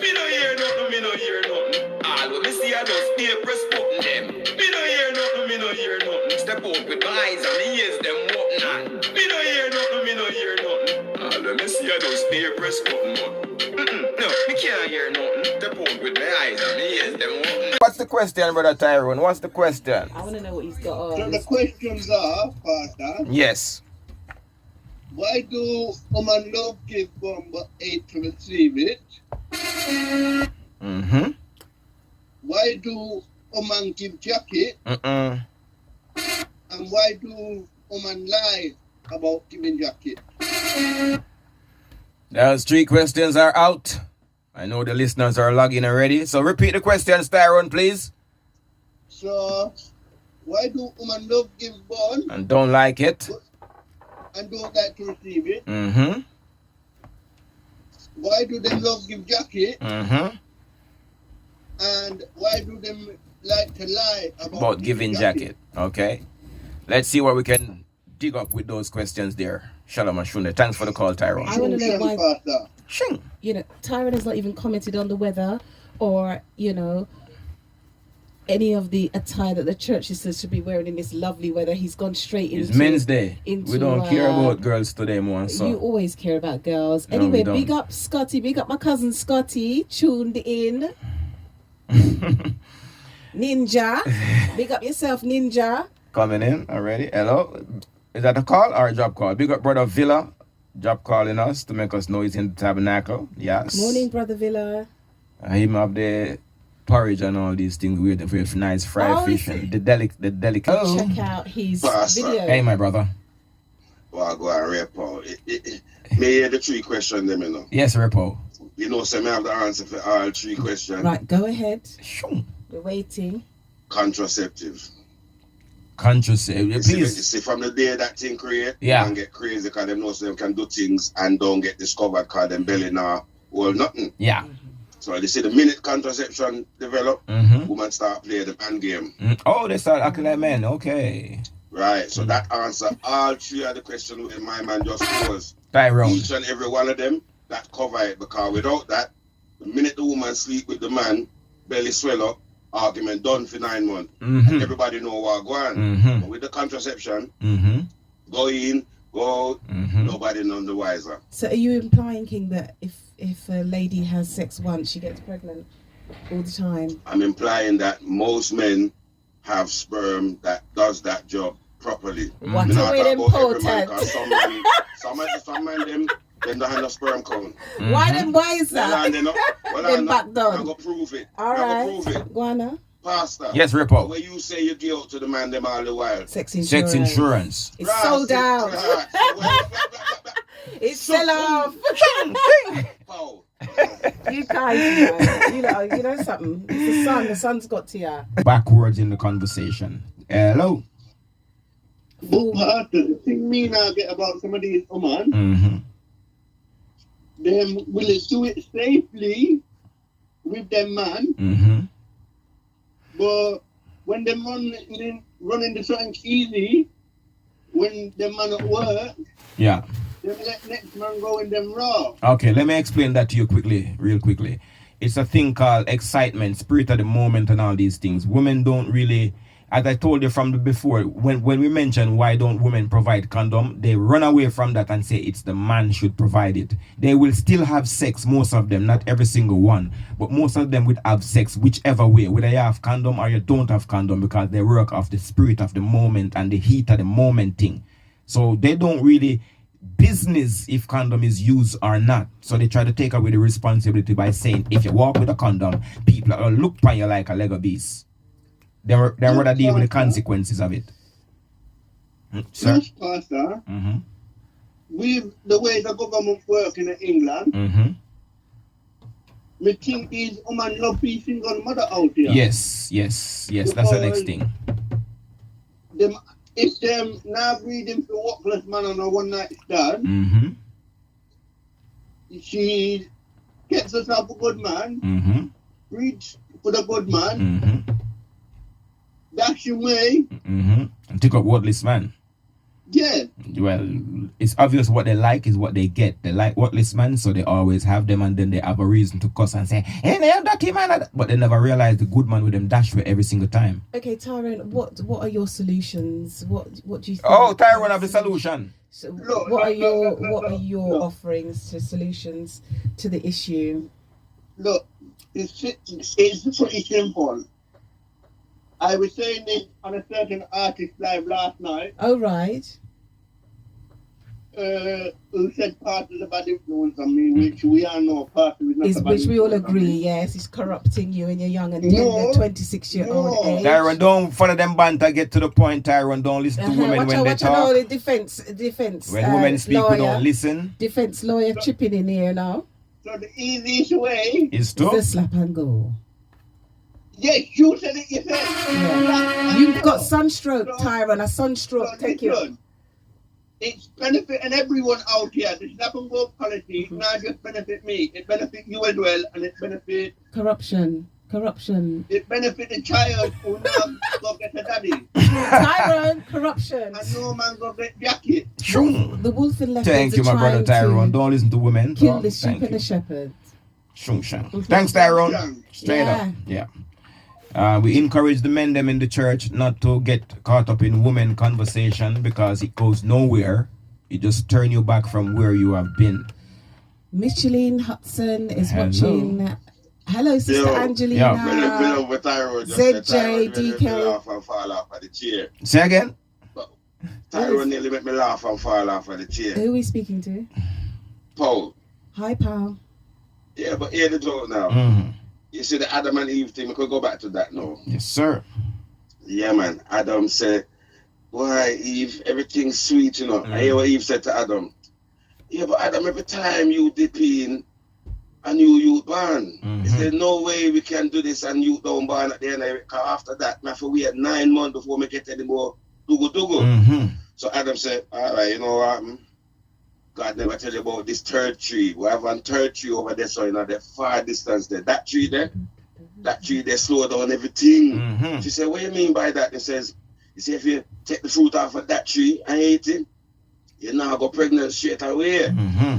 Me no hear nothing, me no hear nothing. All what me see I just stay press button them. Me no hear nothing, me no hear nothing. Step out with my eyes and me ears them open on. Me no hear nothing, me no hear nothing. All what me see I just stay press button man. No, me can't hear nothing. Step out with my eyes and me ears them open. What's the question, brother Tyrone? What's the question? I want to know what he's got on. So the questions are, Pastor, Yes. why do women love give bomb but hate to receive it? Mm-hmm. Why do women give jacket? Mm-mm. And why do women lie about giving jacket? Those 3 questions are out. I know the listeners are logging already. So repeat the questions, Tyrone, please. So why do women love give bomb And don't like it. and don't like to receive it? Mm-hmm. Why do them love give jacket? Mm-hmm. And why do them like to lie About giving jacket. Okay. Let's see what we can dig up with those questions there. Shalom and Shunde. Thanks for the call, Tyrone. I want to know why, Pastor. Shing. you know, Tyrone has not even commented on the weather or, you know, any of the attire that the church is supposed to be wearing in this lovely weather. He's gone straight into... It's Men's Day. into, We don't care about girls today, man. So. You always care about girls. No, Anyway, we don't. big up Scotty. Big up my cousin Scotty. Tuned in. Ninja. Big up yourself, Ninja. Coming in already. Hello. Is that a call or a job call? Big up brother Villa. Job calling us to make us know he's in the tabernacle. Yes. Morning, Brother Villa. Him have the porridge and all these things with nice fried fish and the delicate. Check out his video. Hey, my brother. Well, go and repo. Me hear the 3 questions them, you know. Yes, Repo. You know, so me have the answer for all 3 questions. Right, go ahead. Shoo. We're waiting. Contraceptive. Contraceptive. You Please. see, from the day that thing create, Yeah. and get crazy because them know so them can do things and don't get discovered because them belly now well nothing. Yeah. So you see the minute contraception develop, Mm-hmm. women start playing the pan game. Oh, they start acting like men. Okay. Right. So that answer all 3 of the questions in my man just posed. Tyrone. Each and every one of them that cover it, because without that, the minute the woman sleep with the man, belly swell up, argument done for 9 months. Mm-hmm. And everybody know what going on. Mm-hmm. But with the contraception, Mm-hmm. go in, go out, Mm-hmm. nobody none the wiser. So are you implying, King, that if a lady has sex once, she gets pregnant all the time? I'm implying that most men have sperm that does that job properly. What Me not a way talk about every man, important. 'cause some man them don't have no sperm count. Why them boys Well, that? they know. Well, Them I'm back down. going to prove it. All I'm right. going to prove it. Guana. Pastor. Yes, The Repo. way you say you give out to the man them all the while. Sex insurance. Sex insurance. It's sold out. Right. It's sell off. Pow. You guys, you know something. It's the sun. The sun's got to you. Backwards in the conversation. Hello. But Pastor, the thing me now get about some of these women, Mm-hmm. them will do it safely with them man, Mm-hmm. but when them running the something easy, when them man at work, Yeah. them let next man go in them raw. Okay, let me explain that to you real quickly. It's a thing called excitement, spirit of the moment and all these things. Women don't really, as I told you from the before, when we mention why don't women provide condom, they run away from that and say it's the man should provide it. They will still have sex, most of them, not every single one, but most of them would have sex whichever way, whether you have condom or you don't have condom, because they work off the spirit of the moment and the heat of the moment thing. So they don't really business if condom is used or not. So they try to take away the responsibility by saying if you walk with a condom, people are look upon you like a Lego beast. Then rather deal with the consequences of it. Sir? Yes, Pastor, Mm-hmm. with the way the government work in England, Mm-hmm. me think these women love being single mother out here. Yes. That's the next thing. Them, if them now breeding for workless man on a one night stand, Mm-hmm. she gets herself a good man, Mm-hmm. breeds for the good man, Mm-hmm. dash away, Mm-hmm. And take up wordless man. Yeah. Well, it's obvious what they like is what they get. They like worthless man, so they always have them, and then they have a reason to cuss and say, hey, they have dirty man. But they never realize the good man with them dash for every single time. Okay, Tyrone, what are your solutions? What do you think? Oh, Tyrone have the solution. So what are your offerings to solutions to the issue? Look, it's pretty simple. I was saying this on a certain artist live last night. Oh, right. Who said part of the bad influence on me, which we all know part of it is not Which we all agree, yes, it's corrupting you in your young and tender 26-year-old age. Tyrone, don't follow them banter, get to the point, Tyrone. Don't listen to women when they talk. The defense. When women speak, lawyer, we don't listen. Defense lawyer chipping in here now. So the easiest way is to the slap and go. Yes, you said it yourself. Yeah. You've got sunstroke, Tyrone. A sunstroke. Take it. It's benefiting everyone out here. The slap and go policy not just benefit me. It benefits you as well, and it benefits corruption. It benefits the child who now go get a daddy. Tyrone, corruption. And no man go get jacket. The wolf and leopards. Thank you, my brother Tyrone. Don't listen to women. Kill the sheep and the shepherd. Thanks, Tyrone. Straight up. Yeah. We encourage the men them in the church not to get caught up in women conversation because it goes nowhere. It just turn you back from where you have been. Micheline Hudson is watching. Hello, Sister Angelina. ZJ, DK. Fall off of the chair. Say again? Tyrone nearly make me laugh and fall off of the chair. Who are we speaking to? Paul. Hi, Paul. Yeah, but hear the joke now. Mm-hmm. You see the Adam and Eve thing, we could go back to that now. Yes, sir. Yeah, man. Adam said, why, Eve, everything's sweet, you know. I hear what Eve said to Adam. Yeah, but Adam, every time you dip in and you burn. He said, no way we can do this and you don't burn at the end of it. Because after that, I have to wait 9 months before we get any more dugu. So Adam said, all right, you know what? God never tell you about this third tree. We have one third tree over there, so you know the far distance there. That tree there slow down everything. She said, what do you mean by that? He says, you see, if you take the fruit off of that tree and eat it, you now go pregnant straight away.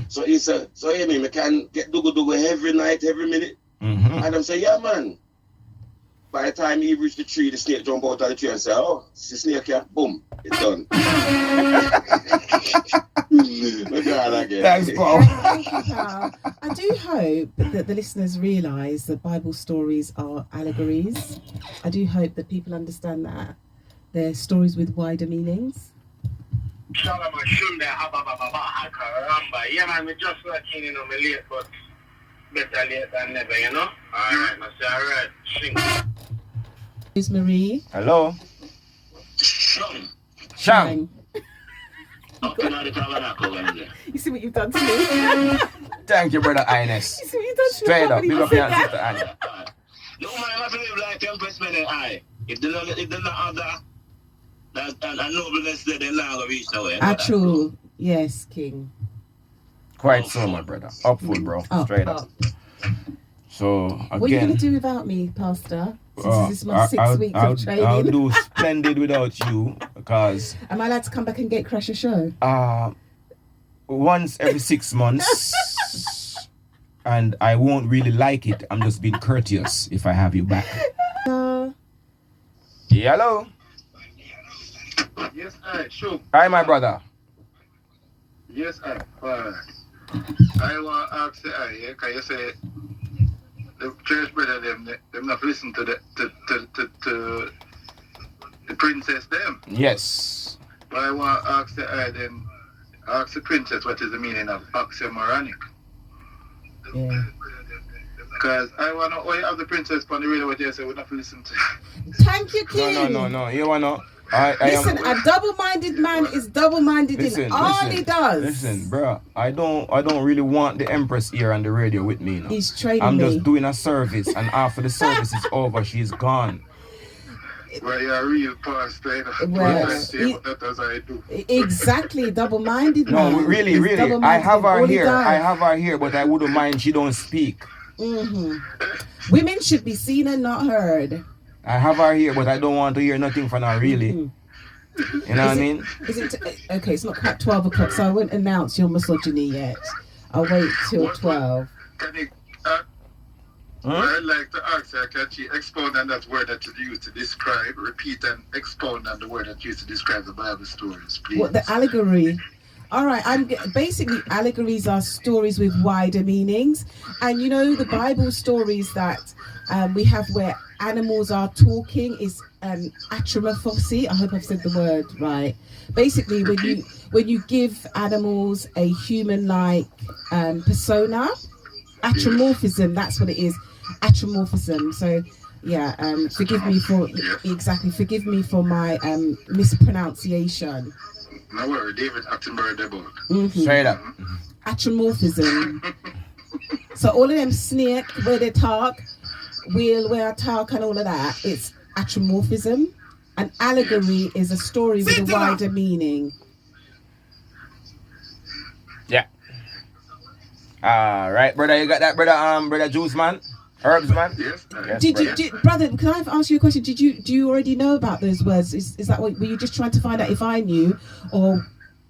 So he said, so you mean we can get dugu every night, every minute? Adam said, yeah, man. By the time he reached the tree, the snake jump out of the tree and say, oh, it's the snake here, boom, it's done. Thanks, Paul. Thank you, Paul. I do hope that the listeners realise that Bible stories are allegories. I do hope that people understand that they're stories with wider meanings. Yeah, man, we just working, you know, me late, but better late than never, you know? Alright, I say, alright, sing. Who's Marie? Hello? Shang. You see what you've done to me? Thank you, brother Ines. You see what you've done to me? Straight up, big up your sister Annie. No man, I have to live like Empress men and I. If they're not other, that nobleness there, they're not going to reach nowhere. True. Yes, King. Quite so, my brother. Up full, bro. Straight up. So, again. What are you going to do without me, Pastor? Since this is my 6 weeks of training. I'll do splendid without you because... Am I allowed to come back and crash a show? Once every 6 months. And I won't really like it. I'm just being courteous if I have you back. Hello? Yes, sure. Hi, my brother. Yes, I want to ask you, can you say the church brother them not listen to the princess them? Yes. But I want to ask ask the princess what is the meaning of oxymoronic. Yeah. Because I want to have the princess on the radio what you say we not listen to. Thank you, King. No. You wanna listen, a double-minded man is double-minded in all he does. Listen, bro. I don't really want the Empress here on the radio with me. No. He's training I'm me. just doing a service, and after the service is over, she's gone. Well, you're a real pastor. Well, that as I do. Exactly, double-minded man. No, really. I have her here, but I wouldn't mind she don't speak. Women should be seen and not heard. I have her here, but I don't want to hear nothing from her, really. You know what I mean? Is it okay? It's not quite 12 o'clock, so I won't announce your misogyny yet. I'll wait till 12. Can you? Hmm? I'd like to ask her, can she expound on that word that you used to describe, repeat and expound on the word that you used to describe the Bible stories, please? What, the allegory? All right, basically allegories are stories with wider meanings, and you know the Bible stories that we have where animals are talking is atrimorphosy. I hope I've said the word right. Basically, when you give animals a human-like persona, atrimorphism. That's what it is, atrimorphism. So yeah, forgive me for my mispronunciation. No worry, David Attenborough the book. Straight up. Atrimorphism. So all of them snake where they talk, wheel where I talk and all of that, it's atrimorphism. An allegory is a story with a wider meaning. Yeah. Right, brother, you got that, brother Juice man? Herbs man? Yes. Brother, can I ask you a question? Do you already know about those words? Is that what were you just trying to find out if I knew, or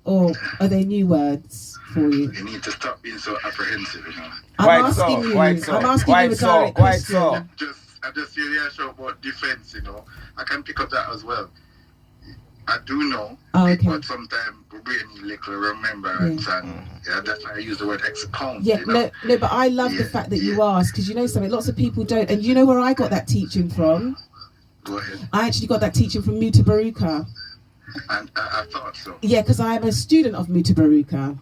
are they new words for you? You need to stop being so apprehensive, you know. I'm asking you a direct question. I just hear you show about defense, you know. I can pick up that as well. I do know, but sometimes we brain need little remembrance, and that's why I use the word expound. Yeah, you know? no, but I love the fact that you ask, because you know something, lots of people don't, and you know where I got that teaching from? Go ahead. I actually got that teaching from Mutabaruka. And I thought so. Yeah, because I am a student of Mutabaruka.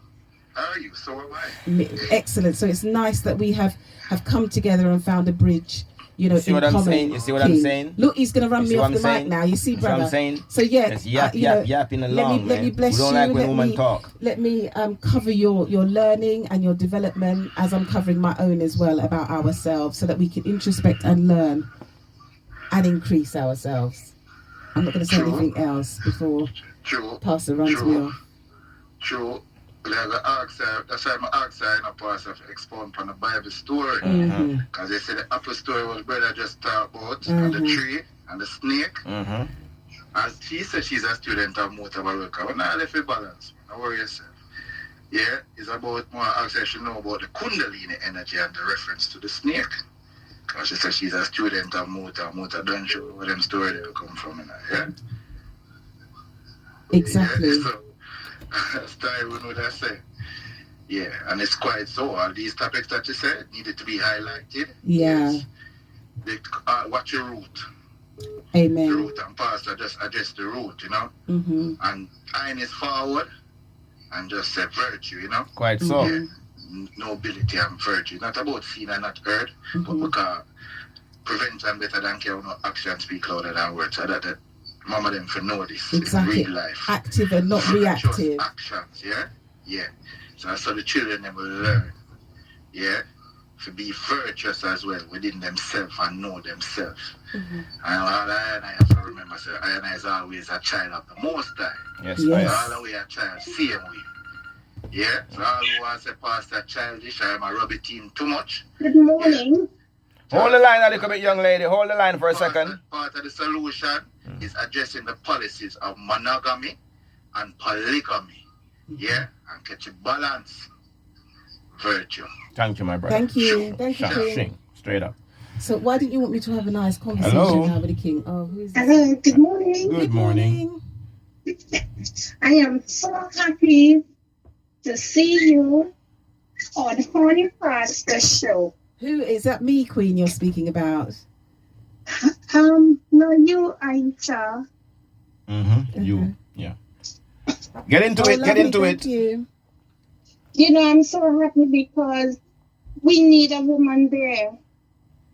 Are you? So am I. Excellent. So it's nice that we have come together and found a bridge. You know, see what I'm saying? You see what I'm saying? Look, he's gonna run me off the mic now. You see, brother. What I'm saying? So yeah, it's yapping along, let me bless we don't you. like when women talk. Let me cover your learning and your development as I'm covering my own as well about ourselves, so that we can introspect and learn and increase ourselves. I'm not going to say anything else before Pastor runs me off. True. That's why I'm asking her in a Pastor to expound on the Bible story. Because they say the apple story was brother just talked about, and the tree and the snake. As she said, she's a student of Mutabaruka. Well, now let it balance. Don't worry yourself. Yeah, it's about more actually she know about the Kundalini energy and the reference to the snake. Because she said she's a student of Muta. Muta don't show where them story they come from, yeah? Exactly. Yeah, so, story we know that say. Yeah, and it's quite so. All these topics that you said needed to be highlighted. Yeah. Yes. Watch your root. Amen. The root, and Pastor just address the root, you know? And iron is forward and just say virtue, you know? Quite so. Yeah. Nobility and virtue. Not about seen and not heard, but because prevention better than care, no action speak louder than words. So that mama them for know this exactly. in real life. Active and not reactive. Just actions, yeah? Yeah. So the children them will learn, yeah? To be virtuous as well within themselves and know themselves. And all I have to remember, so I is always a child of the Most High. Yes. All the way a child, same way. Yeah? So all who want to say Pastor childish, I'm a rub it in too much. Good morning. Yeah. Hold the line a little bit, young lady. Hold the line for a second. Part of the solution is addressing the policies of monogamy and polygamy. Yeah? And catch a balance. Virtue. Thank you, my brother. Thank you. Thank you, King. Shing. Straight up. So why didn't you want me to have a nice conversation now with the King? Oh, who is this? Hello, good morning. Good morning. I am so happy to see you on Horny Pastor show. Who is that? Me, Queen, you're speaking about? No, you, Aisha. You. Yeah. Get into it. Get into it. You. You know, I'm so happy because we need a woman there,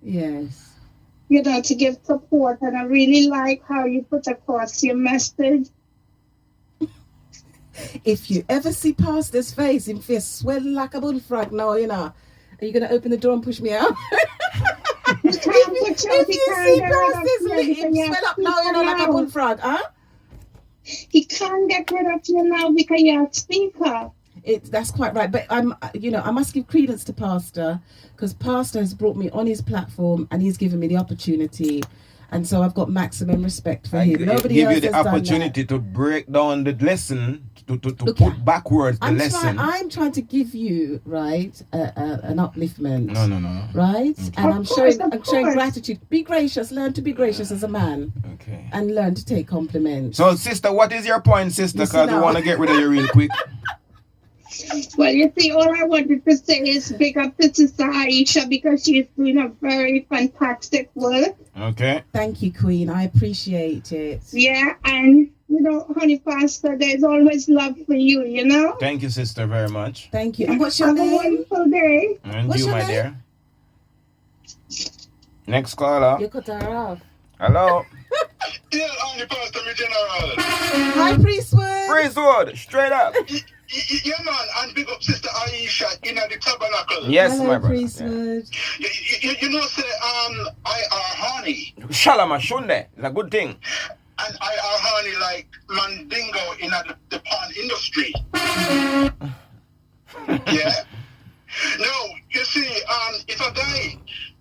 Yes. you know, to give support. And I really like how you put across your message. If you ever see Pastor's face, him face swelling like a bullfrog now, you know. Are you going to open the door and push me out? If you see Pastor's lip, him swell up now, you know, like a bullfrog, huh? He can't get rid of you now because you're a speaker. That's quite right, but I must give credence to Pastor, because Pastor has brought me on his platform and he's given me the opportunity, And so I've got maximum respect for I him. Nobody give else you the has done that. opportunity to break down the lesson, to Look, put backwards the lesson. I'm trying to give you, right, an upliftment. No. Right? Okay. And I'm showing course. gratitude. Be gracious. Learn to be gracious as a man. Okay. And learn to take compliments. So, sister, what is your point, sister? Listen Because we now. want to get rid of you real quick. Well, you see, all I wanted to say is big up to Sister Aisha because she's doing a very fantastic work. Okay. Thank you, Queen. I appreciate it. Yeah, and you know, honey pastor, there's always love for you, you know? Thank you, sister, very much. Thank you. And what's your Have a name? wonderful day. And What's you, your my name? dear. Next caller. You cut her off. Hello. Yeah, honey pastor, me general. Hi, Priestwood. Priestwood, straight up. Yeah, man, and big up Sister Aisha in the tabernacle. Yes, Hello, my brother. Priestwood. You know, say, I are honey. Shalama Shunde. It's a good thing. And I are honey like Mandingo in the pawn industry. Yeah. No, you see, if a guy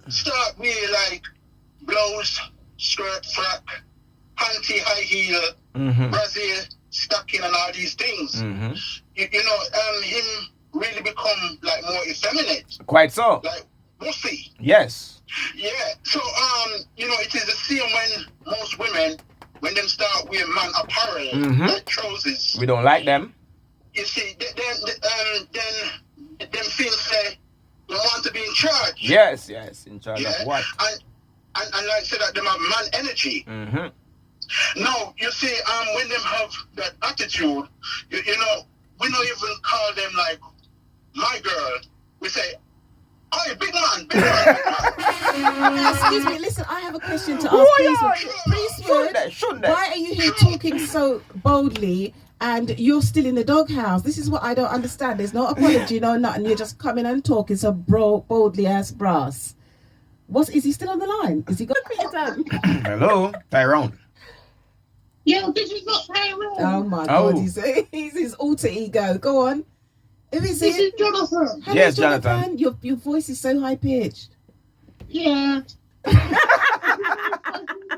start with like blouse, skirt, frock, panty, high heel, Brazil, stocking and all these things, you know, him really become like more effeminate. Quite so. Like pussy. Yes. Yeah. So you know, it is the same when most women, when them start wearing man apparel, like trousers. We don't like them. You see, then them feel say they want to be in charge. Yes. In charge Yeah. of what? And like say that them have man energy. Now you see, when them have that attitude, you know, we don't even call them like my girl. We say, "Oh, big man, big man." Excuse me. Listen, I have a question to ask Priestwood. Shouldn't Why are you here talking so boldly and you're still in the doghouse? This is what I don't understand. There's no apology, no nothing. You're just coming and talking so boldly as brass. Is he still on the line? Is he going to your done? Hello, Tyrone. Yo, this is not Tyrone. Oh my God, he's his alter ego. Go on. Who is This it? is Jonathan. Hello, Yes, Jonathan. Your voice is so high pitched. Yeah.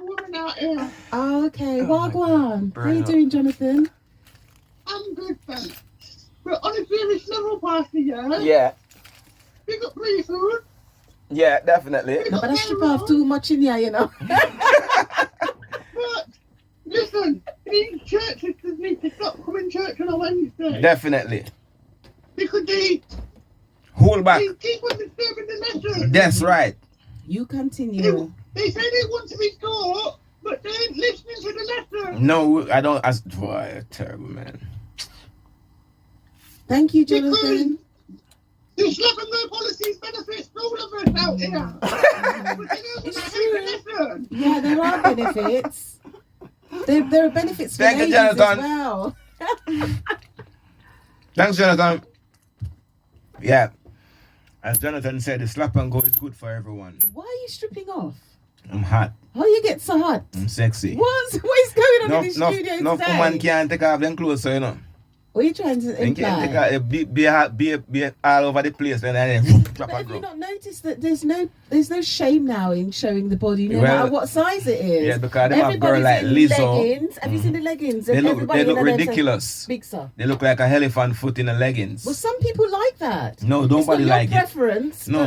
Woman out here. Oh, okay. Oh, Wagwan. my How you God. doing, Jonathan? I'm good, thanks. But on a serious level, Pastor, yeah? Yeah. Big up Priestwood. Yeah, definitely. No, but that's have too much in here, you know. But listen, these churches need to stop coming to church on a Wednesday. Definitely. Because they Hold back. keep on disturbing the lesson. That's right. You continue. They say they want to be taught, but they ain't listening to the lesson. No, I don't. Boy, terrible man. Thank you, Jonathan. This slap and go policies benefits all of us out here. But they don't It's want to true. take the lesson. Yeah, there are benefits. There are benefits for Thank you, ladies as Jonathan. well. Thanks, Jonathan. Yeah. As Jonathan said, the slap and go is good for everyone. Why are you stripping off? I'm hot. How you get so hot? I'm sexy. What is going on in the studio No today? woman can't take off them clothes, so you know. What are you trying to They can't imply? take off, be all over the place and then drop But and have you go. not noticed that there's no shame now in showing the body, no Well, matter what size it is? Yeah, because them have girl Everybody's like in Lizzo. leggings. Have you seen the leggings? They And look everybody in them ridiculous. Big sir. They look like a elephant foot in the leggings. Well, some people like that. No, It's not nobody your like it. preference. No.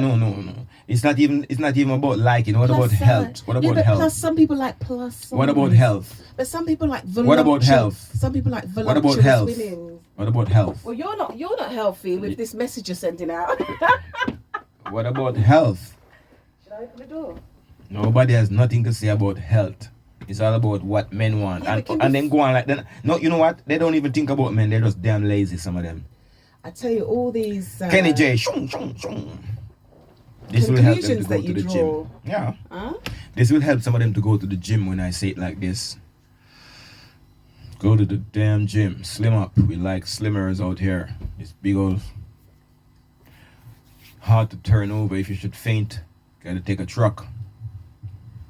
It's not even about liking. What Plus about size. health? What Yeah, about but health? Plus, some people like plus size. What about health? But some people like voluptuous. What about health? Some people like What about voluptuous health? women. What about health? Well, you're not healthy with this message you're sending out. What about health? Should I open the door? Nobody has nothing to say about health. It's all about what men want. Yeah, but can and we- then go on like that. No, you know what? They don't even think about men. They're just damn lazy, some of them. I tell you, all these Kenny J. Shung. This will help them to conclusions go that to you the draw. gym. Yeah. Huh? This will help some of them to go to the gym when I say it like this. Go to the damn gym. Slim up. We like slimmers out here. It's big old hard to turn over. If you should faint, gotta take a truck.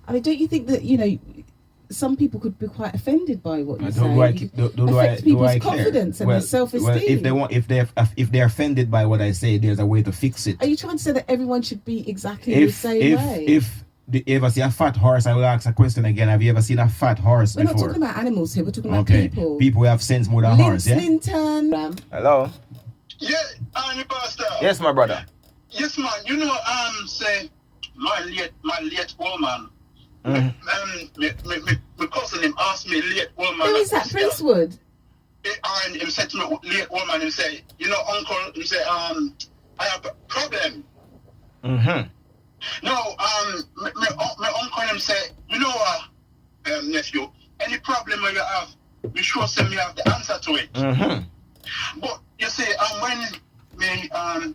I mean, don't you think that some people could be quite offended by what you say? Do Affects people's I care? confidence and their self-esteem. Well, if they're offended by what I say, there's a way to fix it. Are you trying to say that everyone should be exactly the same way? do you ever see a fat horse? I will ask a question again. Have you ever seen a fat horse We're not before? talking about animals here. We're talking about Okay. people. People who have sense more than horse, yeah? Linton. Hello? Yeah, Pastor. Yes, my brother. Yes, man. You know, say my late woman. My cousin him asked me late woman. Who is that? Priestwood. And him said to me late woman. Him say, you know, uncle. Him say, I have a problem. Mm-hmm. No, my uncle him say, you know, nephew, any problem you have, you sure send me have the answer to it. Mm-hmm. But you see, when my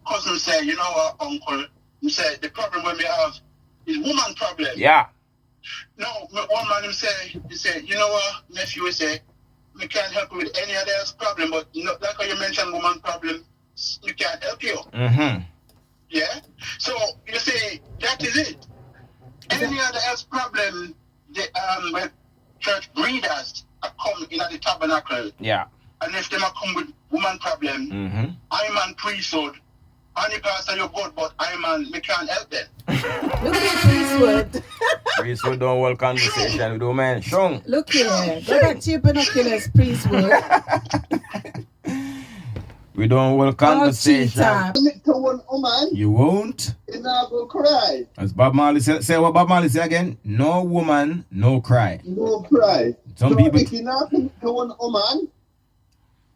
cousin say, you know what, uncle, he say the problem when we have is woman problem. Yeah. No, one man he say, you know what, nephew, he say, we can't help you with any other problem, but you know, like how you mentioned woman problem, we can't help you. Mm-hmm. Yeah? So you say that is it. Any other else problem when church breeders are come in at the tabernacle. Yeah. And if they come with woman problem, I'm on priesthood. Only pastor you good, but I'm on me can't help them. Look at Priestwood. Priestwood don't hold conversation with the man. Shung. Look here. Go back to your binoculars, Priestwood. We don't hold conversation. To one woman, You won't. you not go cry. As Bob Marley say what Bob Marley say again? No woman, no cry. No cry. Some So people if you not to one woman,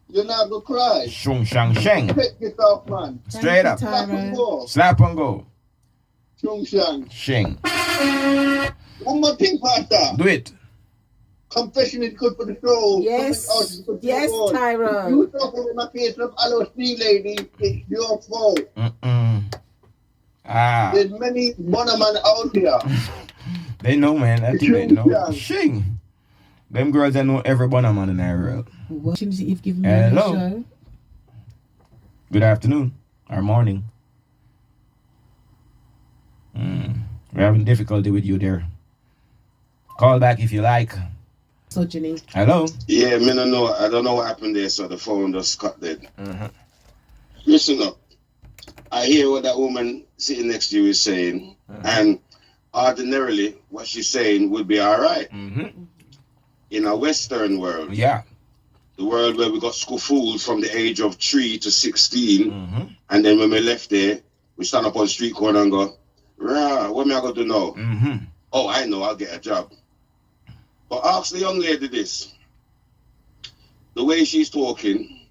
you not go cry. shung shang shang. Take it off, man. Straight up. Slap and go. Slap and go. Chung shang. Shing. One more thing, Pastor. Do it. Confession is good for the soul. Yes. Coming out is good for Yes, the soul. Tyrone. You talking in my case of LOC lady, it's your fault. Ah. There's many monoman out here. They know, man. I think they Shing, know. yeah. Shing. Them girls that know every man in the world. What opportunity you've given me on the Hello. show. Good afternoon or morning. We're having difficulty with you there. Call back if you like. Misogyny. Hello. Yeah, I don't know. I don't know what happened there, so the phone just cut dead. Listen up. I hear what that woman sitting next to you is saying, and ordinarily, what she's saying would be all right. In a Western world, Yeah. the world where we got school fools from the age of 3 to 16, and then when we left there, we stand up on the street corner and go, rah, what am I going to do now? Oh, I know, I'll get a job. But ask the young lady this. The way she's talking,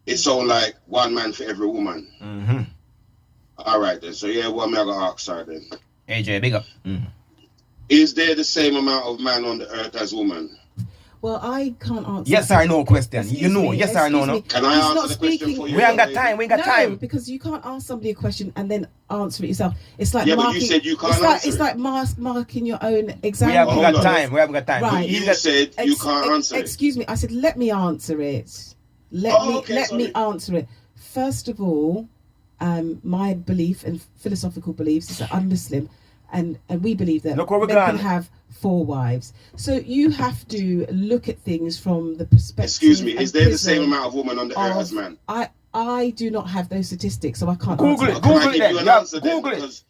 it sounds like one man for every woman. All right then. So yeah, what am I going to ask her then? AJ, big up. Is there the same amount of man on the earth as woman? Well, I can't answer. Yes or no question. Excuse You know, me, yes or no, excuse no. me. Can I He's answer not the question speaking- for you? We ain't got young time. We lady? ain't got No, time. because you can't ask somebody a question and then answer it yourself. It's like Yeah, but marking. you said you can't it's like, answer it's it. like marking your own exam. We haven't Hold got on. time. We haven't got time. Right. You said you can't answer it. Excuse me. I said let me answer it. Let me answer it. First of all, my belief and philosophical beliefs is that I'm Muslim, and we believe that Look where we're men can going. have 4 wives. So you have to look at things from the perspective. Excuse me, and is there the same prism amount of women on the earth as of- man? I do not have those statistics, so I can't Google answer it. that. Can I Google give it you then. an Yeah, answer then? Google it. Because,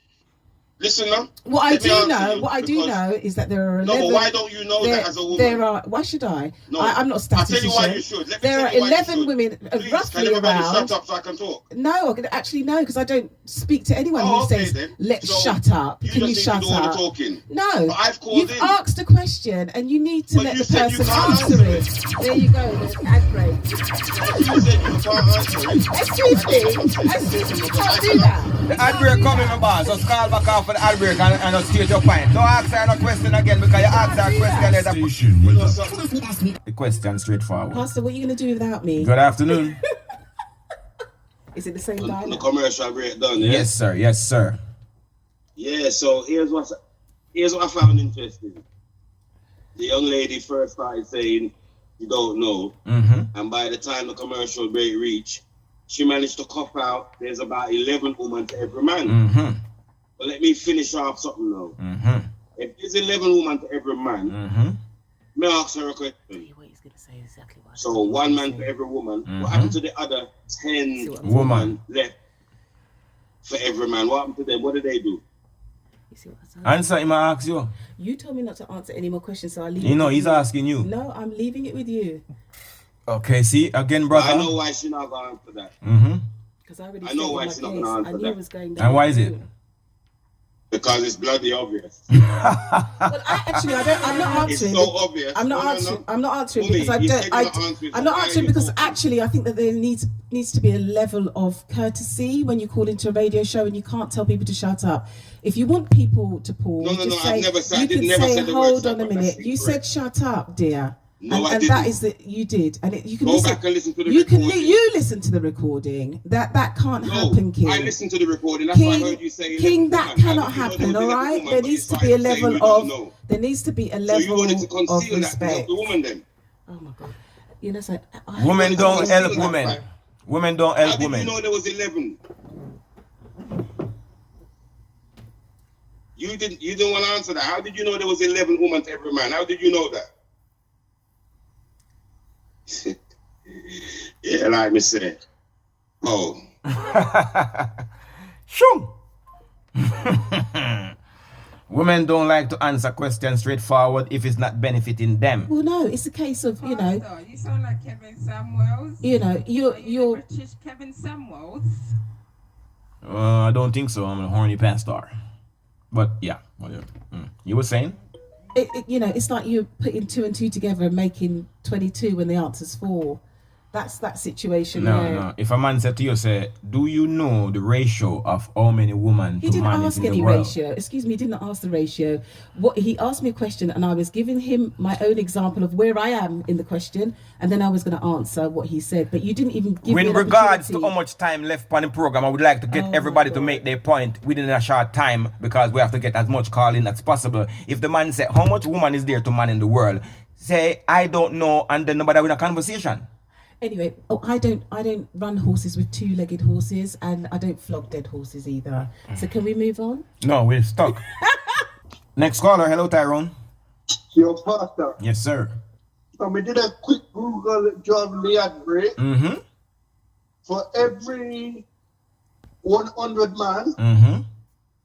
listen now. What I Let me do answer know, you, what I do because- know is that there are No, 11. but why don't you know that as a woman? There are. Why should I? No, I'm not a I'll tell you why you statistician. should. Let me There tell are you why you 11 should. women Please, can roughly everybody around. shut up so I can talk? No, actually no, because I don't speak to anyone Oh, who okay says, then. "Let's So, shut up." You Can you just need to shut do all the up? talking. No, But I've called you've in. asked a question and you need to But let you the said you person can't answer answer it. There you go, the ad break. You said you can't answer it. Excuse me, you can't do that. The ad break coming, my boss. Just call back off for the ad break and just state your point. Don't ask her no question again because you asked her a question later. You know something? The question straightforward. Pastor, what are you going to do without me? Good afternoon. Is it the same The dialogue? commercial break done, yeah? Yes, sir. Yes, sir. Yeah, so here's what I found interesting. The young lady first started saying, you don't know. And by the time the commercial break reached, she managed to cough out, there's about 11 women to every man. But let me finish off something now. If there's 11 women to every man, may I ask her a question? What he's going to say exactly what. So 1 man for every woman. What happened to the other 10 Woman left for every man? What happened to them? What did they do? see what I said? Answer him, I ask you. You told me not to answer any more questions, so I'll leave You it know, with he's you. asking you. No, I'm leaving it with you. Okay, see, again, But brother. I know why she not going to answer that. Mm-hmm. Because I already I know said why in my she's not case, gonna answer I knew that. it was going down. And why is it? Because it's bloody obvious. Well, I'm not It's answering. so obvious. I'm not No, no, answering. no. I'm not answering Mummy, because I you don't. said you're not answering, I'm so not why are answering you because talking? actually I think that there needs to be a level of courtesy when you call into a radio show and you can't tell people to shut up. If you want people to pause, No, just I've say never said- I you did can never say said the word hold shut on a up. minute. That's You said incorrect. shut up, dear. No, I and didn't. that is that you did, and you can Go listen. back and listen to the you recording. you listen to the recording. That can't No, happen, King. I listened to the recording. That's why I heard you say 11 King, that woman. How cannot did you know happen. there All was 11 right, woman, there but needs you to be a started saying level you don't of. know? There needs to be a So level you wanted to of conceal that because respect. of the woman then? Oh my God, you know, so Women don't Conceal help that women. fact. Women don't How help did women. you know there was 11? You didn't want to answer that. How did you know there was 11 women to every man? How did you know that? Yeah, like me say. Oh. Shoo! Women don't like to answer questions straightforward if it's not benefiting them. Well, no, it's a case of You sound like Kevin Samuels. you're the British Kevin Samuels. I don't think so. I'm a horny pastor. But yeah, whatever. You were saying? it's like you're putting 2 and 2 together and making 22 when the answer's 4. That's that situation. No. If a man said to you, say, do you know the ratio of how many women He to didn't man ask is in any the world? ratio. Excuse me, he didn't ask the ratio. What he asked me a question, and I was giving him my own example of where I am in the question, and then I was going to answer what he said. But you didn't even give me In an regards to opportunity. how much time left on the program, I would like to get Oh everybody my to God. make their point within a short time because we have to get as much calling as possible. If the man say, how much woman is there to man in the world? Say, I don't know, and then nobody win a conversation. Anyway, I don't run horses with 2-legged horses, and I don't flog dead horses either. So can we move on? No, we're stuck. Next caller. Hello, Tyrone. Your pastor. Yes, sir. So we did a quick Google John Leandre. Mm-hmm. For every 100 man, Mm-hmm.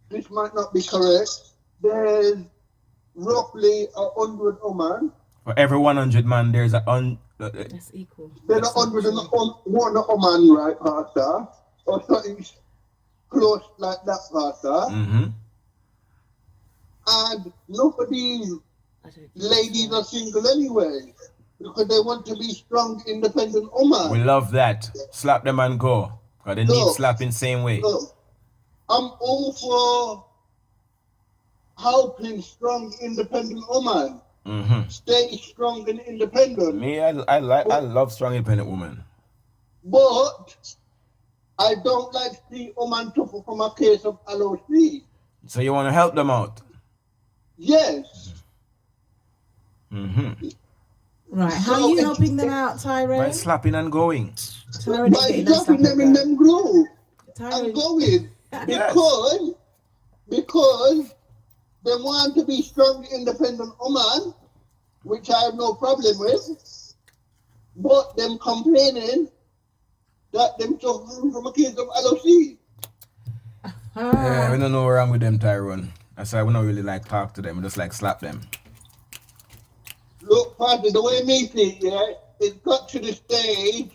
this might not be correct, there's roughly 100 women. For every 100 man, there's a That's equal. There's That's 101 not true. woman, right, pastor? Or something close like that, pastor. Mm-hmm. And none of these I don't think ladies so. are single anyway. Because they want to be strong, independent women. We love that. Slap them and go. Because they need No. slapping same way. So, I'm all for helping strong, independent women. Mm-hmm. Stay strong and independent. Me, I love strong independent women. But I don't like to see women suffer from a case of LOC. So you want to help them out? Yes. Mm-hmm. Right, how So are you it's- helping them out, Tyrone? By slapping and going. Tyrone is By getting us dropping them in them groove and Tyrone, going. Yes. Because they want to be strong, independent women, which I have no problem with. But them complaining that them suffering from a case of LOC. Yeah, we don't know what's wrong with them, Tyrone. That's why we don't really like talk to them. We just like slap them. Look, Pastor, the way me see it, yeah, it got to the stage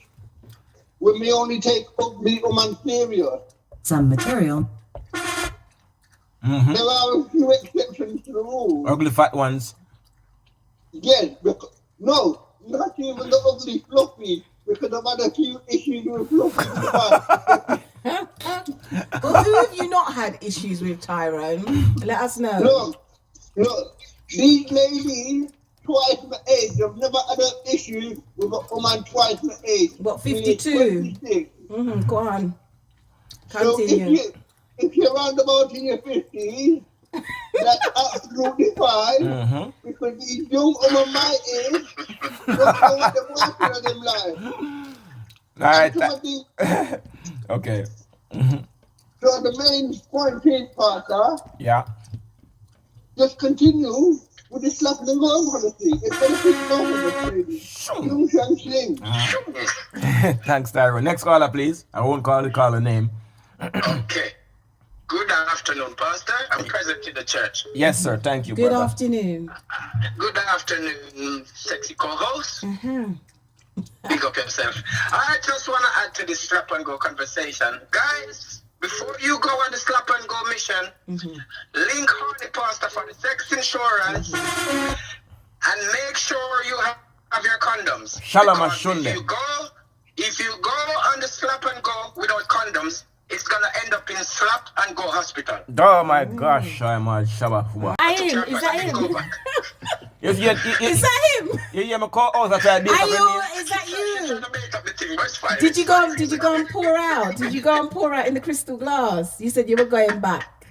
where me only take ugly woman serious. Some material. Mm-hmm. There are a few exceptions to the rule. Ugly fat ones. Yes, because, no, not even the ugly fluffy, because I've had a few issues with fluffy in the past. well, who have you not had issues with, Tyrone? Let us know. Look, these ladies, twice my age, I've never had an issue with a woman twice my age. What, Being 52? 26. Go on. So Continue. if you're round about in your 50s, that's absolutely fine. Mm-hmm. Because these young women my age don't know what they're working on them life. All right. Some of these- Okay. So the main point is, Pastor, Yeah. just continue with the slapping and going policy. It's beneficial for this lady. You can sing. Thanks, Tyrone. Next caller, please. I won't call the caller name. Okay. Good afternoon, Pastor. I'm present in the church. Yes, sir. Thank you, Good brother. afternoon. Good afternoon, sexy co-host. Uh-huh. Big up yourself. I just want to add to this slap and go conversation. Guys, before you go on the slap and go mission, link Horny Pastor for the sex insurance and make sure you have your condoms. Shalom Because Shunde. if you go on the slap and go without condoms, it's gonna end up in slap and go hospital. Oh my gosh, I'm a Shabbat. I am. Is that him? Is that him? You hear me call out that I did. Are you? Is that you? Did you go? Did you go and pour out? Did you go and pour out in the crystal glass? You said you were going back.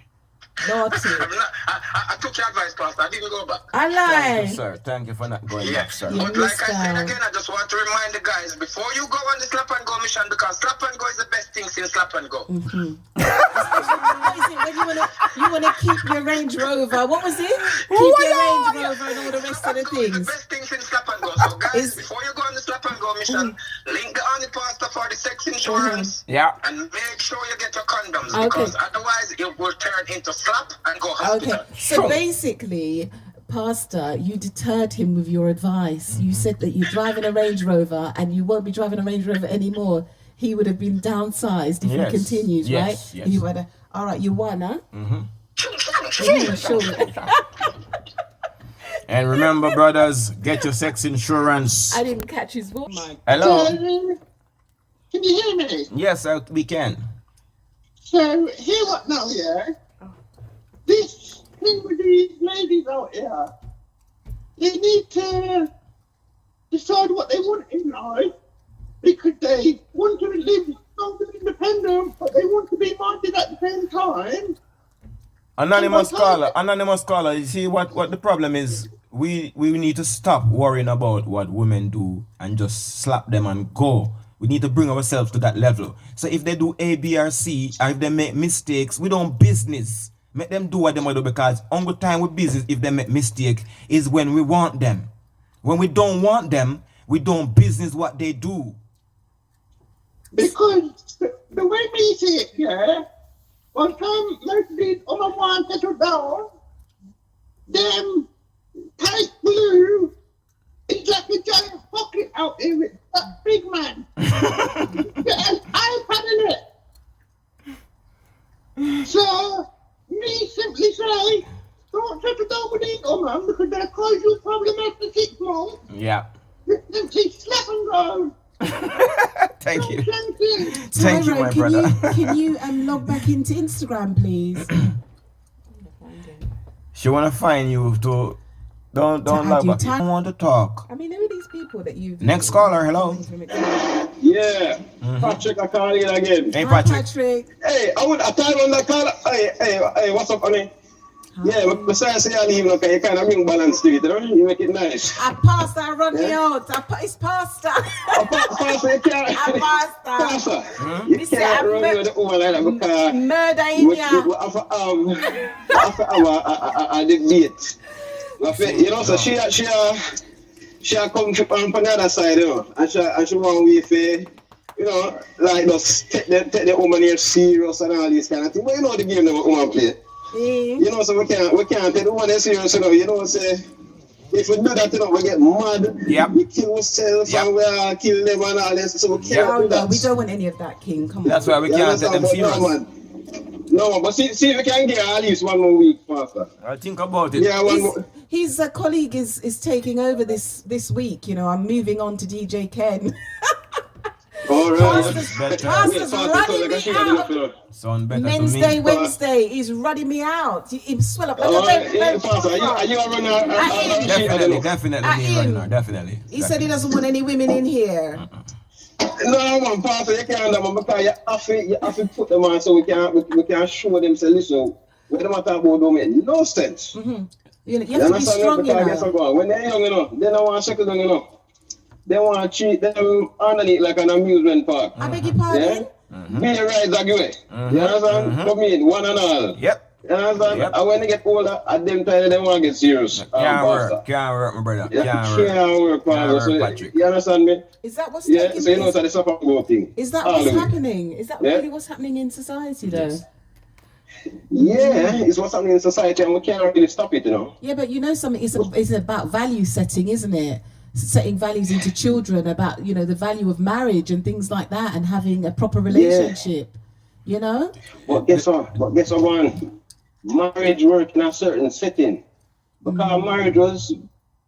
Naughty. I took your advice, Pastor. I didn't go back. I Thank lied. you, sir. Thank you for not going back, sir. But like I said again, I just want to remind the guys before you go on the slap and go mission, because slap and go is the best thing since slap and go. What is it when you wanna keep your Range Rover? What was it? Keep your Range Rover and all the rest of the things. The best thing since slap and go. So guys, before you go on the slap and go mission, link the Honey Pastor for the sex insurance. Yeah. And make sure you get your condoms Okay. because otherwise it will turn into slap and go hospital. Okay, so basically, Pastor, you deterred him with your advice. You said that you're driving a Range Rover and you won't be driving a Range Rover anymore. He would have been downsized if he continues, right? Yes. You would have, all right, you won, huh? Sure. And remember, brothers, get your sex insurance. I didn't catch his voice. Hello. Can you hear me? Yes, we can. So, hear what now, yeah? This thing with these ladies out here, they need to decide what they want in life because they want to live strong and independent, but they want to be minded at the same time. Anonymous caller, you see what the problem is? We need to stop worrying about what women do and just slap them and go. We need to bring ourselves to that level. So if they do A, B, or C, or if they make mistakes, we don't business. Make them do what they want to do because only time with business if they make mistake is when we want them. When we don't want them, we don't business what they do. Because the way we see it, yeah, by the time most of these other ones settle down, them tight blue is like a giant pocket out there with that big man. Yeah, I'm having it. So, me simply say, don't settle down with these other men because they'll cause you a problem after 6 months. Yeah. Simply slap and go. Thank you. Thank you, my brother. Can you log back into Instagram, please? She wanna find you to don't log back. I want to talk. I mean, who are these people that you've... Next caller, hello. Yeah, Patrick, I call you again. Hey, Hi, Patrick. Hey, I time on that call. Hey, what's up, honey? Yeah, besides say I leave, okay, you kind of bring balance to it, you know? You make it nice. A pastor, I run me out. It's pastor. Pastor, you can't. Pastor. You can't run me with the woman like that because murder in ya. After our debate. You know, so she come from the other side, you know, and she want we for, you know, like just take the woman here serious and all these kind of things. But you know the game that woman play. You know, so we can't take the woman serious, you know, say if we do that, you know, we get mad. Yep. We kill ourselves and we kill them and all this. So we can't do that. We don't want any of that, King. Come on. That's why we can't take them serious. No, but see if we can get at least 1 more week faster. I think about it. Yeah, 1 more. His colleague is taking over this week. You know, I'm moving on to DJ Ken. All right. Pastor's running me out. Sound better Wednesday, he's running me out. He swell up like a red Pastor, are you a runner? Definitely. He said he doesn't want any women in here. No, man, Pastor, you can't do that because you have to put them on so we can show them, say, listen, what them talk about don't make no sense. Mm-hmm. You have to be strong, you know. When they're young enough, they don't want to settle down enough. They want to treat them underneath like an amusement park. I beg your pardon? Yeah? Be the rides that way. You understand? Come in, one and all. Yep. You understand? And when they get older, at them time, they want to get serious. Can't work, my brother. Can't work, Patrick. You understand me? Is that what's taking place? So you know, it's the suffer go thing. Is that what's happening? Is that really what's happening in society, though? Yeah, it's what's happening in society, and we can't really stop it, you know. Yeah, but you know something, it's about value setting, isn't it? Setting values into children about, you know, the value of marriage and things like that, and having a proper relationship, you know? But guess what? Man? Marriage work in a certain setting. Because marriage was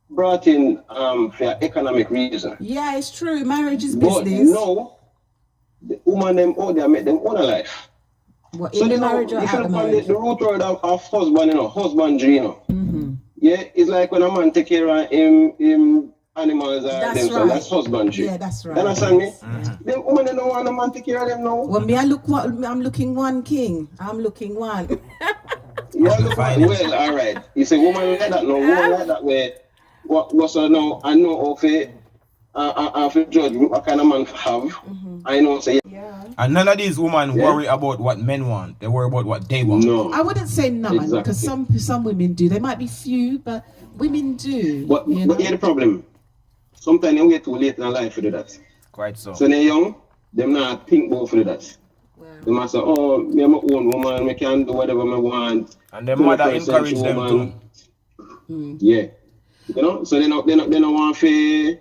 brought in for economic reason. Yeah, it's true. Marriage is But business. no, the woman them out there make them own a life. What, So in the you know, marriage or if out you the look on marriage? the root word of husband, you know, husbandry, you know. Yeah, it's like when a man take care of him animals or That's them, so right. that's husbandry. Yeah, that's right. You understand me? Yes. Them women they don't want a man take care of them now. Well, me, I'm looking one, king. I'm looking one. Yeah, look, well, all right. You say woman like that no, woman like that way. What's now? I know of it. I have to judge what kind of man to have. I know say. Yeah. And none of these women worry about what men want. They worry about what they want. No. I wouldn't say none, because some women do. There might be few, but women do. But here's the problem. Sometimes you wait too late in life to do that. Quite so. So they're young, them not think about to do that. They must say, oh, me am my own woman, me can do whatever I want. And their mother encourage them to. Yeah. You know, so they don't want to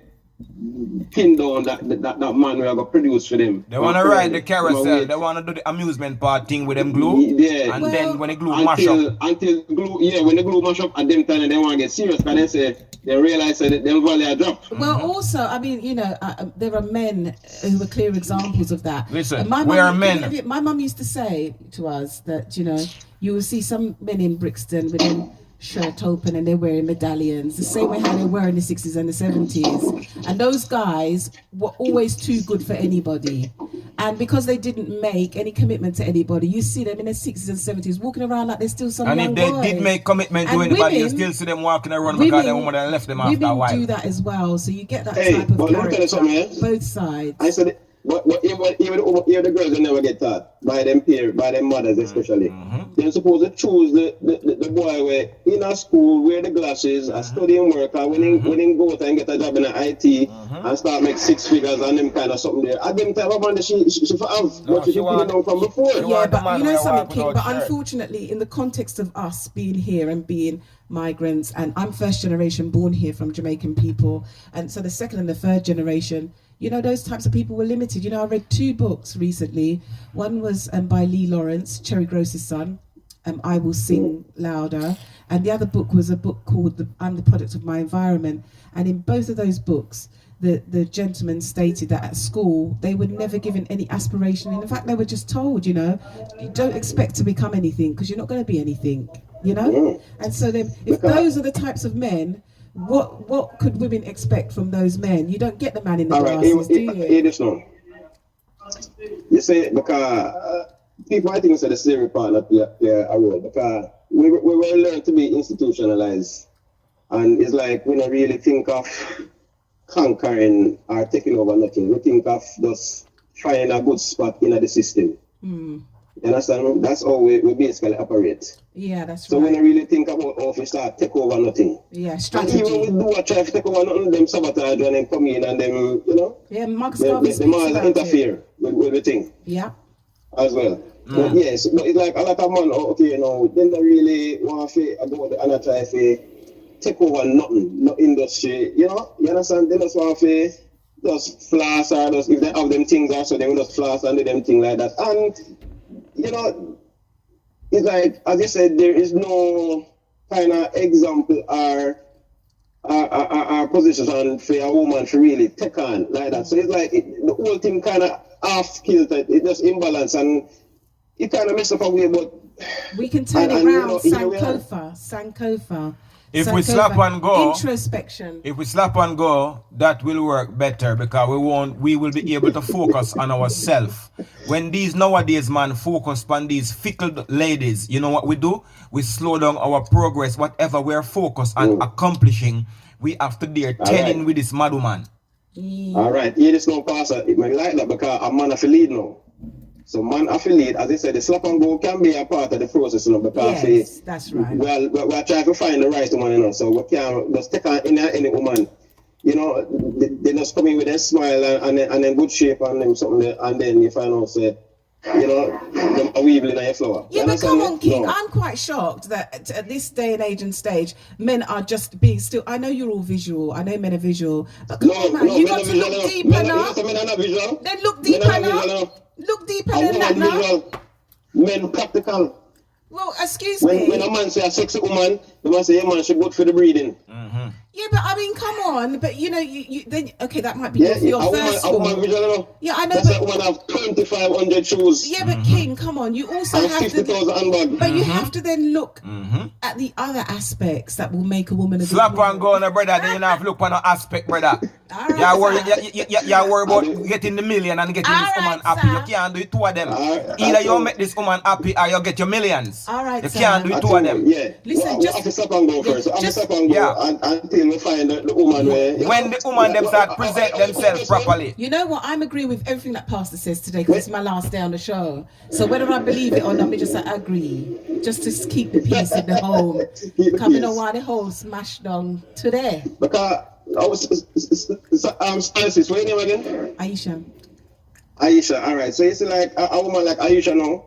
pin down that man we are going to produce for them. They want to ride the carousel. They want to do the amusement part thing with them glue. Yeah. And then when the glue mash up. Until glue, when the glue mash up at them time, they want to get serious because they realize that them value drop. Well, also, I mean, you know, there are men who are clear examples of that. Listen, we are men. My mum used to say to us that, you know, you will see some men in Brixton with their shirt open and they're wearing medallions, the same way how they were in the 60s and the 70s. And those guys were always too good for anybody. And because they didn't make any commitment to anybody, you see them in the 60s and 70s walking around like they're still some young And if they did make commitment to anybody, you still see them walking around because the woman left them after a while. Women do that as well, so you get that type of character, both sides. I said, but even the girls will never get taught by them peers, by them mothers especially. They're supposed to choose the boy where in a school, wear the glasses, a studying work, and when he go out and get a job in the IT and start make 6 figures and them kind of something there. At them type of man she for have what she put down from before. Yeah, but you know something, King, but unfortunately in the context of us being here and being migrants, and I'm first generation born here from Jamaican people, and so the second and the third generation, you know, those types of people were limited. You know, I read 2 books recently. One was by Lee Lawrence, Cherry Groce's son, I Will Sing Louder. And the other book was a book called I'm the Product of My Environment. And in both of those books, the gentleman stated that at school, they were never given any aspiration. In fact, they were just told, you know, you don't expect to become anything because you're not going to be anything, you know? And so then, if those are the types of men, what could women expect from those men? You don't get the man in the glasses, do you? Hear this now. You say, because people, I think, say the slavery part not play a role, because we learn to be institutionalized. And it's like we don't really think of conquering or taking over nothing. We think of just trying a good spot in the system. You understand? That's how we basically operate. Yeah, that's so right. So when you really think about how we start take over nothing. Yeah, strategy. And even we do a try to take over nothing, them sabotage and them come in and them, you know. Yeah, Marcus Garvey them all interfere with the thing. Yeah. As well. But yes, but it's like a lot of men, okay, you know, they don't really want to go and try to take over nothing, no industry, you know. You understand? They just want to just floss or just, if they have them things also, they will just floss and do them things like that. And you know, it's like, as you said, there is no kind of example or position for a woman to really take on like that. So it's like the whole thing kind of half kilted, it just imbalance, and it kind of messes up a way, but we can turn it around. Sankofa. If we slap and go, introspection. If we slap and go, that will work better because we will be able to focus on ourselves. When these nowadays man focus on these fickle ladies, you know what we do? We slow down our progress. Whatever we're focused on accomplishing, we have to dare telling with this mad woman. All right, here is no pastor. It may like that because a man have to lead now. So man affiliate, as I said, the slap and go can be a part of the process, you know, because yes, that's right. Well, we're trying to find the right woman, you know, so we can't just take on any woman, you know, they just come in with a smile and then good shape and them something, and then you find out, say, you know, them a weevil in your flower. Yeah, You but understand come me? on, King. No. I'm quite shocked that at this day and age and stage, men are just being still. I know you're all visual. I know men are visual. But come on, man. You men got are to visual, look no. deeper Men now. are not visual. Then look Men are deeper not now. visual, no. Look deeper A than that woman now. visual. Men practical. Well, excuse When me. a man say a sexy woman, the man say, yeah, man, she good for the breeding. Yeah, but I mean, come on. But you know, you then okay, that might be Yeah, your a first woman thought. visual, no. Yeah, I know, That's but a woman have 2,500 shoes. yeah, but King, come on. You also And have 50,000 handbag. but you have to then look at the other aspects that will make a woman a good Slap woman. and go on, brother. Then you don't have to look on no aspect, brother. All right, You worry, sir. you worry about getting the million and getting this All woman right, happy. sir. You can't do it two of them. Alright, Either you so- make this woman happy or you get your millions. All right, You sir. can't do I it two tell of you, them. yeah. Listen, we just- have to stop and go first. I have to just- stop and go Yeah. until we find the woman where... When the woman them start present themselves properly. You know what? I'm agreeing with everything that Pastor says today because it's my last day on the show. So whether I believe it or not, me just agree. Just to keep the peace in the home. Keep the Because you know peace. why the whole smashed down today. Because I was Francis, what's your name again? Aisha. Aisha, alright. So you see like a woman like Aisha now,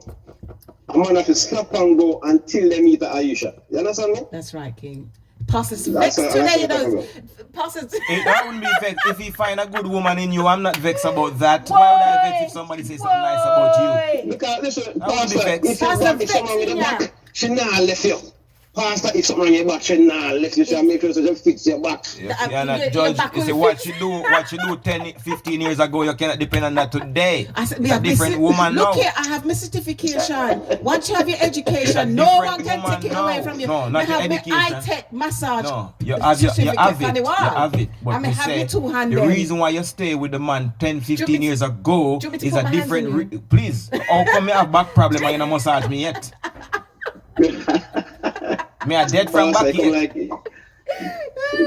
a man have to stop and go until they meet Aisha. You understand me? That's right, King. Pastor's That's vexed what- that's today, you what I'm know. talking Pastor's... I wouldn't be vexed if he find a good woman in you. I'm not vexed about that. Why would I vex if somebody says something nice about you? Because listen, I won't be Pastor, vexed. if you Pastor want someone with vexing a ya. back, she not left you. Pastor, if someone on your back, she not left you. She make sure she fix your back. You Your cannot judge. back You see will what fix. she do 10, 15 years ago. You cannot depend on that today. I said, It's a different woman look now. here, I have my certification. Once you have your It's a education, no different one can woman take it now. away from you. No, not I your have my education. high-tech massage No, you have it. You have it. But I may to have say, your two-handed. the reason why you stay with the man 10, 15 years ago do you want me to is put a my hands different... on you? Please, how come you have back problem and you don't massage me yet? Me a dead from Pastor, back come here. like...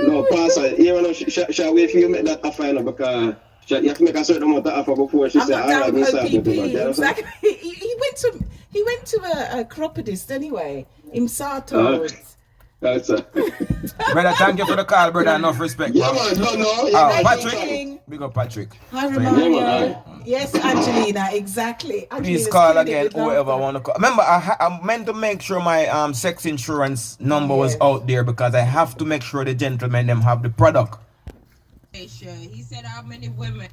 No, Pastor, you know, she wait for you to make that offer, you know, because you have to make a certain amount of offer before she I'm say, not all down right, with me start with you. OPP. You understand? Exactly. He went to a cropadist anyway. In Sartor. That's it. Brother, thank you for the call, brother. Enough respect, Yeah, bro. man, no. Yeah, man, Patrick. King. Big up, Patrick. Hi, Friend. Romario. Yes, Angelina, exactly. Please Angelina's call killing it again, with whoever laughter. want to call. Remember, I meant to make sure my sex insurance number was Yes. out there because I have to make sure the gentlemen them have the product. Ratio. He said how many women.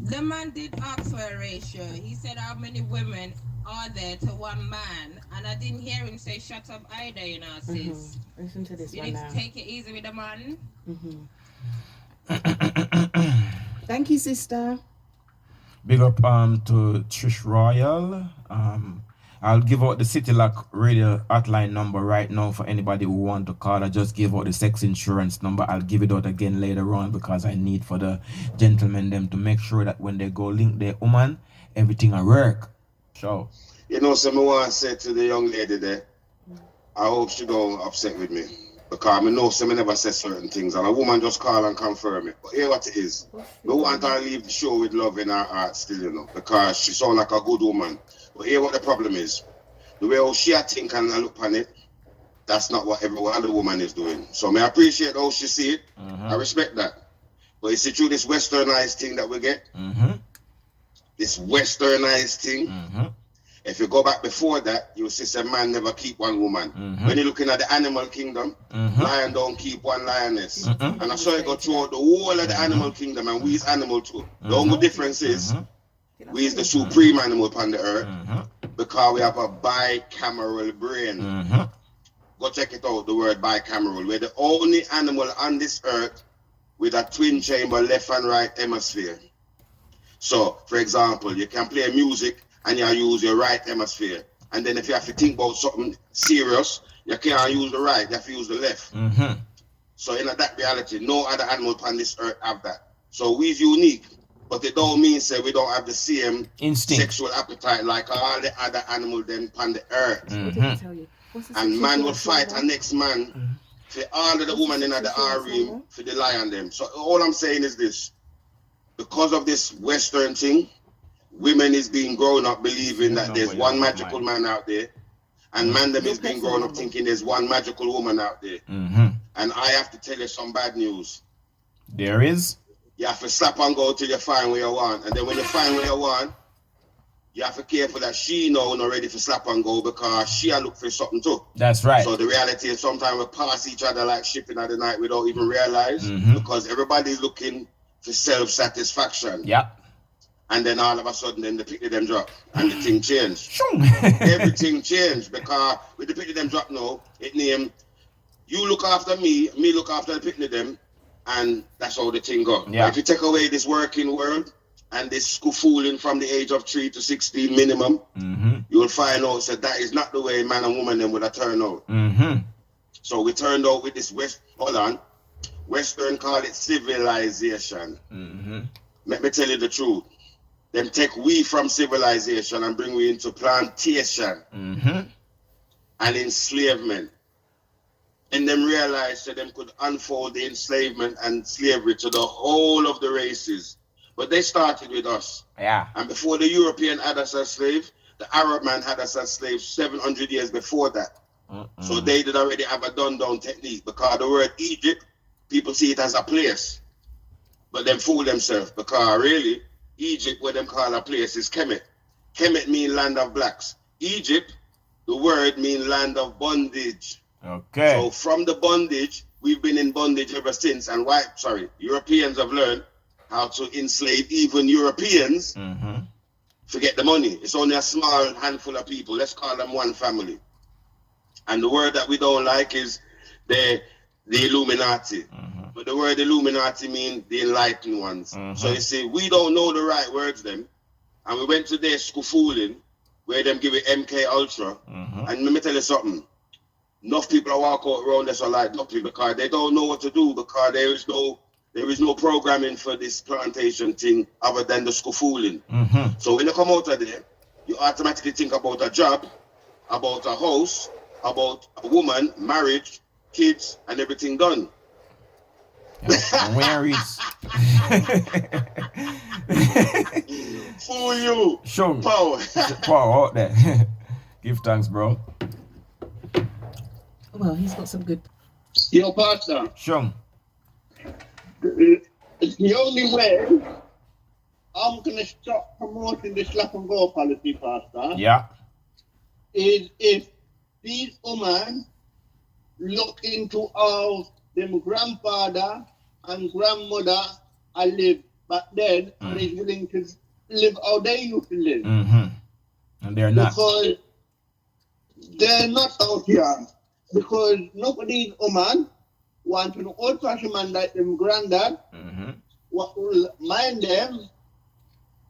The man did ask for a ratio. He said how many women are there to one man, and I didn't hear him say shut up either, you know, sis. Listen to this You one need now. to take it easy with the man. Thank you, sister. Big up to Trish Royal. I'll give out the City Lock radio hotline number right now for anybody who want to call. I just gave out the sex insurance number. I'll give it out again later on because I need for the gentlemen them to make sure that when they go link their woman, everything will work. So You know, so I want to say to the young lady there, I hope she don't upset with me. Because I know some never say certain things, and a woman just call and confirm it. But here what it is. We want her to leave the show with love in her heart still, you know, because she sound like a good woman. But here what the problem is. The way how she think and I look on it, that's not what every other woman is doing. So I appreciate how she see it. I respect that. But you see through this westernized thing that we get, this westernized thing, if you go back before that, you'll see some man never keep one woman. When you're looking at the animal kingdom, lion don't keep one lioness. And I saw it go throughout the whole of the animal kingdom, and we is animal too. The only difference is, we is the supreme animal upon the earth, because we have a bicameral brain. Go check it out, the word bicameral. We're the only animal on this earth with a twin chamber left and right hemisphere. So, for example, you can play music and you use your right hemisphere. And then if you have to think about something serious, you can't use the right, you have to use the left. So in that reality, no other animal on this earth have that. So we's unique, but it don't mean say we don't have the same instinct, sexual appetite like all the other animals them on the earth. What did I tell you? What's the And man will situation fight a next man for all of the women in the harem for the lion them. So all I'm saying is this. Because of this Western thing, women is being grown up believing that there's one magical man out there, and man them is being grown up thinking there's one magical woman out there. And I have to tell you some bad news. There is. You have to slap and go till you find what you want, and then when you find what you want, you have to be careful that she now not ready for slap and go because she a look for something too. That's right. So the reality is sometimes we pass each other like shipping at the night without even realize because everybody's looking for self-satisfaction. Yeah. And then all of a sudden then the picture them drop and the thing changed. Everything changed because with the picture them drop now, it named you look after me look after the picture them, and that's how the thing go. Yeah. But if you take away this working world and this school fooling from the age of 3 to 16 minimum, you will find out that is not the way man and woman them would have turned out. So we turned out with this Western call it civilization. Let me tell you the truth. Them take we from civilization and bring we into plantation and enslavement. And them realize that them could unfold the enslavement and slavery to the whole of the races. But they started with us. Yeah. And before the European had us as slaves, the Arab man had us as slaves 700 years before that. So they did already have a done-down technique because the word Egypt, people see it as a place. But them fool themselves because really, Egypt, what them call a place, is Kemet. Kemet mean land of blacks. Egypt, the word mean land of bondage. Okay. So from the bondage, we've been in bondage ever since. And Europeans have learned how to enslave even Europeans. Forget the money. It's only a small handful of people. Let's call them one family. And the word that we don't like is the Illuminati. But the word Illuminati means the enlightened ones. So you see, we don't know the right words then. And we went to their school fooling where them give it MK Ultra. And let me tell you something. Enough people are walk out around this are like dumpy because they don't know what to do because there is no programming for this plantation thing other than the school fooling. So when you come out of there, you automatically think about a job, about a house, about a woman, marriage, kids, and everything done. Where is Fool you. Sure. Power. Power out there. Give thanks, bro. Well, he's got some good. Yo, Pastor. Sure. It's the only way I'm going to stop promoting the slap and go policy, Pastor. Yeah. Is if these women look into how them grandfather and grandmother are live back then and is willing to live how they used to live. And they're not. Because they're not out here. Because nobody's woman wants an old-fashioned man like them granddad. What will mind them,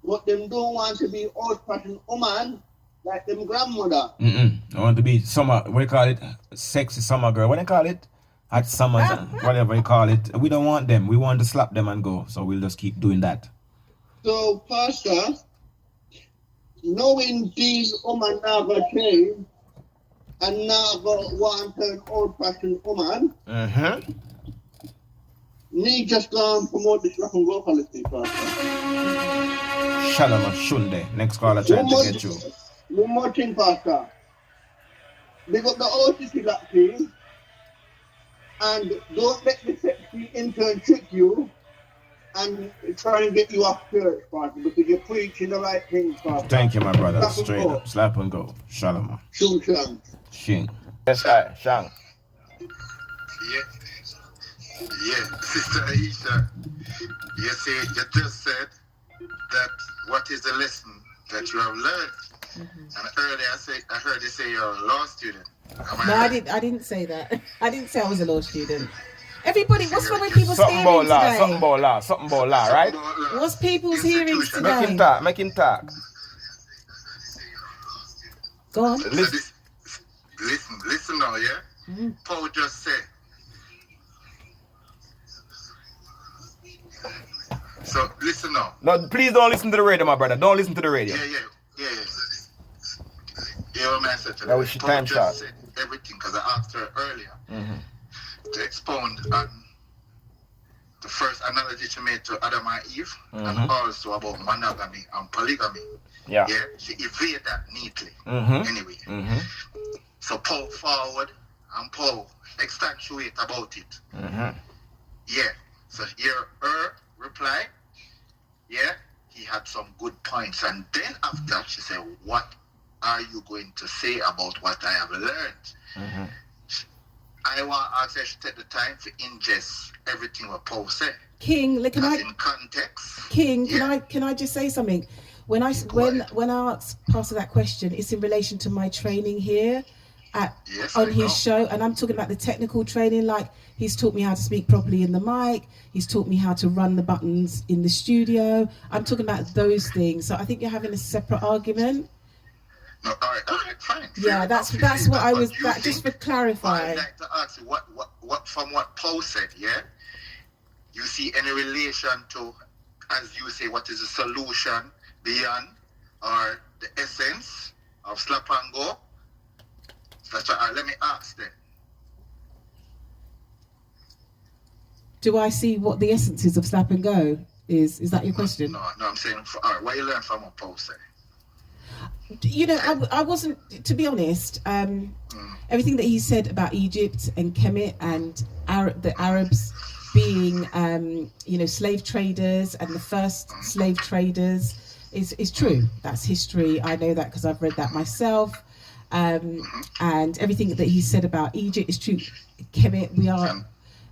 what them don't want to be old-fashioned woman like them grandmother. I want to be summer, what do you call it? Sexy summer girl. What do you call it? Hot summer, whatever you call it. We don't want them. We want to slap them and go. So we'll just keep doing that. So, Pastor, knowing these women never change and never want an old-fashioned woman, me just go and promote the slap and go policy, Pastor. Shalom Shunde. Next caller trying to get you. One more thing, Pastor. They got the OTC that team, and don't let the sexy intern trick you and try and get you off church, Pastor, because you're preaching the right things, Pastor. Thank you, my brother. Slap Straight and go. up. Slap and go. Shalom. Shung Shang. Shing. Yes, I. Shang. Yeah, Sister Aisha, you just said that what is the lesson that you have learned? And earlier I heard you say you're a law student. No, I didn't say that. I didn't say I was a law student. Everybody, what's wrong with people's Something hearings about law. today? Something about law, right? What's people's hearings Make him today? talk. Make him talk. Go on. Listen now, yeah? Paul just said. So listen now. No, please don't listen to the radio, my brother. Don't listen to the radio. Yeah. Yeah, what man said to That was your time shot. said everything because I asked her earlier to expound on the first analogy she made to Adam and Eve and also about monogamy and polygamy. Yeah. She evaded that neatly. Anyway. So Paul forward and Paul accentuate about it. Yeah. So here her reply. Yeah. he had some good points. And then after, she said, what are you going to say about what I have learned? Mm-hmm. I want to ask her to take the time to ingest everything what Paul said. King, in context. King, can I just say something? When I asked Pastor that question, it's in relation to my training here on his show, and I'm talking about the technical training. Like, he's taught me how to speak properly in the mic. He's taught me how to run the buttons in the studio. I'm talking about those things. So I think you're having a separate argument. No, all right, fine. Yeah, that's what I was. That just for clarifying. I'd like to ask you what from what Paul said. Yeah, you see any relation to, as you say, what is the solution beyond or the essence of slap and go? That's what, let me ask then. Do I see what the essence is of slap and go? Is that your question? No, I'm saying, all right, what you learn from what Paul said? You know, I wasn't, to be honest, everything that he said about Egypt and Kemet and the Arabs being, slave traders and the first slave traders is true. That's history. I know that because I've read that myself. And everything that he said about Egypt is true. Kemet, we are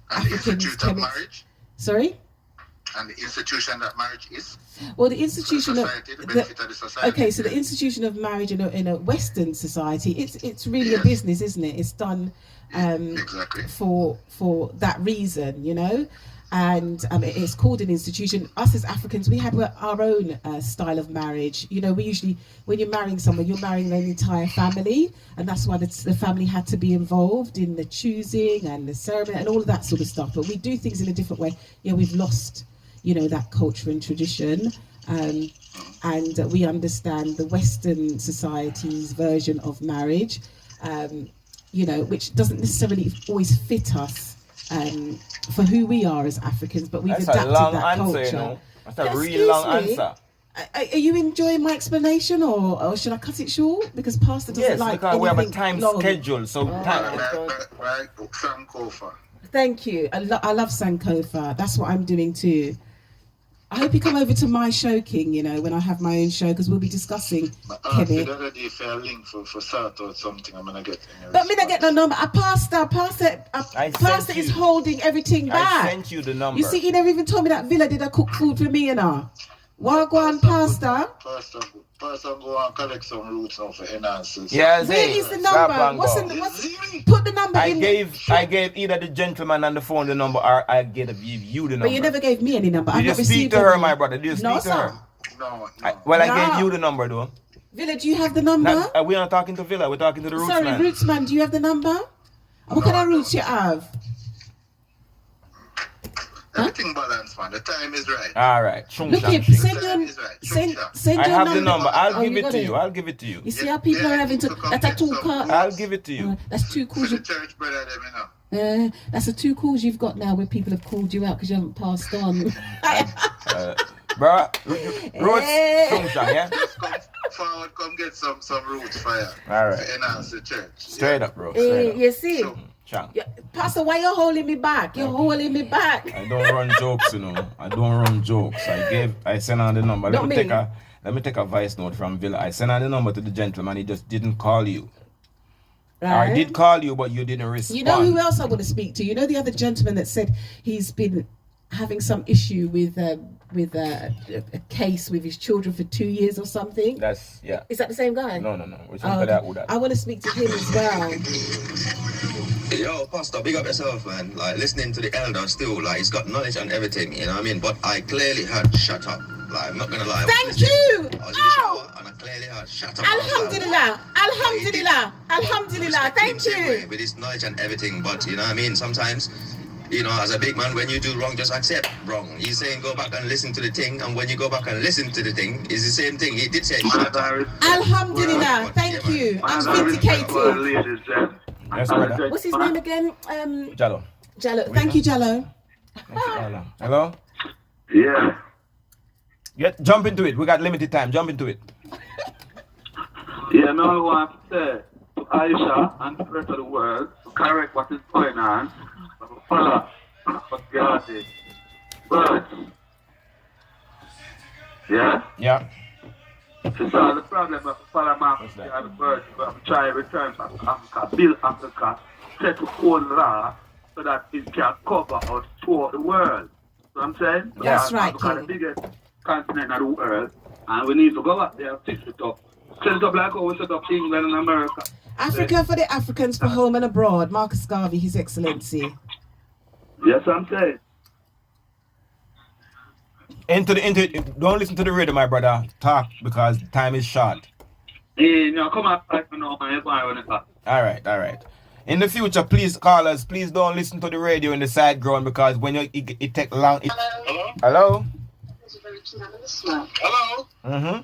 Africans. Kemet. Marriage? Sorry? And the institution that marriage is? Well, the institution of the society. Okay, so the institution of marriage in a Western society, it's really a business, isn't it? It's done exactly for that reason, you know. And it's called an institution. Us as Africans, we had our own style of marriage. You know, we usually, when you're marrying someone, you're marrying an entire family, and that's why the family had to be involved in the choosing and the ceremony and all of that sort of stuff. But we do things in a different way. Yeah, we've lost, that culture and tradition, and we understand the Western society's version of marriage, which doesn't necessarily always fit us. For who we are as Africans, but we've adapted that culture. That's a real long answer. Are you enjoying my explanation, or should I cut it short? Because Pastor doesn't like because we have a time long. schedule. So right, Sankofa. Thank you. I love Sankofa. That's what I'm doing too. I hope you come over to my show, King, when I have my own show, because we'll be discussing Kemet. If I link for start or something, I'm going to get. But I'm going to get no number. Pastor is holding everything back. I sent you the number. You see, he never even told me that Villa did a cook food for me, Wagwan, Pastor. Pastor, go and collect some roots now for enhancers. Yeah, where is the number? Put the number in. I gave either the gentleman on the phone the number, or I gave you the number. But you never gave me any number. Did you speak to her, my brother? Did you speak to her? No. I gave you the number, though. Villa, do you have the number? We're not talking to Villa. We're talking to the Roots man. Sorry, Roots man, do you have the number? What kind of roots you have? Everything balanced, man. The time is right. All right. Look, send your I have the number. I'll give it to you. I'll give it to you. You see how people are having to. That's a 2 calls. I'll give it to you. That's 2 calls. The church brother, let me know. That's the 2 calls you've got now where people have called you out because you haven't passed on. Bro, Roots, yeah? Forward, come get some roots fire. All right. To enhance the church. Straight up, bro. Straight up. You see? Yeah, Pastor, why you holding me back? You're holding me back. I don't run jokes, I don't run jokes. I sent on the number. Let me take a voice note from Villa. I sent on the number to the gentleman. He just didn't call you. Right. I did call you, but you didn't respond. You know who else I want to speak to? You know the other gentleman that said he's been having some issue with a case with his children for 2 years or something. Is that the same guy? No. I want to speak to him as well. Yo, Pastor, big up yourself, man. Like, listening to the elder still, like, he's got knowledge and everything, you know what I mean? But I clearly heard shut up. Like, I'm not gonna lie. Thank you! I was in the shower and I clearly heard shut up. Alhamdulillah. Thank you. With his knowledge and everything, but you know what I mean? Sometimes, as a big man, when you do wrong, just accept wrong. He's saying go back and listen to the thing, and when you go back and listen to the thing, it's the same thing. He did say shut up. Alhamdulillah. Thank you. I'm vindicated. Yes, brother. What's his name again? Jallo. Thank you, Jallo. Hello? Yeah, jump into it. We got limited time. Jump into it. Yeah, no, I want to say to Aisha and the rest of the world to correct what is going on. Follow what God did. But Yeah? Yeah. To solve the problem of Father Marcus and the birds, but try to return back to Africa, build Africa, set its own law so that it can cover us throughout the world. So I'm saying? That's right, Africa is King. the biggest continent of the world, and we need to go back there and fix it up. Set it up like how we set up England and America. Africa for the Africans, for home and abroad. Marcus Garvey, His Excellency. Yes, I'm saying. Don't listen to the radio, my brother. Talk because time is short. No, come on, I know, man. All right. In the future, please call us. Please don't listen to the radio in the side ground because when it take long. Hello. Hello. Mm-hmm.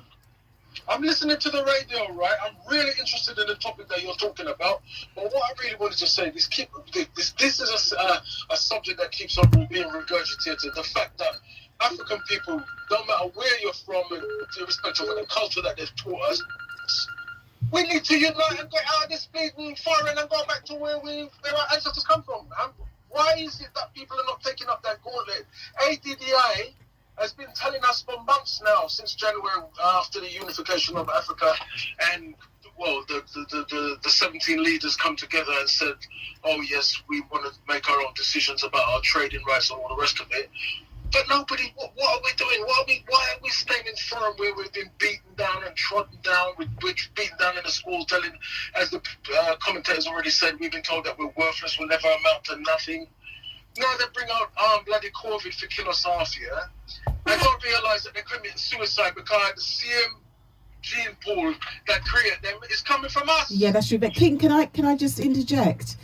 I'm listening to the radio, right? I'm really interested in the topic that you're talking about. But what I really wanted to say, this is a subject that keeps on being regurgitated. The fact that African people, no matter where you're from, and irrespective of the culture that they've taught us, we need to unite and get out of this bleeding foreign and go back to where our ancestors come from. Why is it that people are not taking up that gauntlet? ADDI has been telling us for months now, since January, after the unification of Africa, and well, the 17 leaders come together and said, oh yes, we want to make our own decisions about our trading rights and all the rest of it. But nobody, what are we doing? Why are we standing firm where we've been beaten down and trodden down? We're beaten down in the schools, as the commentators already said, we've been told that we're worthless, we'll never amount to nothing. Now they bring out bloody COVID for kill us off, yeah? I don't realise that they're committing suicide because the same gene pool that created them is coming from us. Yeah, that's true. But King, can I just interject?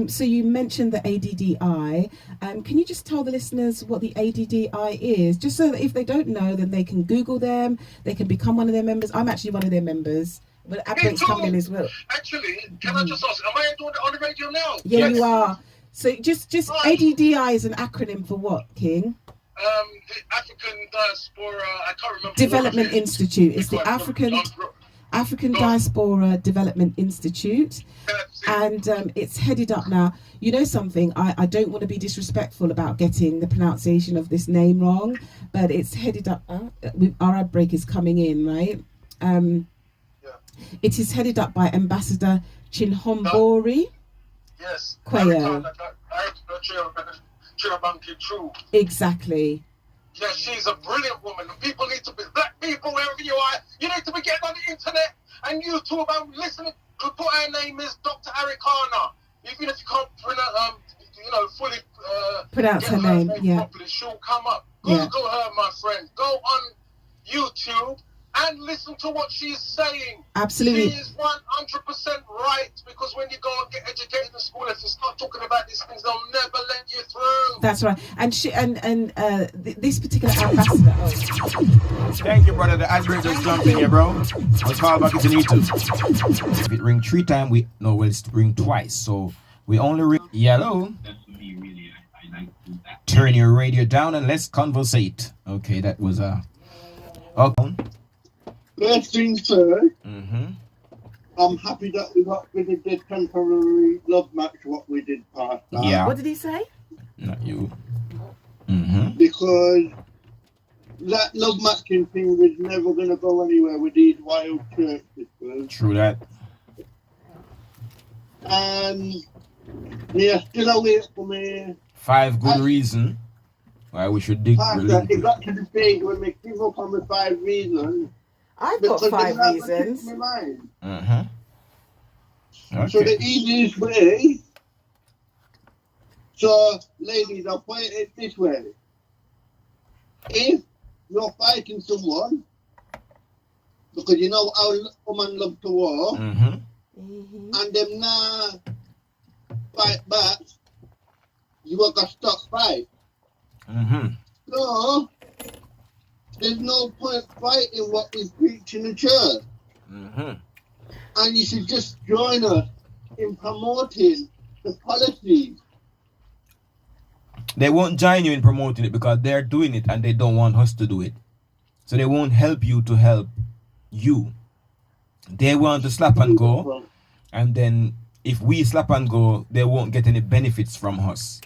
So you mentioned the ADDI. Can you just tell the listeners what the ADDI is? Just so that if they don't know, then they can Google them, they can become one of their members. I'm actually one of their members. But Abbott's coming in as well. Actually, can I just ask, am I doing it on the radio now? Yeah, yes. You are. So just ADDI is an acronym for what, King? The African Diaspora, I can't remember. Development Institute. It's the African Diaspora Development Institute, and it's headed up now. You know something? I don't want to be disrespectful about getting the pronunciation of this name wrong, but it's headed up. Our ad break is coming in, right? It is headed up by Ambassador Chinhombori. Yes. Kwayo. Exactly. Yeah, she's a brilliant woman. People need to be, black people, wherever you are, you need to be getting on the internet and YouTube and listening. Put her name is Dr. Arikana. Even if you can't fully pronounce her name, properly, she'll come up. Google her, my friend. Go on YouTube and listen to what she's saying. Absolutely. She is 100% right, because when you go and get educated in school, if you start talking about these things, they'll never let you through. That's right. And this particular ambassador. Thank you, brother. The ad break just jumped in here, bro. I'll call back if you need to. If it ring 3 times, we'll ring twice. So we only ring yellow. Turn your radio down and let's conversate. Okay, that was okay. First things first, I'm happy that we got rid of the temporary love match, what we did past that. Yeah. What did he say? Not you. Because that love matching thing was never going to go anywhere with these wild church sisters. True that. And they're still away from me. 5 good reasons why we should dig. It got to the stage when we give up on the 5 reasons. I've got 5 reasons. Okay. So the easiest way, so ladies, I'll put it this way. If you're fighting someone, because you know how women love to war, and them not fight back, you are going to stop fight. So, there's no point fighting what we preach in the church. And you should just join us in promoting the policies. They won't join you in promoting it because they're doing it and they don't want us to do it. So they won't help you to help you. They want to slap and go. And then if we slap and go, they won't get any benefits from us.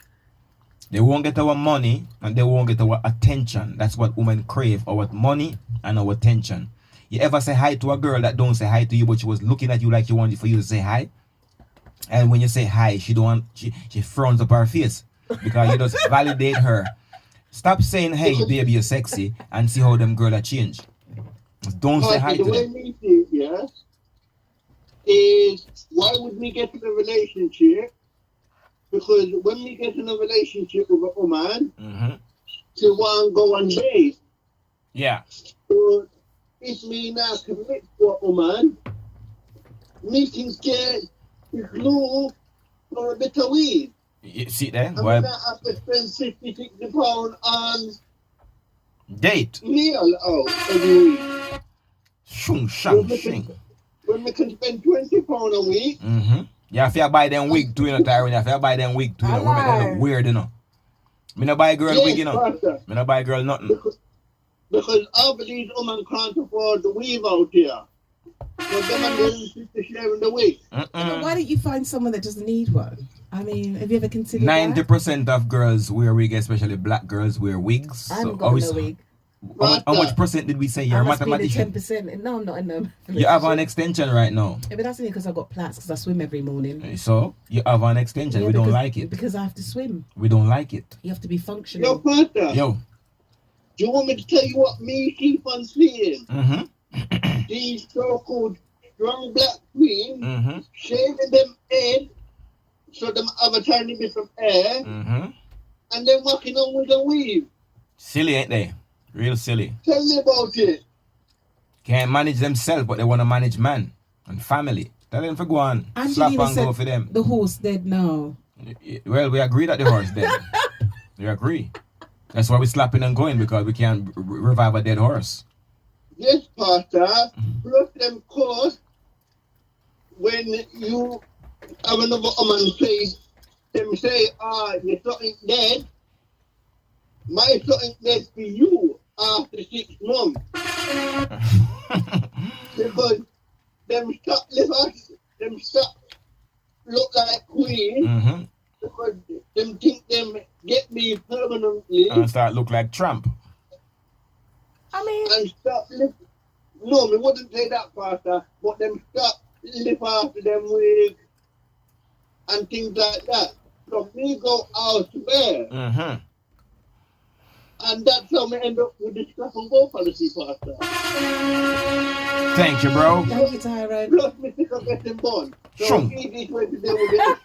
They won't get our money and they won't get our attention. That's what women crave, our money and our attention. You ever say hi to a girl that don't say hi to you, but she was looking at you like she wanted for you to say hi? And when you say hi, she frowns up her face because you just validate her. Stop saying, hey, baby, you're sexy, and see how them girls are change. Don't say hi to them. The way we think, yeah, is why would we get in a relationship? Because when we get in a relationship with a woman, she want to go on dates. Yeah. So if me now commit to a woman, me can get the glue for a bit of weed. You see there? I'm going to have to spend 60, 60 pounds on date. Meal out every week. Shung, shang, shing. When we can spend 20 pounds a week. Yeah, if you buy them wig too, you know, Tyrone. If you buy them wig too, you know, women they look weird, you know. Me no buy girl wig, you know. Me no buy girl nothing. Because all of these women can't afford the weave out here. So them and them sister sharing the wig. But why don't you find someone that doesn't need one? I mean, have you ever considered 90% of girls wear wig, especially black girls wear wigs. I haven't got no wig. How much percent did we say you're a mathematician? 10%. No, I'm not in them. You have an extension right now. Yeah, but that's only because I got plaits because I swim every morning. So you have an extension. We don't like it. Because I have to swim. We don't like it. You have to be functional. Yo, Panta. Yo. Do you want me to tell you what me keep on seeing? These so-called strong black queens shaving them head so them have a tiny bit of hair and then walking on with a weave. Silly, ain't they? Real silly. Tell me about it. Can't manage themselves, but they want to manage man and family. Tell them to go on. Slap and go for them. The horse dead now. Well, we agree that the horse dead. We agree. That's why we're slapping and going, because we can't revive a dead horse. Yes, Pastor. Plus them cause when you have another woman say, you're something dead. My something dead for you after 6 months. Because them stop live us, them stop look like queen. Because them think them get me permanently. And start look like Trump. I mean, and stop live. No, we wouldn't say that, Pastor. But them stop live after them with and things like that. So me go elsewhere. And that's how we end up with this stuff and go policy, Pastor. Thank you, bro. Thank you, Tyrone. Plus, me think of getting born. So easy way to deal with it.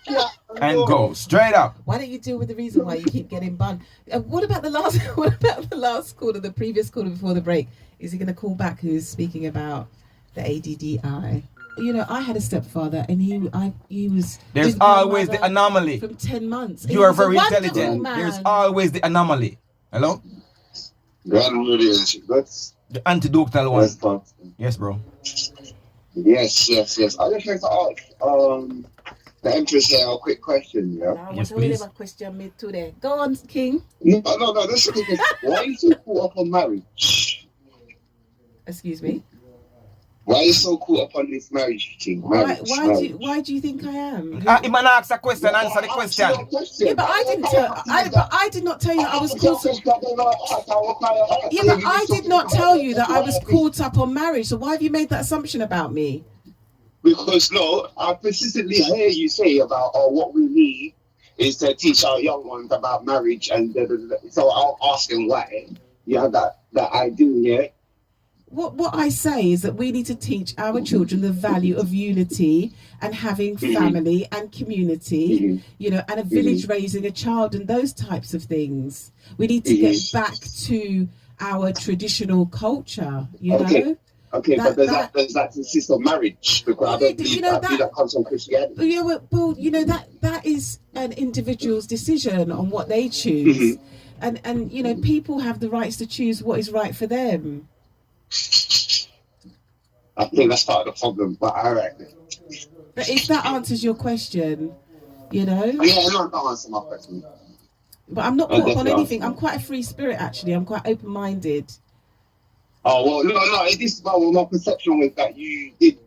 And go straight up. Why don't you deal with the reason why you keep getting bun? What about the last caller, the previous caller before the break? Is he going to call back? Who's speaking about the ADDI? You know, I had a stepfather, and he was. There's always the anomaly. From 10 months. You are very intelligent. There's always the anomaly. Hello? The antidotal one. Yes, bro. Yes. I just like to ask the Empress here a quick question, yeah? Yes, please. A question made today. Go on, King. No. This is why are you so caught up on marriage? Excuse me? Why are you so caught up on this marriage thing? Why do you think I am? If man asks a question, answer the question. Yeah, but I did not tell you I was caught up. Yeah, but I did not tell you that I was caught up on marriage. So why have you made that assumption about me? Because no, I persistently hear you say about what we need is to teach our young ones about marriage, and so I'll ask them why you have that idea. Yeah. What I say is that we need to teach our children the value of unity and having family and community, you know, and a village raising a child and those types of things. We need to get back to our traditional culture, you know. Okay, but does that consist of marriage? Because I don't believe that comes from Christianity. Yeah, well, you know, that is an individual's decision on what they choose. And you know, people have the rights to choose what is right for them. I think that's part of the problem, but all right. But if that answers your question, you know. Yeah, no, that answers my question. But I'm not caught up on anything. I'm quite a free spirit, actually. I'm quite open-minded. Oh well, no. This is my perception was that you did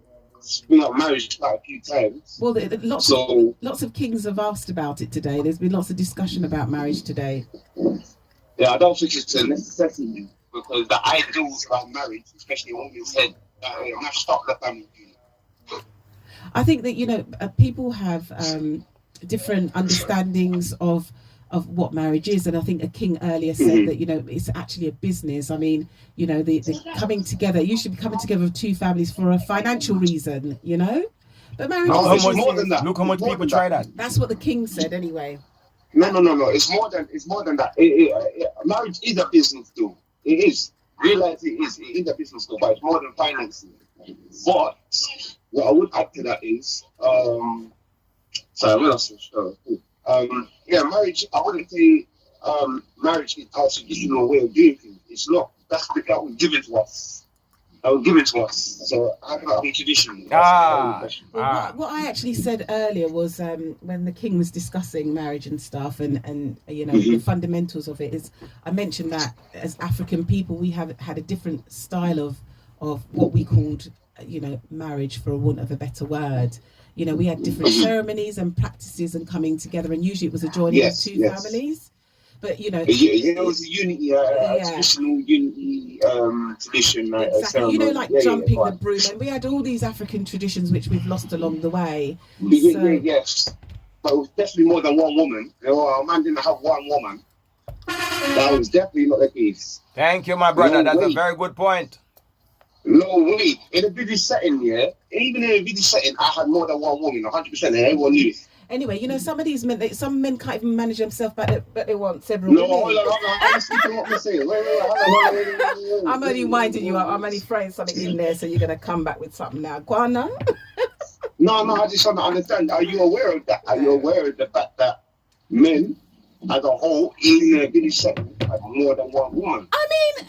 bring up marriage quite a few times. Well, lots of kings have asked about it today. There's been lots of discussion about marriage today. Yeah, I don't think it's a necessity because the ideals around marriage, especially when you said that stop the family. I think that people have different understandings of what marriage is, and I think a king earlier said that it's actually a business. I mean, the coming together. You should be coming together of two families for a financial reason, But marriage is more than that. Look how much people try that. That's what the king said, anyway. No. It's more than that. Marriage is a business, though. It is. Realize it is a business, though, but it's more than financing. But what I would add to that is, marriage. I wouldn't say marriage is our traditional way of doing things. It's not. That was given to us. So I cannot be traditional. What I actually said earlier was when the king was discussing marriage and stuff, and the fundamentals of it is, I mentioned that as African people we have had a different style of what we called marriage, for a want of a better word. We had different ceremonies and practices and coming together, and usually it was a joining of two families. But it was a unity, traditional unity tradition. Exactly. Jumping the broom, and we had all these African traditions which we've lost along the way. Yes, but it was definitely more than one woman. A man didn't have one woman. That was definitely not the case. Thank you, my brother. That's a very good point. No way. In a British setting, even in a British setting, I had more than one woman, 100%, and everyone knew it. Anyway, some of these men, some men can't even manage themselves, but they want several women. No, hold on. I'm speaking what I'm saying. Wait. I'm only winding you up. I'm only throwing something in there, so you're going to come back with something now. Go on now. No, I just want to understand. Are you aware of that? Are you aware of the fact that men, as a whole, in a British setting, have more than one woman? I mean,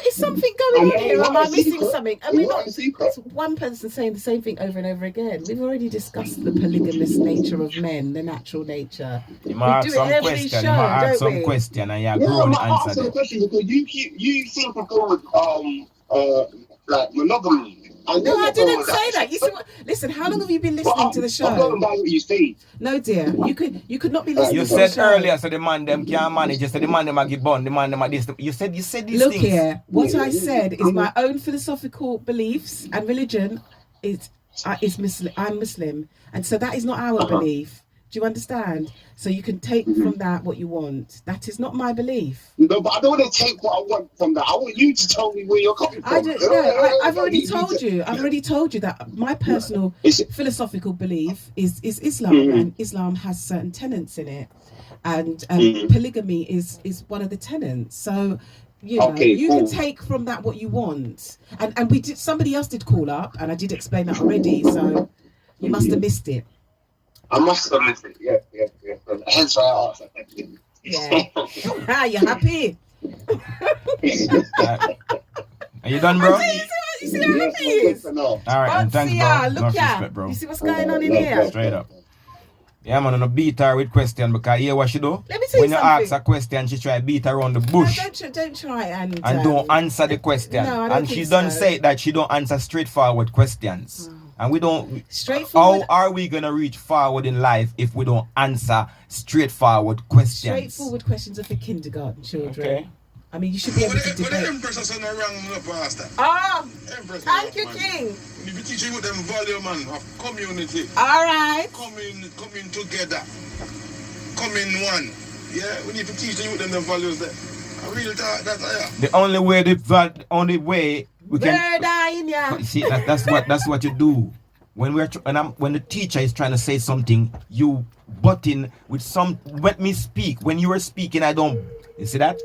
is something going on here? Am I missing something? I mean, it's one person saying the same thing over and over again. We've already discussed the polygamous nature of men, the natural nature. You might ask some question, and you're going to answer the question because you seem to go with like monogamy. No, I didn't say that. You see what? Listen, how long have you been listening to the show? I'm going by what you say. No, dear. You could not be listening to the show. You said earlier, so the man them can't manage. You said the man them are give bun, the man them are this. You said these things. Look here. What I said is my own philosophical beliefs and religion is Muslim. I'm Muslim, and so that is not our belief. Do you understand? So you can take from that what you want. That is not my belief. No, but I don't want to take what I want from that. I want you to tell me where you're coming from. I've already told you. I've already told you that my personal philosophical belief is Islam, and Islam has certain tenets in it, and polygamy is one of the tenets. So you can take from that what you want. And we did. Somebody else did call up, and I did explain that already. So you must have missed it. I must have missed it. Yeah. Hence why I asked that question. Yeah. You happy? Are you done, bro? You see how happy he is? All right, and thanks, bro. Look here. Bro. You see what's going on in here? Straight up. Yeah, man, on beat her with question because hear what she do? Let me tell when you you ask a question, she try beat around the bush. No, don't try and don't answer the question. No, I don't and think she don't so. say that she don't answer straightforward questions. And we don't. Straightforward. How are we gonna reach forward in life if we don't answer straightforward questions? Straightforward questions are for kindergarten children. Okay. I mean, you should be able to debate. Thank you, King. We be teaching with them value, man, of community. All right. Coming together. Coming one. Yeah, we need to teach them with them the values there. I really thought that the only way we can see that's what you do when when the teacher is trying to say something, you butt in with some. Let me speak. When you are speaking, I don't. You see that?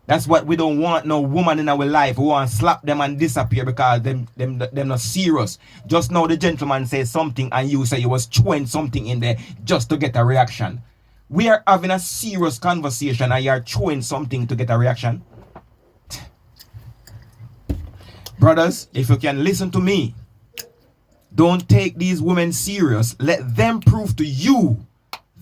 That's what we don't want. No woman in our life. We want to slap them and disappear because them not serious. Just now the gentleman says something and you say you was throwing something in there just to get a reaction. We are having a serious conversation and you are throwing something to get a reaction. Brothers, if you can listen to me, don't take these women serious. Let them prove to you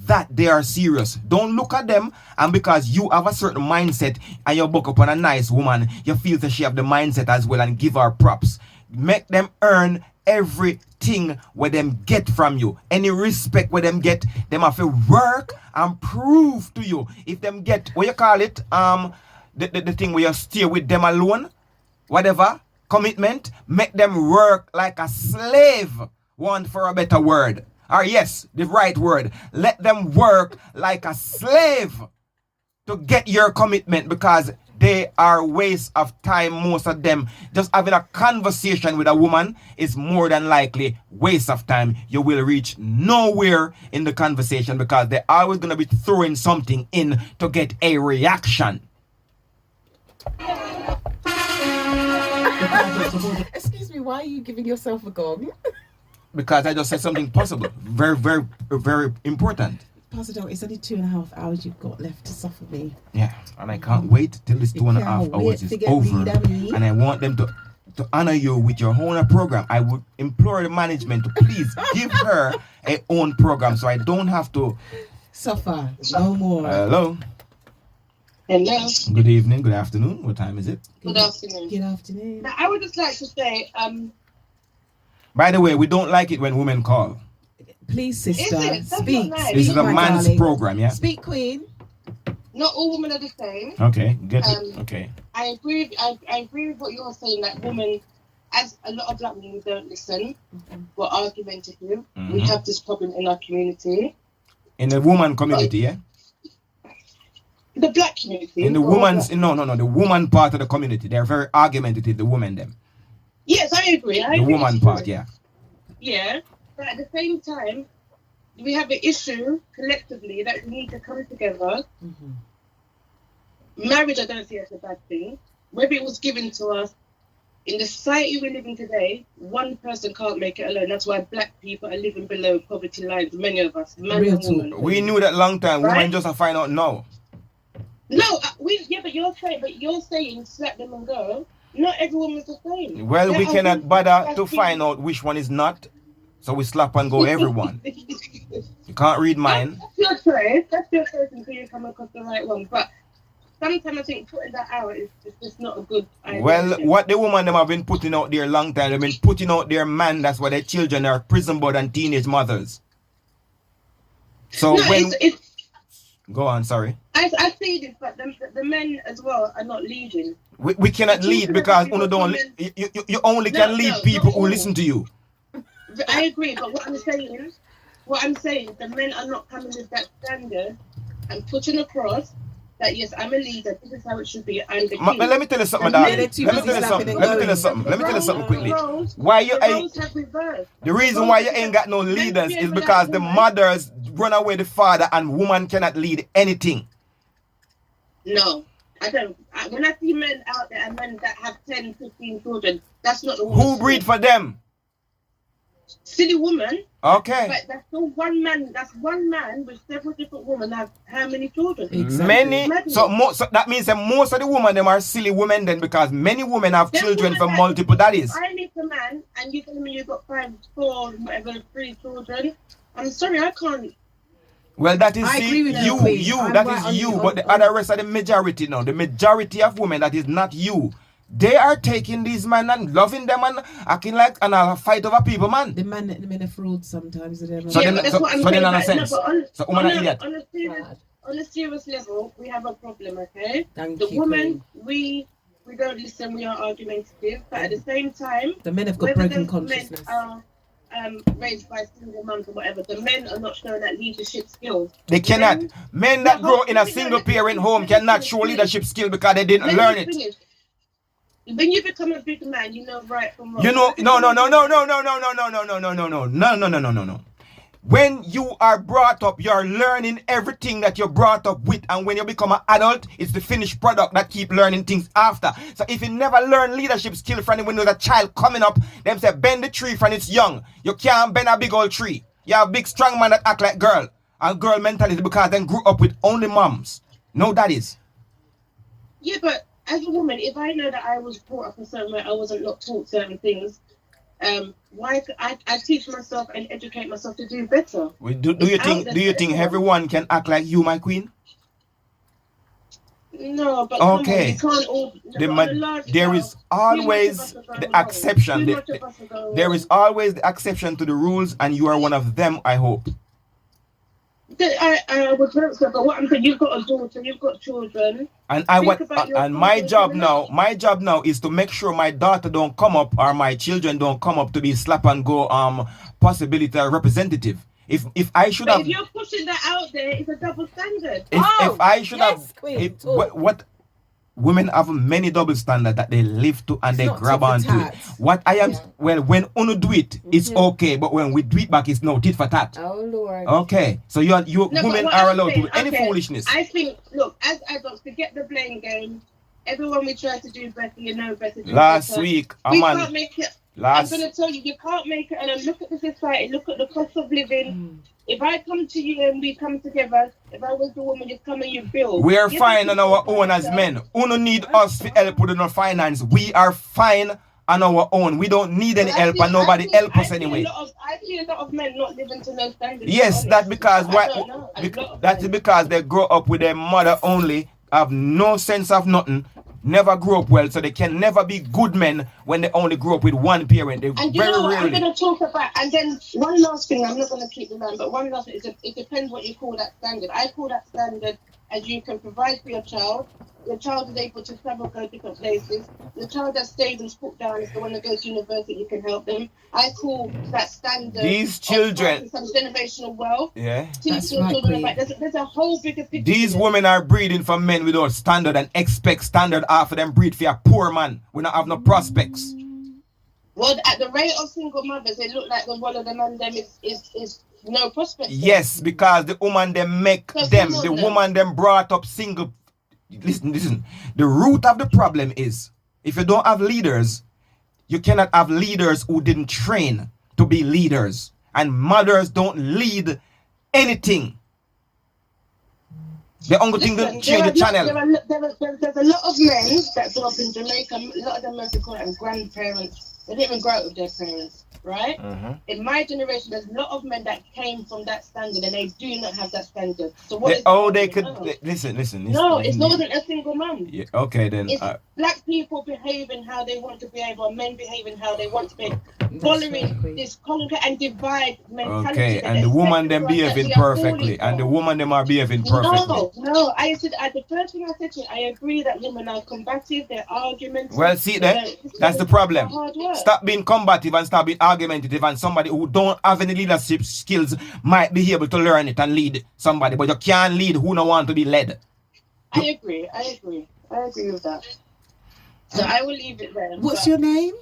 that they are serious. Don't look at them and because you have a certain mindset and you buck up on a nice woman, you feel that she have the mindset as well and give her props. make them earn everything where them get from you. Any respect where them get, them have to work and prove to you. If them get, what you call it, the thing where you stay with them alone, whatever, commitment, make them work like a slave, want for a better word. Or yes, the right word. Let them work like a slave to get your commitment, because they are waste of time, most of them. Just having a conversation with a woman is more than likely waste of time. You will reach nowhere in the conversation because they're always going to be throwing something in to get a reaction. Excuse me, why are you giving yourself a gong? Because I just said something possible. Very, very, very important. Pastor Dog, it's only 2.5 hours you've got left to suffer me. Yeah, and I can't wait till this 2.5 hours is over. And I want them to honor you with your own program. I would implore the management to please give her a own program so I don't have to suffer no more. Hello. Hello. Good evening, good afternoon. What time is it? Good afternoon. Good afternoon. Now, I would just like to say, by the way, we don't like it when women call. Please, sister, speak. This Speak, is a my man's darling. program, yeah? Speak, Queen. not all women are the same. Okay, get it. Okay. I agree. I agree with what you're saying. That women, as a lot of black women, don't listen. We're argumentative. We have this problem in our community. In the woman community, yeah. The black community. In the woman's no, the woman part of the community, they're very argumentative. The women, them. Yes, I agree. The woman part, yeah. Yeah, but at the same time, we have an issue collectively that we need to come together. Marriage, I don't see as a bad thing. Whether it was given to us in the society we live in today, one person can't make it alone. That's why black people are living below poverty lines. Many of us, man and woman. We knew that long time. Right? Women just find out now. No, but you're saying slap them and go. Not everyone is the same. Well, we cannot bother to find out which one is not, so we slap and go everyone. You can't read mine. That's your choice. That's your choice until you come across the right one. But sometimes I think putting that out is just not a good idea. Well, what the woman them have been putting out there a long time, they've been putting out their man, that's why their children are prison board and teenage mothers. So no, when... Go on, sorry. I see this, but the men as well are not leading. We cannot lead because you only can lead people who listen to you. I agree, but what I'm saying, the men are not coming with that standard and putting across that yes, I'm a leader. This is how it should be. I'm the king. Let me tell you something, darling. Let me tell you something quickly. Why you ain't? The reason why you ain't got no leaders is because the mothers run away the father and woman cannot lead anything. No, I don't. When I see men out there and men that have 10, 15 children, that's not the woman. Who breed for them? Silly woman. Okay. But that's still one man. That's one man with several different women have how many children? Many. So that means that most of the women them are silly women then, because many women have children from multiple daddies. I meet a man and you tell me you've got 5, 4, whatever, 3 children. I'm sorry, I can't. Well, that is that is you, but the other rest of the majority now. The majority of women, that is not you. They are taking these men and loving them and acting like and fight over people, man. The men are fraud sometimes. So then, in a sense, so woman are idiot. On a serious level, we have a problem, okay? Thank the you, women, we don't listen. We are argumentative, but at the same time, the men have got broken consciousness. Raised by single moms or whatever, the men are not showing that leadership skills. They cannot. Men that grow in a single parent home cannot show leadership skill because they didn't learn it. When you become a big man, you know right from wrong. You know, no. When you are brought up, you're learning everything that you're brought up with, and when you become an adult, it's the finished product that keep learning things after. So if you never learn leadership skill from when you're a child coming up, them say bend the tree from it's young. You can't bend a big old tree. You're a big strong man that act like girl, and girl mentality because they grew up with only moms, no daddies. Yeah, but as a woman, if I know that I was brought up a certain way, I wasn't not taught certain things. Why I teach myself and educate myself to do better. Do you think everyone can act like you, my queen? No, but come on, Okay. you can't all. On a large There scale, is always too much of us are the going wrong. exception. Too much of us are going There wrong. is always the exception to the rules, and you are one of them, I hope. I would hope so, but what I'm saying, you've got a daughter, you've got children. And my children job now is to make sure my daughter don't come up or my children don't come up to be slap and go possibility representative. If I should but have, if you're pushing that out there, it's a double standard. if I should have, what women have many double standards that they live to and they grab onto it. What I am, well, when Uno do it, it's okay, but when we do it back, it's no tit for tat. Oh Lord. Okay, so you women are allowed to do any foolishness. I think, look, as adults, forget the blame game. Everyone we try to do better, you know better. Last week, we can't make it. I'm going to tell you, you can't make it. And then look at the society, look at the cost of living. If I come to you and we come together, if I was the woman, you come and you build. We are fine on our own as men. We don't need us to help with our finance. We are fine on our own. We don't need any help, and nobody help us anyway. I see a lot of men not living to no standards. Yes, that's because that's because they grow up with their mother only, have no sense of nothing, never grow up well, so they can never be good men when they only grow up with one parent. They and very rarely. I'm going to talk about, and then one last thing, I'm not going to keep the line, but one last thing, it depends what you call that standard. I call that standard as you can provide for your child is able to travel, go different places. The child that stays and put down is the one that goes to university, you can help them. I call that standard. These children. Some generational wealth. Yeah. That's right, there's a whole bigger picture. These women are breeding for men without standard and expect standard after them breed for a poor man. We don't have no prospects. Well, at the rate of single mothers, it look like the one of the men them is no prospect. Yes, because the woman them make them. The woman them brought up single. Listen. The root of the problem is if you don't have leaders, you cannot have leaders who didn't train to be leaders. And mothers don't lead anything. The only thing that change the channel. There's a lot of men that grew up in Jamaica. A lot of them are called them grandparents. They didn't even grow up with their parents, right? In my generation, there's a lot of men that came from that standard, and they do not have that standard. So what? Listen. No, it wasn't a single mum. Yeah, okay then. It's black people behaving how they want to behave, or men behaving how they want to behave, following this conquer and divide mentality. Okay, and the woman them behaving perfectly, and the woman them are behaving perfectly. No. I said the first thing I said to you, I agree that women are combative. They're argumentative. Well, see there, that's the problem. Stop being combative and stop being argumentative, and somebody who don't have any leadership skills might be able to learn it and lead somebody, but you can't lead who don't want to be led. I agree with that. So I will leave it there. What's your name?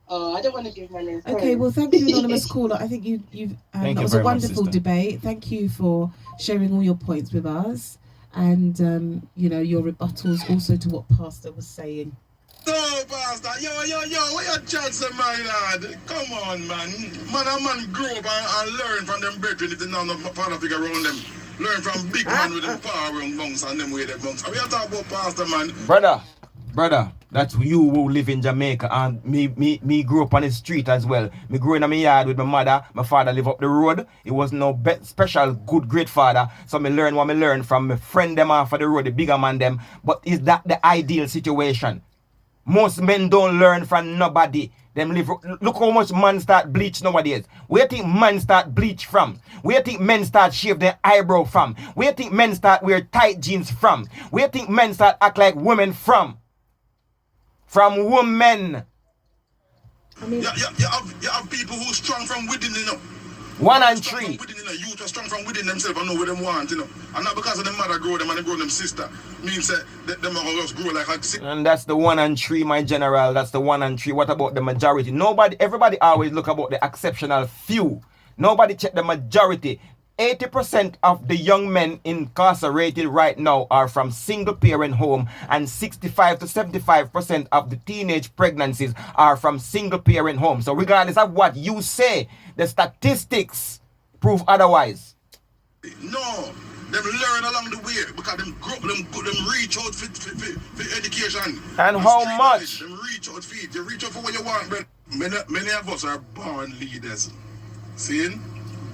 Oh, I don't want to give my name. Okay, well, thank you, anonymous caller. I think you've that was a wonderful debate. Thank you for sharing all your points with us, and your rebuttals also to what Pastor was saying. No, Pastor, yo, what you chance, my lad? Come on, man. Man grow up and learn from them brethren if they know no father figure around them. Learn from big man with them power and bunks and them way they bunks. We are talking about Pastor, man. Brother, that's you who live in Jamaica, and me grew up on the street as well. Me grew in my yard with my mother. My father live up the road. He was no special good great father, so me learn what me learn from my friend them off of the road, the bigger man them. But is that the ideal situation? Most men don't learn from nobody. Them live. Look how much men start bleach nowadays. Where you think men start bleach from? Where you think men start shave their eyebrow from? Where you think men start wear tight jeans from? Where you think men start act like women from? From women. I mean, you have people who strong from within, you know. 1 and 3. Youth are strong from within themselves and know what they want, you know. And not because of them mother grow them and they grow them sister. Means that them are just grow like a... And that's the 1 and 3, my general. That's the 1 and 3. What about the majority? Everybody always look about the exceptional few. Nobody check the majority. 80% of the young men incarcerated right now are from single parent home, and 65 to 75% of the teenage pregnancies are from single parent home. So regardless of what you say, the statistics prove otherwise. No, them learn along the way because them grow, them reach out for education. And how much? Them reach out for it. You reach out for what you want, but many of us are born leaders. See?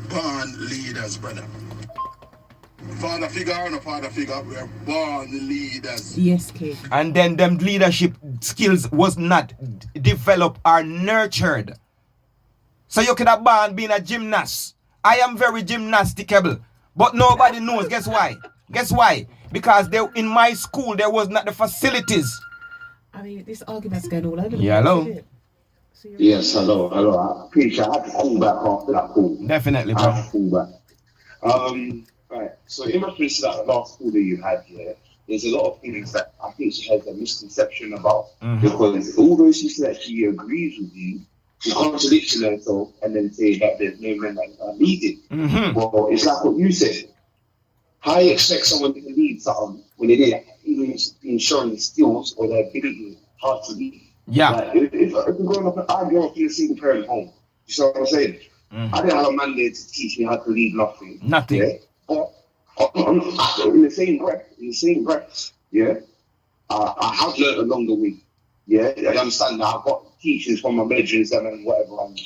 Born leaders, brother. Father figure or no father figure, we are born leaders. Yes, kid. And then them leadership skills was not developed or nurtured. So you could have born being a gymnast. I am very gymnasticable, but nobody knows. Guess why? Guess why? Because in my school there was not the facilities. I mean, this argument's going all over the Yeah, place, hello. isn't it? Yes, hello. I appreciate I had to call back after that call. Definitely, I bro. had to call back. Right. So in reference to that last call that you had here, there's a lot of things that I think she has a misconception about. Because although she said that she agrees with you, she contradicts herself and then say that there's no men that are needed. Well, it's like what you said. How you expect someone to lead something when they didn't even showing the skills or their ability how to lead? Yeah. Like, if you're growing up, I grew up in a single parent home. You see what I'm saying? I didn't have a man there to teach me how to lead nothing. Nothing. Yeah? But in the same breath, yeah, I have learned along the way. Yeah, I understand that I've got teachings from my bedrooms and whatever, and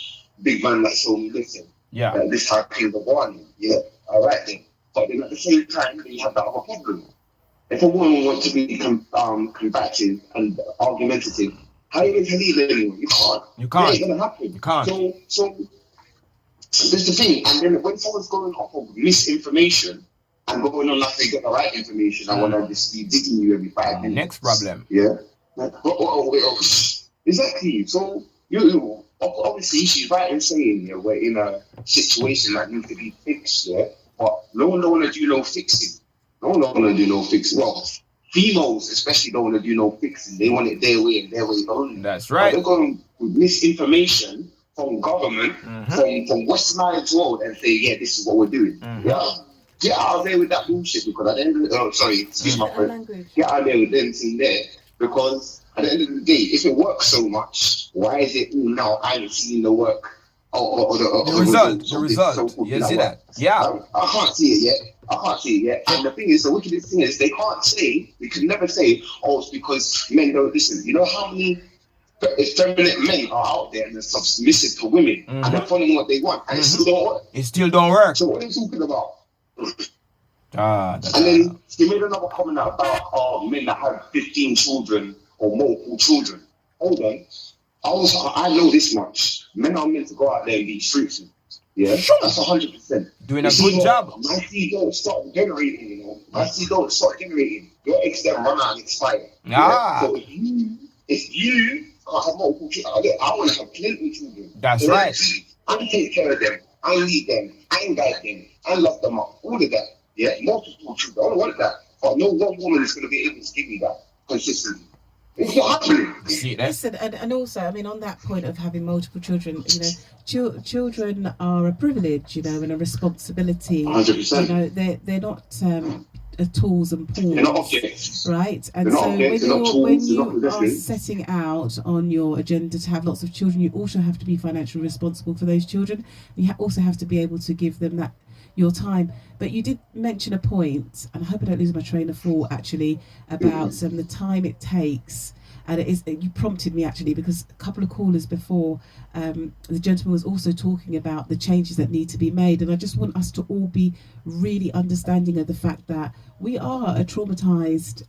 big man that showed me, listen, this type of thing, the one, yeah, all right then. But then at the same time, you have that other problem. If a woman wants to be combative and argumentative, how are you going to lead anyone? You can't. You can't. It ain't going to happen. You can't. So that's the thing. And then when someone's going off of misinformation and going on like they got the right information, I want to just be digging you every 5 minutes. Next problem. Yeah. Like, exactly. So you obviously she's right in saying we're in a situation that needs to be fixed, yeah. But no one don't want to do no fixing. No one don't want to do no fixing. Well, females especially don't want to do no fixing. They want it their way and their way only. That's right. But they're going with misinformation from government, from westernized world, and say, yeah, this is what we're doing. Yeah. Get out of there with that bullshit, because at the end of the excuse my friend. Get out of there with them thing there, because at the end of the day, if it works so much, why is it now I'm seeing the work or the result? You see that? Yeah. I can't see it yet. And the thing is, the wickedest thing is, they can never say, oh, it's because men don't listen. You know how many effeminate men are out there and they're submissive to women and they're following what they want, and it still don't work. It still don't work. So what are you talking about? And then he made another comment about men that have 15 children or multiple children. Hold on. I know this much. Men are meant to go out there and be fruitful. Yeah, that's 100%. Doing a good job. My seed don't start generating, you know. My seed don't start generating. Your eggs then run out and expire. So if you have multiple children, I want to have plenty of children. That's right. I take care of them. I lead them. I guide them. I love them up. All of that. Yeah, multiple children. I don't want that. But no one woman is going to be able to give me that consistently. It's not happening. Listen, and also, I mean, on that point of having multiple children, you know, children are a privilege, you know, and a responsibility. 100%. You know, they're not tools and pawns. They're not objects. Right? And they're so when you are setting out on your agenda to have lots of children, you also have to be financially responsible for those children. You also have to be able to give them that your time. But you did mention a point, and I hope I don't lose my train of thought actually, about the time it takes. And you prompted me actually, because a couple of callers before, the gentleman was also talking about the changes that need to be made. And I just want us to all be really understanding of the fact that we are a traumatized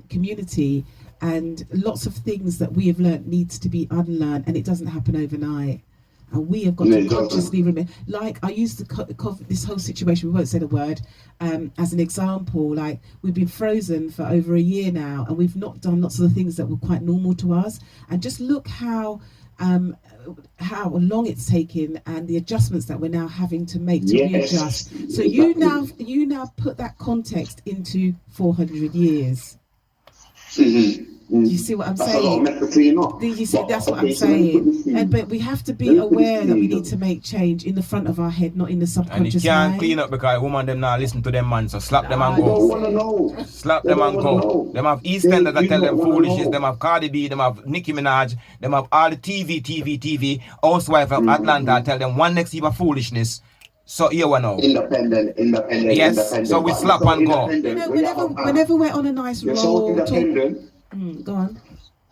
community, and lots of things that we have learned needs to be unlearned, and it doesn't happen overnight. And we have got to consciously remember, like I use this whole situation, we won't say the word, as an example. Like, we've been frozen for over a year now, and we've not done lots of the things that were quite normal to us. And just look how long it's taken, and the adjustments that we're now having to make to readjust. So you now put that context into 400 years. Do you see what I'm saying? Do you see? That's what I'm saying. But we have to be aware that we need to make change in the front of our head, not in the subconscious And you can't mind. clean up because woman them now listen to them man, so slap them and go. Slap them and go. Them have EastEnders that tell them foolishness. Them have Cardi B. Them have Nicki Minaj. Them have all the TV. Housewife of Atlanta tell them one next heap of foolishness. So here we know. Independent. Yes. So we slap and go. You know, whenever we're on a nice roll. Independent. Go on.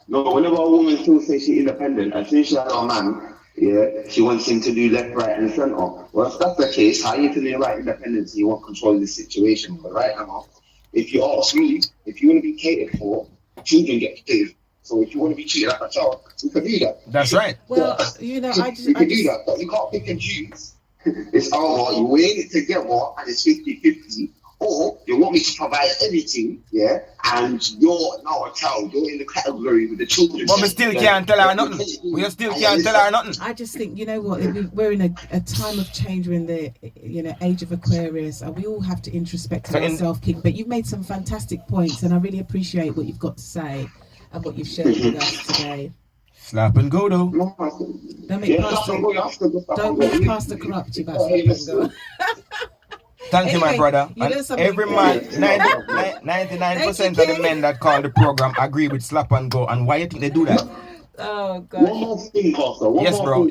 No, whenever a woman still says she's independent, and since she has a man, Yeah, she wants him to do left, right, and centre. Well, if that's the case, how you feeling right independence? You want control of the situation. But right now, if you ask me, if you want to be catered for, children get catered. So if you want to be treated like a child, you can do that. That's right. Well, you know, You can do that, but you can't pick and choose. It's you weigh it together and it's 50-50. Or you want me to provide everything, yeah, and you're now a child, you're in the category with the children. But we still can't tell her nothing. We still can't tell her nothing. I just think, you know what, we're in a time of change. We're in the, you know, age of Aquarius, and we all have to introspect ourselves, King. But you've made some fantastic points, and I really appreciate what you've got to say and what you've shared with us today. Slap and go though. Don't make Pastor corrupt you about slap and go. Thank you, my brother. And every man, 99% of the men that call the program agree with slap and go. And why do you think they do that? Oh, God. One more thing, Pastor. Yes, bro.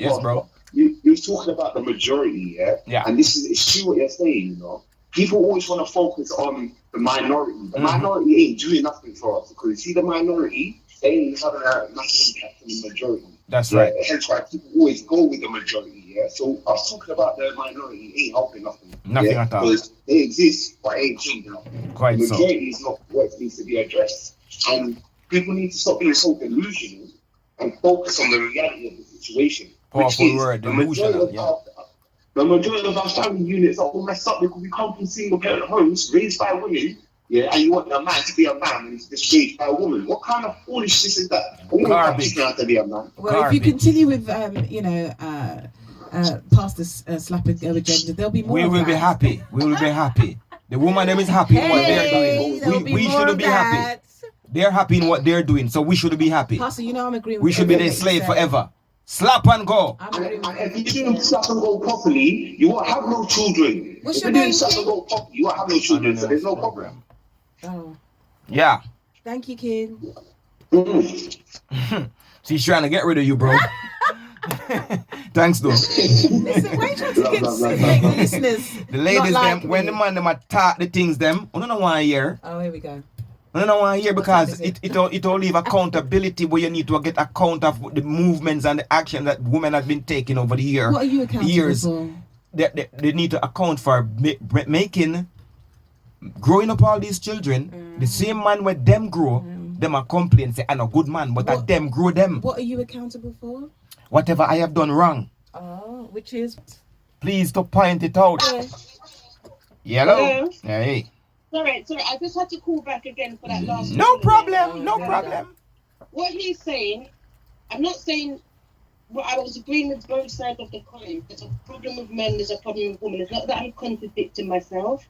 You're talking about the majority, yeah? Yeah. And it's true what you're saying, you know? People always want to focus on the minority. The minority ain't doing nothing for us. Because you see, the minority, they ain't having a massive impact on the majority. That's right. Hence why people always go with the majority, yeah? So I was talking about the minority ain't helping nothing. Nothing at all. Because they exist, but ain't changing nothing. Quite the so. majority is not what needs to be addressed. And people need to stop being so delusional and focus on the reality of the situation. Powerful word, delusional, The majority of our family units are all messed up because we come from single parent homes raised by women. Yeah, and you want a man to be a man and he's just raised by a woman. What kind of foolishness is that? A woman can't to be a man. Well, if you continue with, Pastor Slap and Go agenda, there'll be more. We will be happy. We will be happy. The woman them is happy in what they're doing. We should be happy. They're happy in what they're doing, so we should be happy. Pastor, you know I'm agreeing with we should be their slave forever. Slap and go. And if you do slap and go properly, you won't have no children. What's if your you name, do slap and go properly, you won't have no children, so there's no problem. Oh. Yeah. Thank you, King. She's trying to get rid of you, bro. Thanks, though. Listen, why you trying to get listeners? The ladies, them, when the man them attack the things, them, I don't know why here. Oh, here we go. I don't know why here because it all leave accountability where you need to get account of the movements and the action that women have been taking over the year. What are you accountable for? They need to account for growing up all these children. The same man where them grow, them are complain say I'm a good man, but that them grow them. What are you accountable for? Whatever I have done wrong. Oh, which is? Please to point it out. Yellow. Hello? Hey. Sorry, I just had to call back again for that last. No problem. What he's saying, I'm not saying. Well, I was agreeing with both sides of the coin. There's a problem with men. There's a problem with women. It's not that I'm contradicting myself.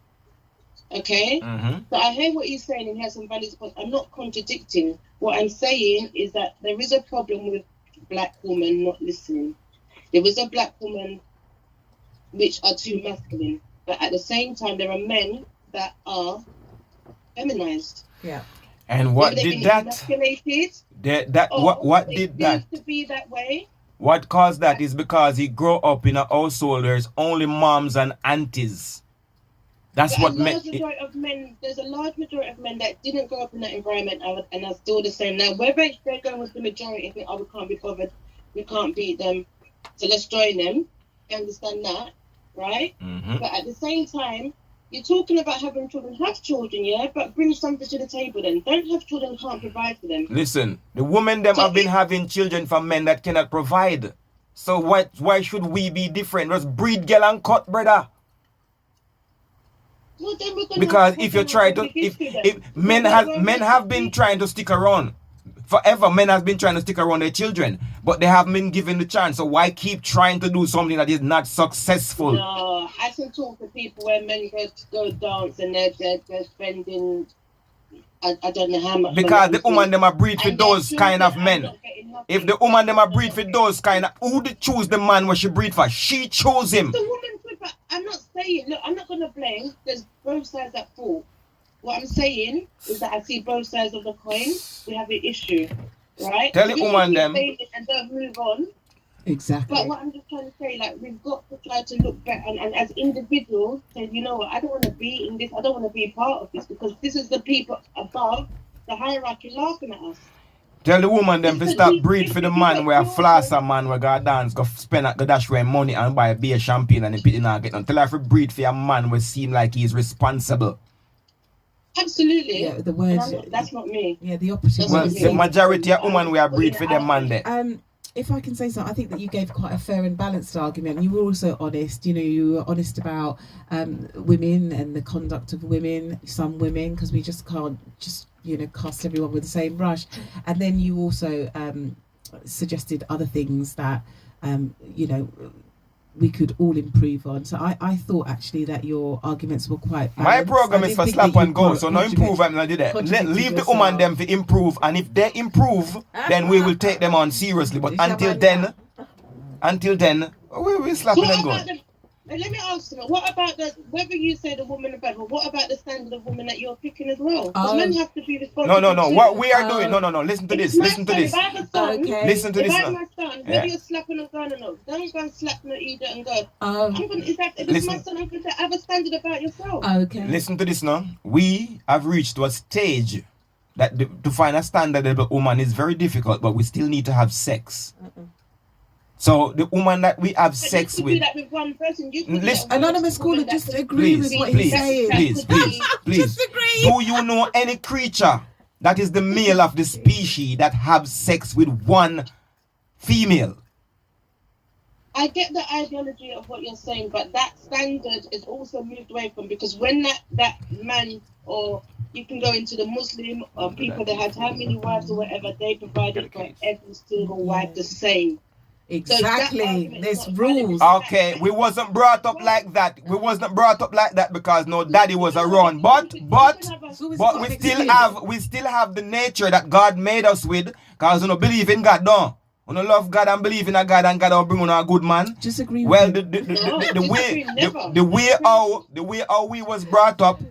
Okay? So I hear what he's saying and he has some valid points. I'm not contradicting. What I'm saying is that there is a problem with black women not listening. There is a black woman which are too masculine. But at the same time, there are men that are feminized. Yeah. And what did that? What did that? To be that way. What caused that is because he grew up in a household. There's only moms and aunties. That's what meant. There's a large majority of men that didn't grow up in that environment and are still the same. Now, whether they're going with the majority and think, oh, we can't be bothered, we can't beat them, so let's join them. I understand that, right? But at the same time, you're talking about having children. Have children, yeah, but bring something to the table then. Don't have children, can't provide for them. Listen, the women them have been having children from men that cannot provide. So why should we be different? Just breed girl and cut, brother. Well, because if you try to, if men have been trying to stick around forever, men have been trying to stick around their children, but they haven't been given the chance. So why keep trying to do something that is not successful? No, I can talk to people where men go dance and they're spending, I don't know how much. Because the woman them are breed for those kind of men. If the woman them are breed for those kind of, who did choose the man where she breed for? She chose him. The woman, I'm not saying, look, I'm not going to blame. There's both sides at fault. What I'm saying is that I see both sides of the coin. We have an issue, right? Tell the woman them. And don't move on. Exactly. But what I'm just trying to say, like, we've got to try to look back and as individuals, say, you know what, I don't want to be in this. I don't want to be a part of this because this is the people above the hierarchy laughing at us. Tell the woman them to stop breed for the man where a flosser man where go dance, go spend go dash away money and buy a beer champagne and the pity not get none. Tell her to breed for a man where seem like he's responsible. Absolutely. Yeah, the words. That's not me. Yeah, the opposite. Well, the majority of women we are breed for them man there. If I can say so, I think that you gave quite a fair and balanced argument. You were also honest. You were honest about women and the conduct of women, some women, because we just can't just cast everyone with the same brush. And then you also suggested other things that we could all improve on. So I thought actually that your arguments were quite balanced. My program is for slap and go, so no improve I'm not do that. Leave the woman them to improve, and if they improve, then we will take them on seriously. But until then, we will slap and go. Let me ask you, what about whether you say the woman are bad, but what about the standard of woman that you're picking as well? Because men have to be responsible. No. What we are doing, no. Listen to this. Listen to this. If I have a son, listen to this. If I have my son, whether you're slapping or going or not, don't go and slap no either and go. If it's my son, I'm going to have a standard about yourself. Okay. Listen to this now. We have reached to a stage that to find a standard of a woman is very difficult, but we still need to have sex. So the woman that we have sex with. Do that with one person. Anonymous caller, just agree with what he's saying. Please. Do you know any creature that is the male of the species that have sex with one female? I get the ideology of what you're saying, but that standard is also moved away from, because when that man, or you can go into the Muslim or people that had how many wives or whatever, they provided for every single wife the same. Exactly. So there's rules. Okay, we wasn't brought up like that. Because no daddy was around. But we still have the nature that God made us with, because we don't believe in God, no. We don't love God and believe in a God, and God will bring on a good man. Disagree. Well, the way how we was brought up,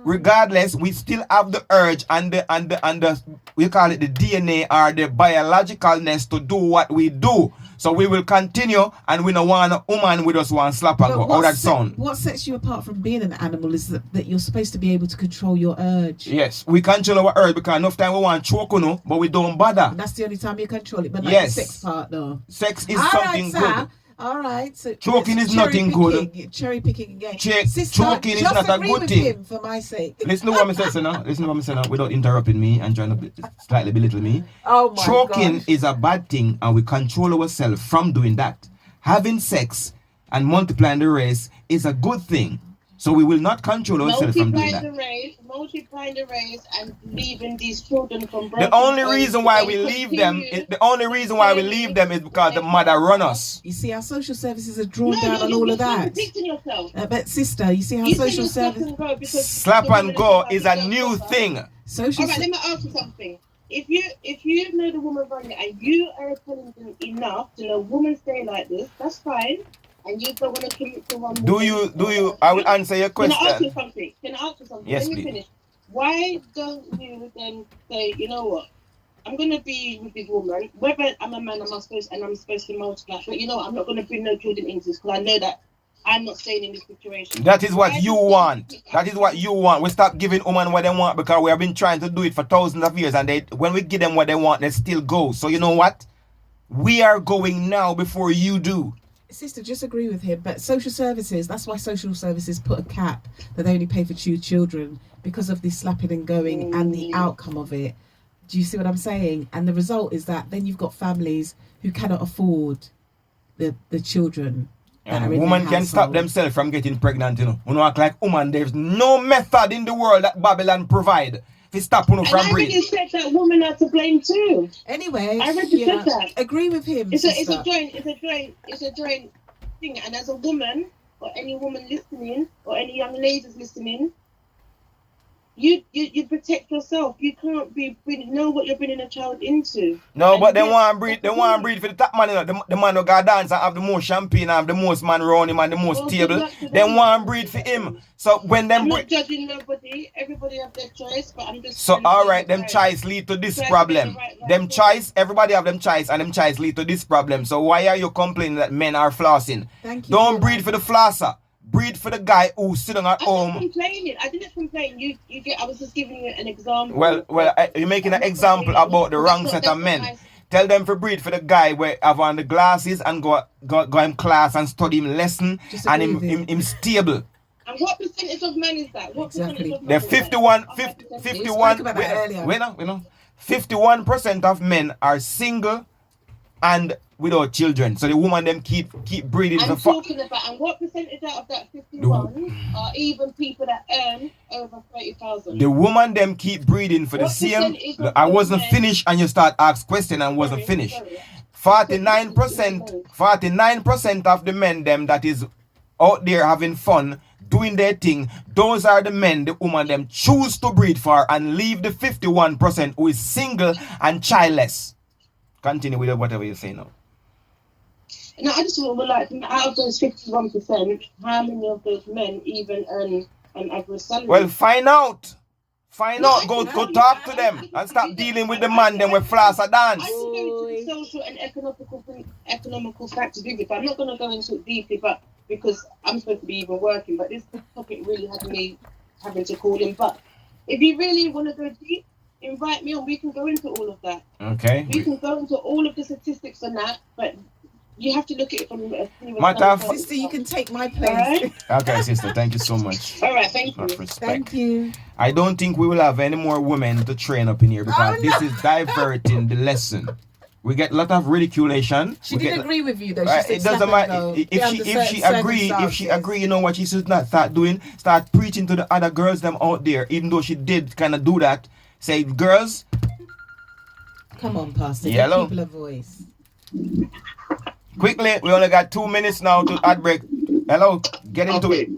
regardless, we still have the urge and the we call it the DNA or the biologicalness to do what we do. So we will continue, and we don't want a woman with us one slap and go. How that sound? What sets you apart from being an animal is that you're supposed to be able to control your urge. Yes, we control our urge because enough time we want choke, but we don't bother. And that's the only time you control it, but not the sex part, though. Sex is something good. All right, so choking is nothing good. Cherry picking again. Choking is not a good thing. Him for my sake. Listen to what I'm saying now. Without interrupting me and trying to slightly belittle me. Oh my Choking is a bad thing, and we control ourselves from doing that. Having sex and multiplying the race is a good thing. So we will not control ourselves from doing that. Multiplying the race and leaving these children from the only reason why we leave them is because the mother run us. You see how social services are drawn down on all of that. But sister, you see how social services slap and go is a new thing. All right, let me ask you something. If you know the woman running and you are intelligent enough to know women stay like this, that's fine. And you don't want to commit to one woman. Do you? I will answer your question. Can I ask you something? Yes, Let me please. finish. Why don't you then say, you know what? I'm going to be with this woman. Whether I'm a man, I'm supposed to multiply. But you know what? I'm not going to bring no children into this, because I know that I'm not staying in this situation. That is what you want. We stop giving women what they want, because we have been trying to do it for thousands of years, and when we give them what they want, they still go. So you know what? We are going now before you do. Sister, just agree with him, but social services, that's why social services put a cap that they only pay for 2 children, because of this slapping and going and the outcome of it. Do you see what I'm saying? And the result is that then you've got families who cannot afford the children. And a woman can stop themselves from getting pregnant, We don't act like woman. There's no method in the world that Babylon provide to stop from breathing. I already said that women are to blame too. Anyway, I already said that. Agree with him. It's a joint thing. And as a woman, or any woman listening, or any young ladies listening, you protect yourself. You can't know what you're bringing a child into. No, and but they want to breed for the top man. The man who got dance and have the most champagne, have the most man around him and the most table. They want to breed for him. So when them I'm not judging nobody. Everybody have their choice, but I'm just. So all right, them choice lead to this problem. Them choice, everybody have them choice, and them choice lead to this problem. So why are you complaining that men are flossing? Thank you. Don't breed for the flosser. breed for the guy who sit at I'm home. not complaining. I didn't complain. You get. I was just giving you an example. Well, you're making an example about the wrong set of men. Tell them to breed for the guy where have on the glasses and go in class and study him lesson and him stable. And what percentage of men is that? What percentage of men? The 51% of men are single and without children. So the woman them keep breeding. I'm talking about, and what percentage out of that 51 are even people that earn over 30,000? The woman them keep breeding for the same. I wasn't finished, and you start ask question and wasn't finished. 49% of the men them that is out there having fun, doing their thing, those are the men the woman them choose to breed for and leave the 51% who is single and childless. Continue with whatever you say now. No, I just would like, out of those 51%, how many of those men even earn an average salary? Well, find out. Go talk to them and stop dealing with the man them with floss a dance. I can go into the social and economical factors with it, but I'm not going to go into it deeply, but because I'm supposed to be even working, but this topic really had me having to call in. But if you really want to go deep, invite me on. We can go into all of that. Okay. We can go into all of the statistics on that, but you have to look at it from a sister, you can take my place. Right? Okay, sister, thank you so much. All right, thank you. Thank you. I don't think we will have any more women to train up in here because this is diverting the lesson. We get a lot of ridiculation. She didn't agree with you though. She said it doesn't matter if she agree. You know what she should not start doing? Start preaching to the other girls them out there. Even though she did kind of do that, say girls. Come on, Pastor. Yellow. Give people a voice. Quickly, we only got 2 minutes now to ad break. Hello, get into it.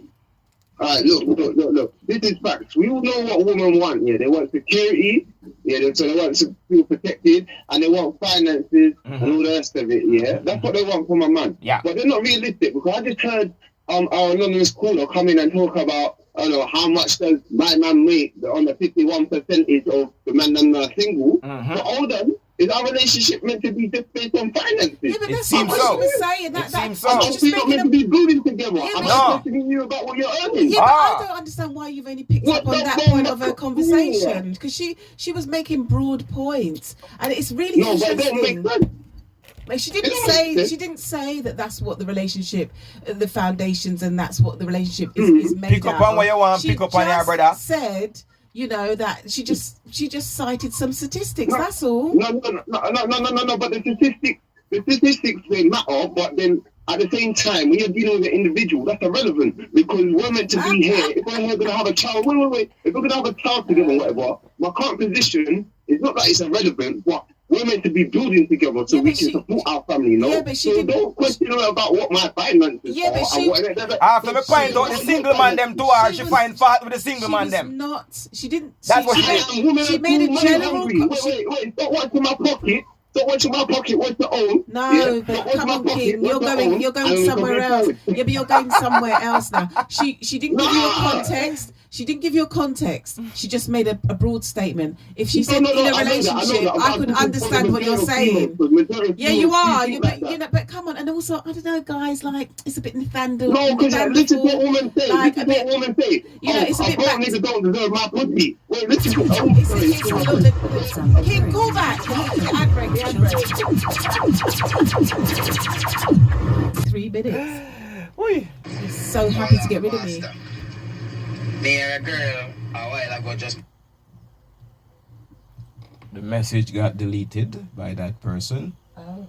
Alright, look. This is facts. We all know what women want. Yeah, they want security. Yeah, so they want to feel protected, and they want finances and all the rest of it. Yeah, that's what they want from a man. Yeah, but they're not realistic because I just heard our anonymous caller come in and talk about how much does my man make on the 51% of the men that are single. But hold on. Is our relationship meant to be just based on finances? Yeah, but that's not what she was saying. It seems so. We're not meant to be building together. I'm not asking you about what you're earning. Yeah, but I don't understand why you've only picked up on that point of her conversation. Because she was making broad points. And it's really interesting. But it don't make sense. Like she didn't say that that's what the relationship, the foundations, and that's what the relationship is made pick up on what you want, pick up on your brother. Said, that she just cited some statistics. That's all. No. But the statistics they matter. But then at the same time, when you're dealing with an individual, that's irrelevant because we're meant to be here. If we're going to have a child, wait. If we're going to have a child together, whatever. My current position is not that it's irrelevant, but we're meant to be building together so we can support our family, Yeah, but she don't question her about what my finances are. After me point out the single man them to her, she find fault with the single man them. She didn't. That's what she did. She made a general. Wait, don't watch in my pocket. Don't watch in my pocket. What's the own? No, but come on, King. You're going somewhere else. Yeah, but you're going somewhere else now. She didn't give you a context. She didn't give you a context. She just made a broad statement. If she said in a relationship, I could understand what you're saying. Yeah, you are. But come on. And also, I don't know, guys. Like it's a bit Nathaniel. No, because this is what women say. Like, this is what women say. It's a bit. Niggas don't deserve my pussy. Wait, listen. King, call back. Ad break. 3 minutes. He's so happy to get rid of me. Me and a girl a while ago just. The message got deleted by that person. Oh.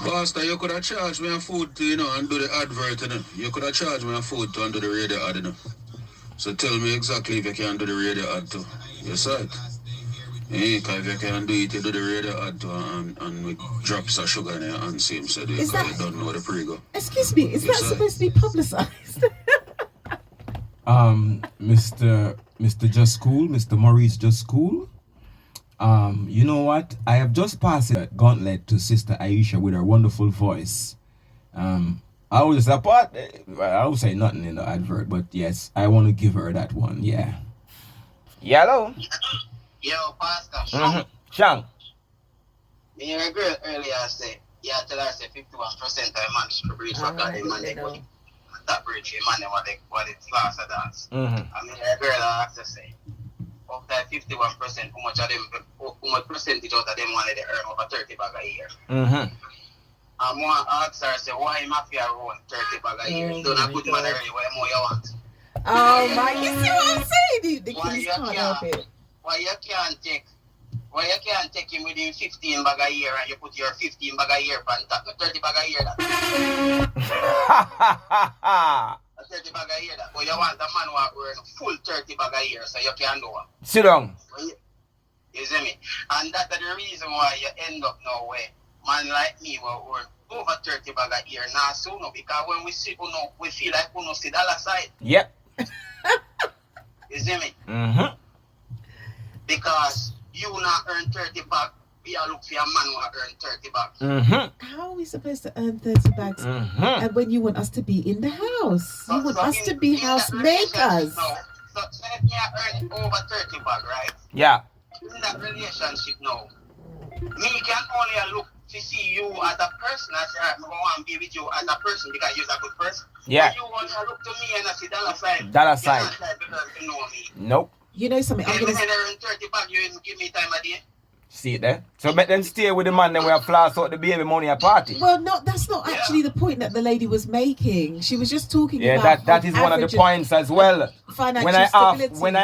Pastor, you could have charged me a food to, and do the advert, You could have charged me a food to and do the radio ad, So tell me exactly if you can do the radio ad too. Yes, right. Because if you can do it, you do the radio ad too and with drops of sugar in your hand, same so you don't know the pre-go. Excuse me, is that supposed to be publicised? Mr. Just Cool, Mr. Maurice Just Cool. You know what? I have just passed a gauntlet to Sister Aisha with her wonderful voice. I would say nothing in the advert, but yes, I want to give her that one. Yeah. Yellow. Yo, Pastor. Shang. Me and a girl earlier say, Yeah, tell her say 51% of the man should breed for God, the man they go that breed for man what it's class of dance. I mean, a girl has to say, of that 51%, how much percentage out of them wanted to earn over 30 bag a year. And one ask her, say, why mafia run 30 bag a year? You don't have good man already, what more you want? Oh my, you see what I'm saying? The kids can't help it. Why you can't take him within 15 bag a year and you put your 15 bag a year on top, 30 bag a year that. 30 bag a year that. But you want a man who earn full 30 bag a year so you can do it. Sit down. You see me? And that's the reason why you end up now where man like me will earn over 30 bag a year now soon because when we see we feel like we see dollar side. Yep. You see me? Because you not earn 30 bags, we are look for a man who earn 30 bags. How are we supposed to earn 30 bags? And when you want us to be in the house, you want us to be housemakers. So if you are earning over 30 bags, right? Yeah. In that relationship now, me can only look to see you as a person. I say, I want to be with you as a person because you're a good person. Yeah. But you want to look to me and I see dollar sign. Dollar sign. You're not because you know me. Nope. You know something? I'm gonna earn 30 bags, you even give me time a day. See it there? So let them stay with the man, then we'll floss out the baby money at party. Well, no, that's not actually the point that the lady was making. She was just talking about. Yeah, that is one of the points as well. Financial when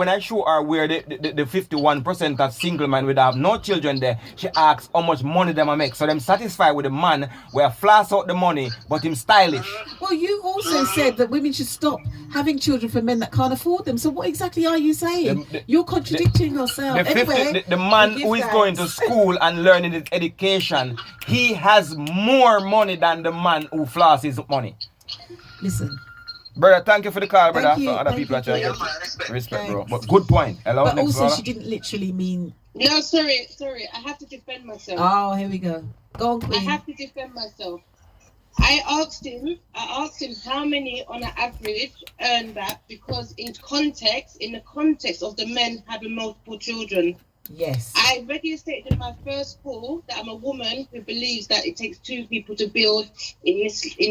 I show her where the 51% of single men would have no children there, she asks how much money them make. So them satisfied with the man where floss out the money, but him stylish. Well, you also said that women should stop having children for men that can't afford them. So what exactly are you saying? You're contradicting yourself. The man who is going to school and learning his education, he has more money than the man who flosses money. Listen. Brother, thank you for the call, brother. You, so other people are trying to get respect, bro. But good point. Hello, but next also, brother. she didn't literally mean. No, sorry. I have to defend myself. Oh, here we go. Go on, Queen. I have to defend myself. I asked him how many on an average earn that because in the context of the men having multiple children. Yes. I already stated in my first call that I'm a woman who believes that it takes two people to build in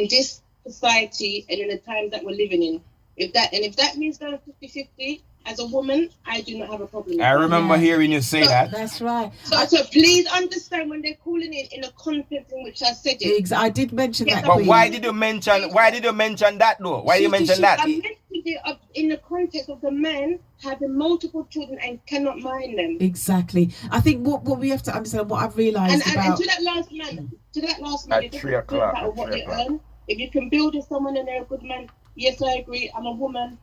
this society and in the times that we're living in. If that means going 50-50, as a woman, I do not have a problem with I remember hearing you say that. That's right. So please understand when they're calling in the context in which I said it. I did mention that. But why did you mention that though? Why you mention that? I mentioned it in the context of the men having multiple children and cannot mind them. Exactly. I think what we have to understand, what I've realised and about... to that last man, at 3 o'clock. What they earn. If you can build with someone and they're a good man, yes, I agree. I'm a woman.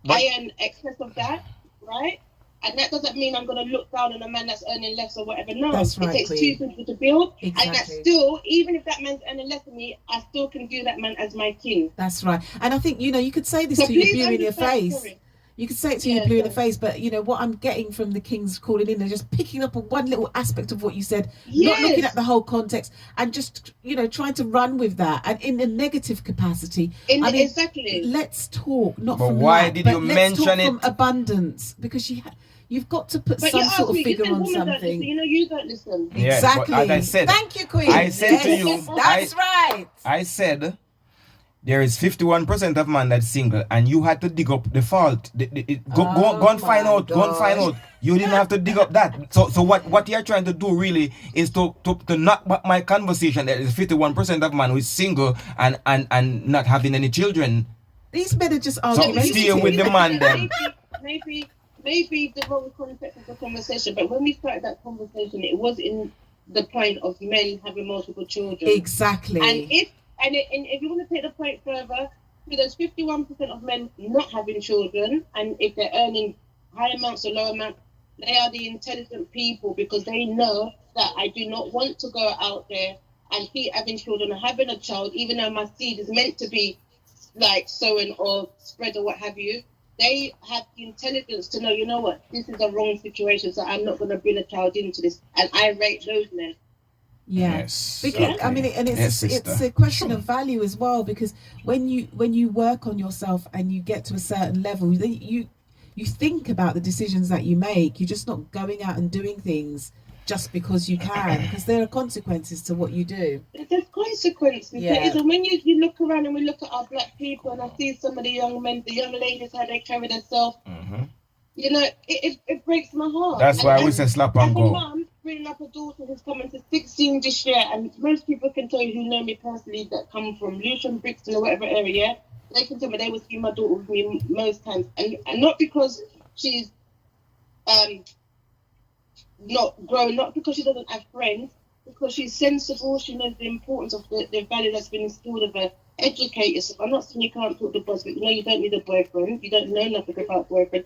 I earn excess of that, right? And that doesn't mean I'm going to look down on a man that's earning less or whatever. No, that's right, it takes two people to build. Exactly. And that's still, even if that man's earning less than me, I still can view that man as my kin. That's right. And I think, you could say this to your blue in your face. Sorry. You could say it to your blue in the face, but what I'm getting from the Kings calling in, they're just picking up on one little aspect of what you said, not looking at the whole context, and just trying to run with that, and in a negative capacity. Exactly. Let's talk, not but from why lack, did but you let's mention talk it? From abundance, because you've got to put some sort of figure on something. You don't listen. Yeah, exactly. As I said, thank you, Queen. I said to you, that's right. I said. There is 51% of man that's single, and you had to dig up the fault. Go and find out. Go and find out. You didn't have to dig up that. So what you're trying to do really is to knock back my conversation. There is 51% of man who is single and not having any children. These men are just argumentative. So stay with the man then. Maybe the wrong context of the conversation, but when we started that conversation, it was in the point of men having multiple children. Exactly. And if you want to take the point further, so there's 51% of men not having children, and if they're earning high amounts or low amounts, they are the intelligent people because they know that I do not want to go out there and keep having children or having a child, even though my seed is meant to be like sown or spread or what have you. They have the intelligence to know, you know what, this is a wrong situation, so I'm not going to bring a child into this. And I rate those men. Yeah, yes. Because it's a question of value as well. Because when you work on yourself and you get to a certain level, then you think about the decisions that you make. You're just not going out and doing things just because you can, because there are consequences to what you do. There's consequences. Yeah. There is, and when you look around and we look at our black people, and I see some of the young men, the young ladies, how they carry themselves, you know, it breaks my heart. That's why we say slap and as go. a mum, bringing up a daughter who's coming to 16 this year, and most people can tell you who know me personally that come from Lucian, Brixton, or whatever area, they can tell me they will see my daughter with me most times, and not because she's not grown, not because she doesn't have friends, because she's sensible, she knows the importance of the value that's been instilled of her. Educate yourself. I'm not saying you can't talk to boys, but you know you don't need a boyfriend, you don't know nothing about boyfriend.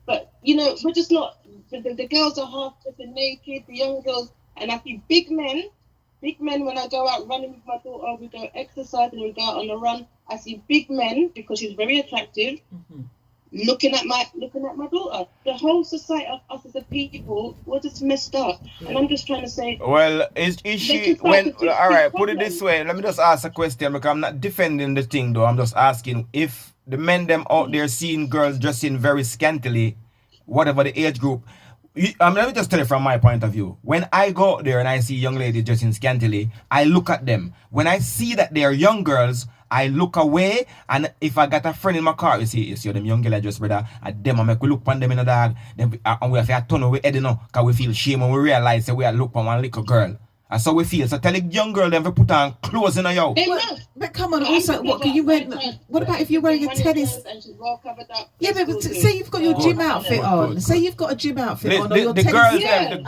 But, you know, we're just not, the girls are half dressed naked, the young girls, and I see big men when I go out running with my daughter, we go exercise and we go out on a run, I see big men, because she's very attractive, looking at my daughter. The whole society of us as a people, we're just messed up. And I'm just trying to say... Well, is she... when? All right, put it this way. Let me just ask a question, because I'm not defending the thing, though. I'm just asking if the men them out there seeing girls dressing very scantily, whatever the age group... let me just tell you from my point of view. When I go out there and I see young ladies dressing scantily, I look at them. When I see that they are young girls, I look away, and if I got a friend in my car, you see them young girls just brother, and them I make we look on them in the dog, then and we have to turn away head, you know, because we feel shame when we realize that we are look on one little girl. And so we feel. So tell the young girl them to put on clothes in a yo. But come on, also, what can you wear? What about if you're wearing a tennis? Yeah, but say you've got your gym outfit on. Say you've got a gym outfit on. The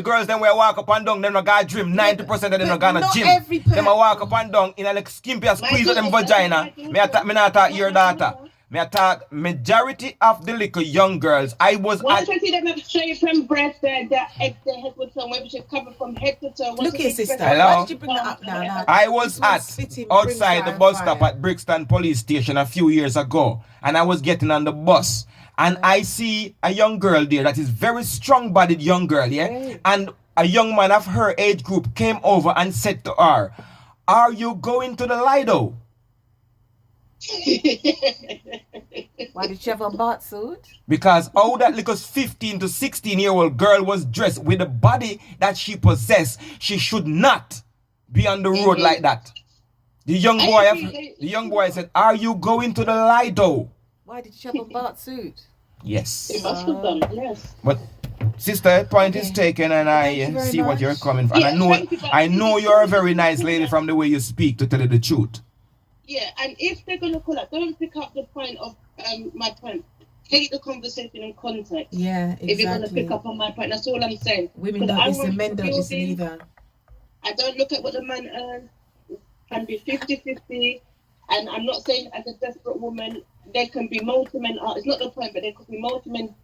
girls them where walk up and down, them no got gym. 90% of them no got a gym. Them a walk up and down in a like skimpy squeeze of them vagina. Me not talk your daughter. Me attack majority of the little young girls. I was once I see them have straight from breast, their head was somewhere which is covered from head to toe. Look here, sister. Hello? Why did you bring that up now? I was outside the bus stop at Brixton Police Station a few years ago, and I was getting on the bus, and I see a young girl there that is very strong-bodied young girl, yeah? And a young man of her age group came over and said to her, "Are you going to the Lido?" Why did she have a bath suit? Because how that little 15 to 16-year-old girl was dressed with the body that she possessed, she should not be on the road like that. The young boy said, "Are you going to the Lido?" Why did she have a bath suit? Yes. It must have done, yes. But sister, point is taken, and I see what you're coming from. And I know you're a very nice lady from the way you speak, to tell you the truth. Yeah, and if they're going to call up, don't pick up the point of my point. Take the conversation in context. Yeah, exactly. If you're going to pick up on my point, that's all I'm saying. Women don't listen, men don't listen either. I don't look at what the man earns. It can be 50-50. And I'm not saying as a desperate woman, there can be multiple men. It's not the point, but there could be multiple men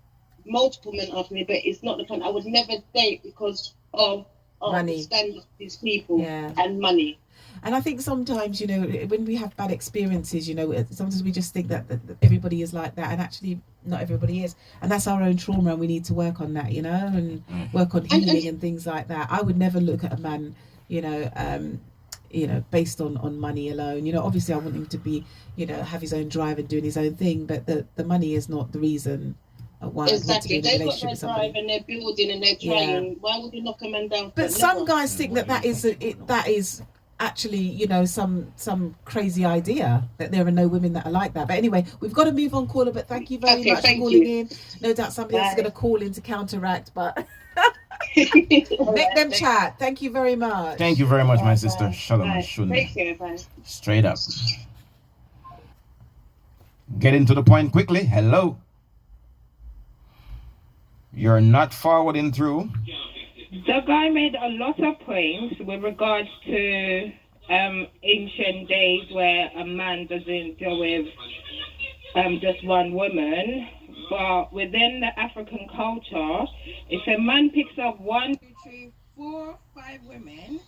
after me, but it's not the point. I would never date because of money. The standards of these people and money. And I think sometimes, you know, when we have bad experiences, you know, sometimes we just think that everybody is like that, and actually not everybody is. And that's our own trauma, and we need to work on that, you know, and work on healing and things like that. I would never look at a man, you know, based on money alone. You know, obviously I want him to be, you know, have his own drive and doing his own thing, but the money is not the reason why I want to be in a relationship with somebody. They've got their drive and they're building and they're trying. Yeah. Why would you knock a man down? But some guys think that is actually, you know, some crazy idea that there are no women that are like that. But anyway, we've got to move on, caller. But thank you very much for calling in. No doubt somebody else is going to call in to counteract, but make them chat. Thank you very much. Thank you very much, my sister. Shalom. Take care. Bye. Straight up. Getting to the point quickly. Hello. You're not forwarding through. The guy made a lot of points with regards to ancient days where a man doesn't deal with just one woman. But within the African culture, if a man picks up 1, 2, 3, 4, 5 women,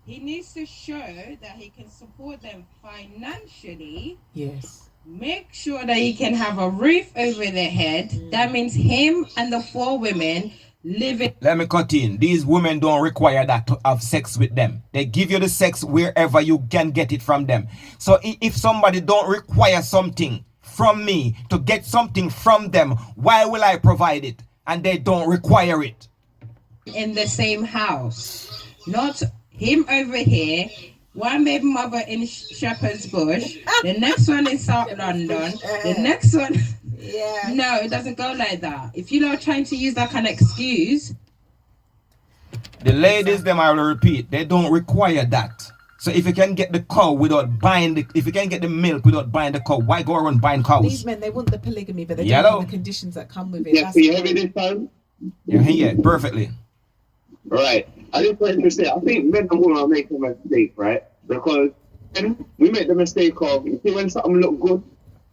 he needs to show that he can support them financially. Yes. Make sure that he can have a roof over their head. That means him and the 4 women living. Let me cut in. These women don't require that to have sex with them. They give you the sex wherever you can get it from them. So if somebody don't require something from me to get something from them, why will I provide it? And they don't require it. in the same house, not him over here. One baby mother in Shepherd's Bush, the next one in South London, the next one. Yeah. No, it doesn't go like that. If you are trying to use that kind of excuse, the ladies, them I will repeat, they don't require that. So if you can get the cow without buying if you can get the milk without buying the cow, why go around buying cows? These men, they want the polygamy, but they don't want the conditions that come with it. Yeah, you hear me this time? Yeah, perfectly. Right. I just wanted to say, I think men and women are making a mistake, right? Because then we make the mistake of, you see, when something look good,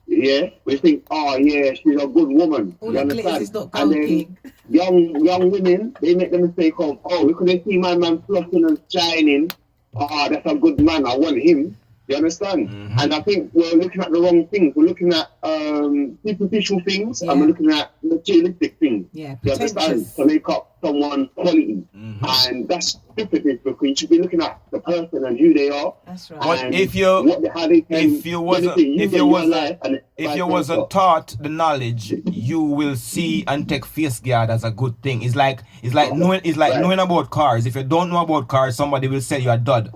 yeah, we think, oh yeah, she's a good woman. All you that glitters understand? is not And gold, then king. young women, they make the mistake of, oh, because they see my man flossing and shining, oh, that's a good man, I want him. You understand? Mm-hmm. And I think we're looking at the wrong things. We're looking at superficial things, and we're looking at materialistic things. Yeah, you understand? To make up someone's quality. Mm-hmm. And that's stupid, because you should be looking at the person and who they are. That's right. But if you wasn't taught the knowledge, you will see and take face guard as a good thing. It's like knowing about cars. If you don't know about cars, somebody will say you're a dud.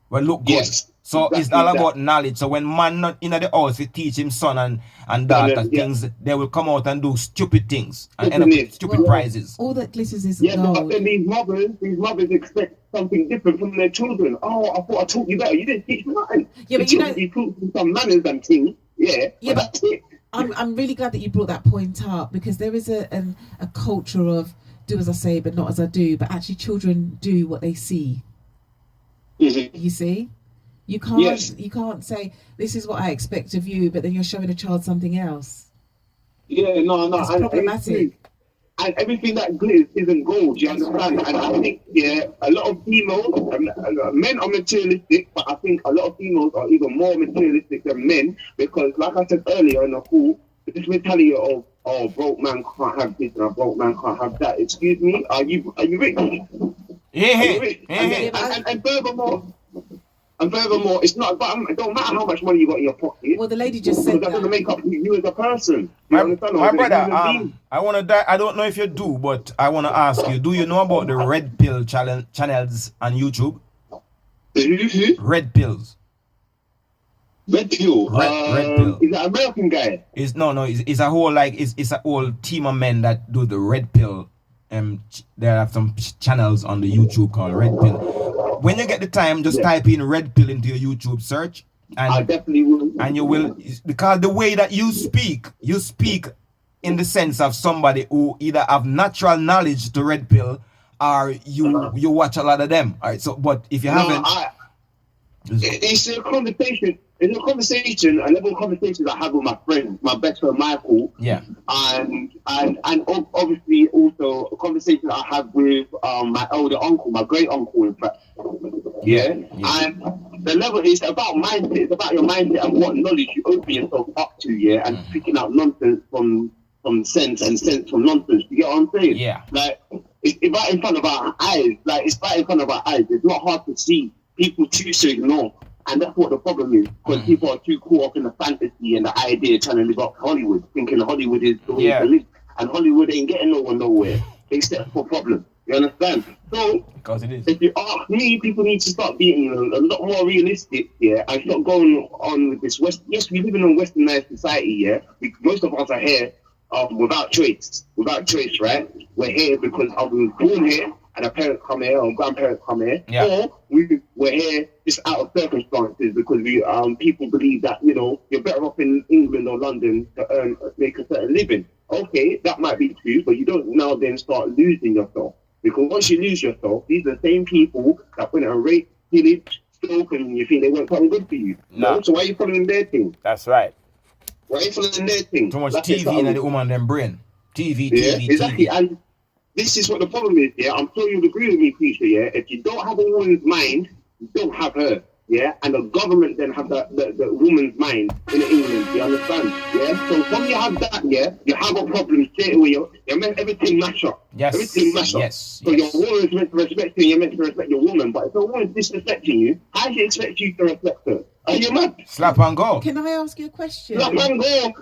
Well, look good. Yes. So exactly, it's all about knowledge. So when man not in the house, we teach him son and daughter things, they will come out and do stupid things and end up with stupid prizes. All that glitters is gold. But then these mothers expect something different from their children. Oh, I thought I taught you better. You didn't teach me nothing. Yeah, but you taught me some manners and things. Yeah, but that's it. I'm really glad that you brought that point up, because there is a culture of do as I say but not as I do. But actually, children do what they see. Mm-hmm. You see. You can't say this is what I expect of you, but then you're showing a child something else. Yeah, no. It's problematic. And everything that glitters isn't gold, you understand? And I think, a lot of females, men are materialistic, but I think a lot of females are even more materialistic than men, because like I said earlier in the call, this mentality of, oh, broke man can't have this and a broke man can't have that. Excuse me, are you rich? Yeah. Are you rich? And furthermore, it's not. But it don't matter how much money you got in your pocket. Well, the lady just said that doesn't make up you as a person. My brother, I don't know if you do, but I want to ask you: do you know about the red pill channels on YouTube? Red pills. Red pill. Red pill. Is that an American guy? It's a whole it's a whole team of men that do the red pill. There are some channels on the YouTube called Red Pill. When you get the time, just type in Red Pill into your YouTube search, and I definitely will. And you will, because the way that you speak in the sense of somebody who either have natural knowledge to Red Pill, or you watch a lot of them. All right. So, but if you haven't, it's a conversation. It's a conversation, a level of conversation I have with my friend, my best friend Michael. Yeah. And obviously also a conversation I have with my elder uncle, my great uncle, in fact. Yeah. And the level is about mindset. It's about your mindset and what knowledge you open yourself up to, and picking out nonsense from sense and sense from nonsense. You get what I'm saying? Yeah. Like it's right in front of our eyes. It's not hard to see. People choose to ignore. And that's what the problem is, because people are too caught up in the fantasy and the idea trying to live up Hollywood, thinking Hollywood is the way to live. And Hollywood ain't getting nowhere except for problems. You understand? So, because it is. If you ask me, people need to start being a lot more realistic, and stop going on with this Yes, we live in a westernized society, most of us are here without choice, right? We're here because I was born here, and our parents come here, or grandparents come here, or we're here just out of circumstances because we people believe that you're better off in England or London to make a certain living. Okay, that might be true, but you don't now then start losing yourself, because once you lose yourself, these are the same people that went and raped, pillaged, stole, and you think they weren't something good for you. No. So why are you following their thing? That's right. Why are you following their thing? Too much TV in the woman them brain. TV. Exactly. And this is what the problem is, I'm sure you'll agree with me, Keisha, If you don't have a woman's mind, you don't have her, and the government then have the woman's mind in England, you understand, So when you have that, you have a problem straight away, you're meant everything mash up. Yes. Everything mash up. Yes. So your woman is meant to respect you, and you're meant to respect your woman, but if a woman is disrespecting you, how do you expect you to respect her? Are you mad? Slap and go. Can I ask you a question? Slap and go.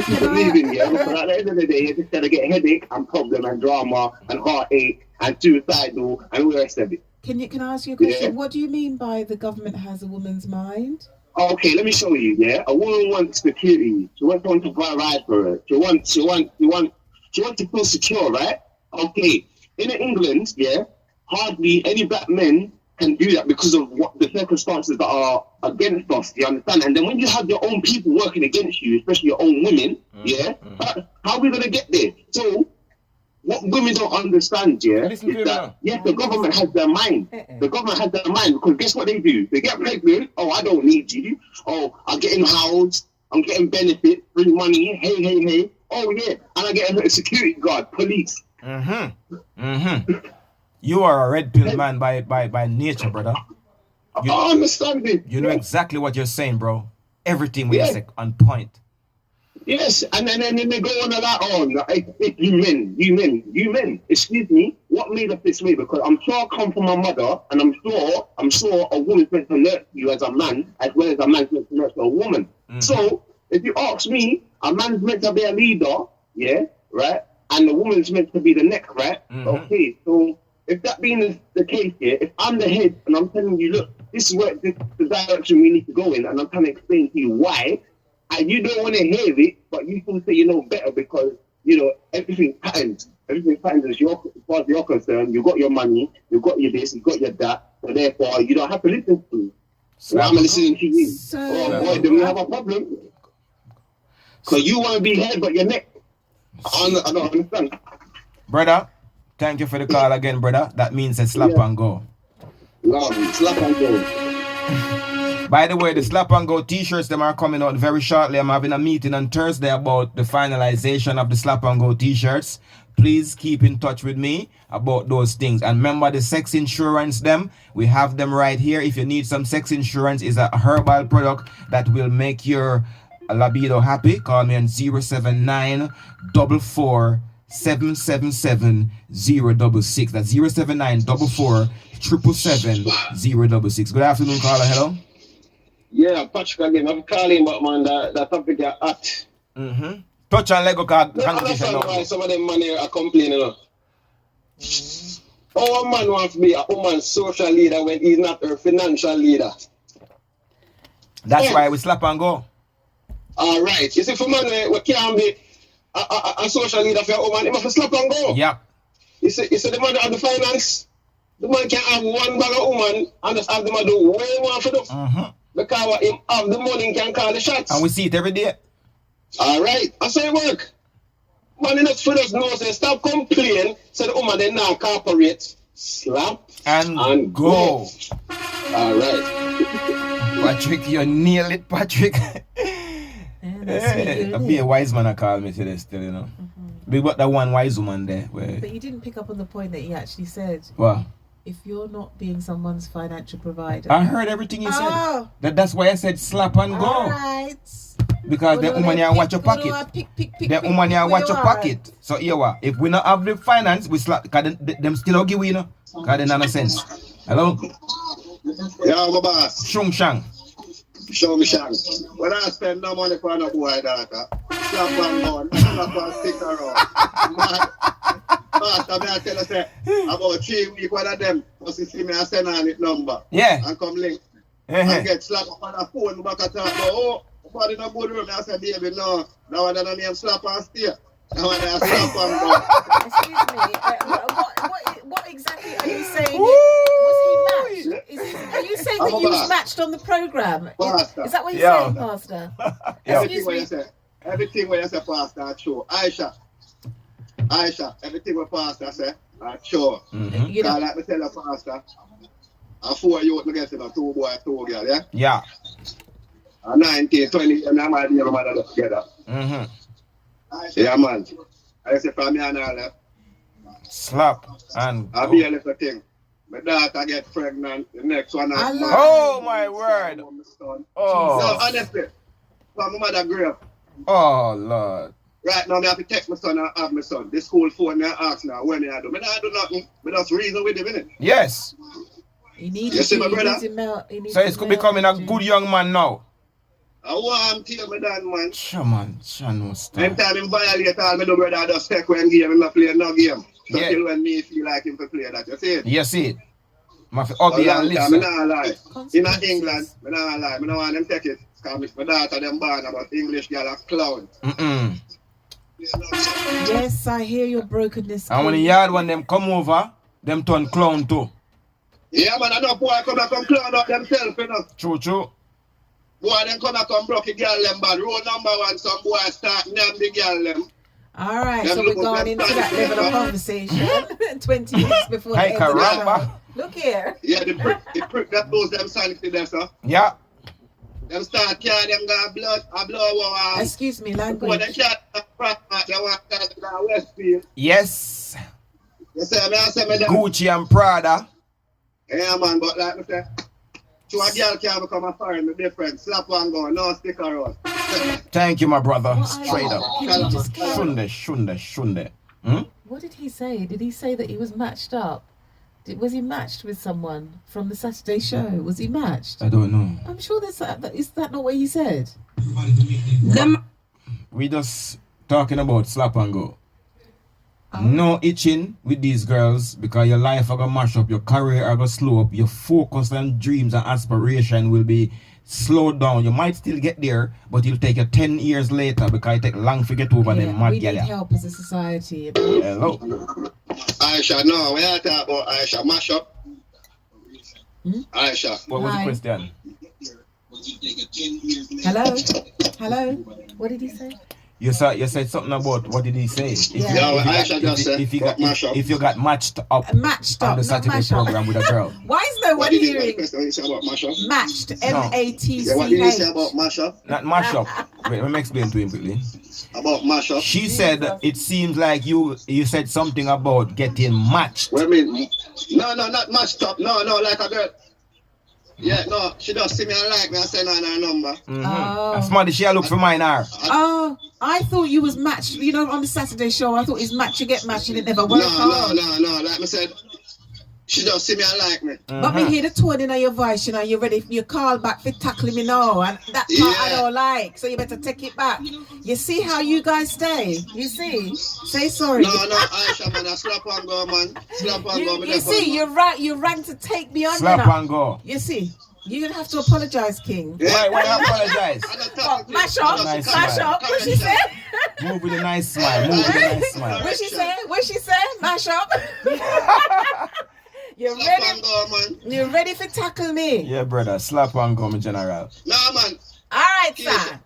Keep it leaving, But at the end of the day, you're just going to get headache and problem and drama and heartache and suicidal and all the rest of it. Can I ask you a question? Yeah. What do you mean by the government has a woman's mind? Okay, let me show you. Yeah, a woman wants security. She wants someone to provide for her. She wants to feel secure, right? Okay. In England, yeah, hardly any black men can do that because of what the circumstances that are against us. You understand? And then when you have your own people working against you, especially your own women, yeah, how are we gonna get there? So what women don't understand, yeah, is that yes, the government has their mind. The government has their mind because guess what they do? They get pregnant. Oh, I don't need you. Oh, I'm getting housed. I'm getting benefits, free money. Hey. Oh yeah, and I get a security guard, police. You are a red pill man by nature, brother. I understand it. You know exactly what you're saying, bro. Everything we say on point. Yes, and then they go on you men. Excuse me, what made us this way? Because I'm sure I come from my mother, and I'm sure a woman's meant to nurture you as a man, as well as a man's meant to nurture a woman. So if you ask me, a man's meant to be a leader, yeah, right, and the woman's meant to be the neck, right? Okay, so if that being the case here, if I'm the head and I'm telling you, look, this is the direction we need to go in, and I'm trying to explain to you why. And you don't want to hear it, but you can say you know better because, you know, everything patterns. Everything patterns as far as you're concerned. You got your money, you got your this, you got your that, so therefore you don't have to listen to me. So I'm listening to you. Boy, do we have a problem? Because you want to be head, but your neck. I don't understand. Brother, thank you for the call again, brother. That means a slap and go. No, slap and go. By the way, the slap and go t-shirts, them are coming out very shortly. I'm having a meeting on Thursday about the finalization of the slap and go t-shirts. Please keep in touch with me about those things. And remember the sex insurance we have them right here. If you need some sex insurance, is a herbal product that will make your libido happy. Call me on 079 44 777 066. That's 079 44 777 066. Good afternoon, caller. Hello. Yeah, Patrick again. I'm calling, but man, that topic are hot. Touch and Lego card. I understand why some of them man here are complaining. How a man wants to be a woman's social leader when he's not her financial leader? That's why we slap and go. All right. You see, for man, we can't be a social leader for a woman. He must slap and go. Yeah. You see the man that have the finance. The man can have one bag of woman and just have them do way more for them. Because him have the money can call the shots. And we see it every day. All right. I say work. Man enough for us know say stop complaining. So the woman then now cooperate. Slap and go. All right. Patrick, you nail it, Patrick. I'll be a wise man I call me today still, you know. Big but that one wise woman there. But you didn't pick up on the point that he actually said. What? If you're not being someone's financial provider. I heard everything you said. That's why I said slap and go. All right. Because the woman here watch your pocket. The woman here watch your pocket. So here what? If we not have the finance, we slap. Because them still don't give we, you know. Because they not sense. Hello? Yeah, my boss. Shung Shang. Show me Shang. When I spend no money for no boy daughter, slap and go. Slap and stick around. Pastor, may I tell you, say, about 3 weeks, one of them must see me and send on it number. Yeah. And come link. And get slapped up on the phone back at talk about, oh, nobody in a good room. I said, baby, no. Now one of them name slap and stay. Now one of them slap and go. Excuse me, what exactly are you saying? Was he matched? Are you saying that you was matched on the programme? Is that what you're saying, Pastor? Excuse me. Everything when you say, Pastor, I true. Aisha, everything what Pastor say, I'm sure. You know, like me tell the Pastor, I 4 youth, I guess, 2 boys, 2 girls, yeah? Yeah. 19, 20, and I'm my mother together. Yeah, man. I say, for me and all that. Slap and I'll be a little thing. My daughter get pregnant, the next one. Oh, my word. Oh. No, honestly, for my mother grew up. Oh, Lord. Right now, I have to text my son and have my son. The school phone, I ask now, when I do. I do nothing, but that's reason with him, innit? Yes. You need you see my brother? So he's becoming a good young man now. I want him to tell me that, man. Sure, man. Sure, no stuff. Anytime him violate all, my brother just take one game, him not play no game. So till when me feel like him to play that, you see it? You see it. My ugly and listen. I'm not lie. In England, I'm not lie. I don't want them take it. Because my daughter them born about English girl a clown. Yes, I hear your brokenness. And when the yard when them come over, them turn clown too. Yeah, man, I know boy come back and clown out themselves, you know. True. Boy, them come back and broke the girl them bad. Rule number one, some boy start name the girl them. All right, so we're going into that level of conversation 20 minutes before the end of the show. Look here. Yeah, the prick that blows them sanity there, sir. Yeah. Them start carrying them got blow. Excuse me, language. They can't they want to Westfield. Yes. You say, me Gucci and Prada. Yeah, man, but like I say, to a girl can become a foreign, the difference. Slap and go, no stick around. Thank you, my brother. Straight up. Shunde. Hmm? What did he say? Did he say that he was matched up? Was he matched with someone from the Saturday show? Was he matched? I don't know. I'm sure is that not what he said? We just talking about slap and go. No itching with these girls because your life are gonna mash up, your career are gonna slow up, your focus and dreams and aspiration will be slowed down. You might still get there, but it'll take you 10 years later because it take long to get over them mad we need girl. help as a society. You know? Hello. Aisha, no, we are talking about Aisha mash up. Aisha. What was the question? Hello? What did he say? You said something about what did he say? If you got matched up on the Saturday program with a girl. Why is no one hearing? Matched. M-A-T-C-H. What did he say about mash up? Not mash up. Wait, let me explain to him quickly. About mash up. She said it seems like you said something about getting matched. What I mean? No, not matched up. No, like a girl. Yeah, no, she just see me and like me and send her her number. Smarty, she look for mine now. Oh, I thought you was matched. You know, on the Saturday show, I thought it's match, you get matched, and it never worked out. No. Like I said, she just see me and like me. But me hear the tone in your voice, you know, you're ready, you call back for tackling me now, and that part I don't like, so you better take it back. You see how you guys stay? You see? Say sorry. No, Aisha, man, I slap and go, man. Slap and go. You see, you're right, you ran to take me on. Slap and go. You see? You're going to have to apologize, King. Yeah, why apologize? Mash up. What she say? Move with a nice smile. What she say? Mash up. You're ready for tackle me. Yeah, brother. Slap and go, my general. No, man. All right, sir.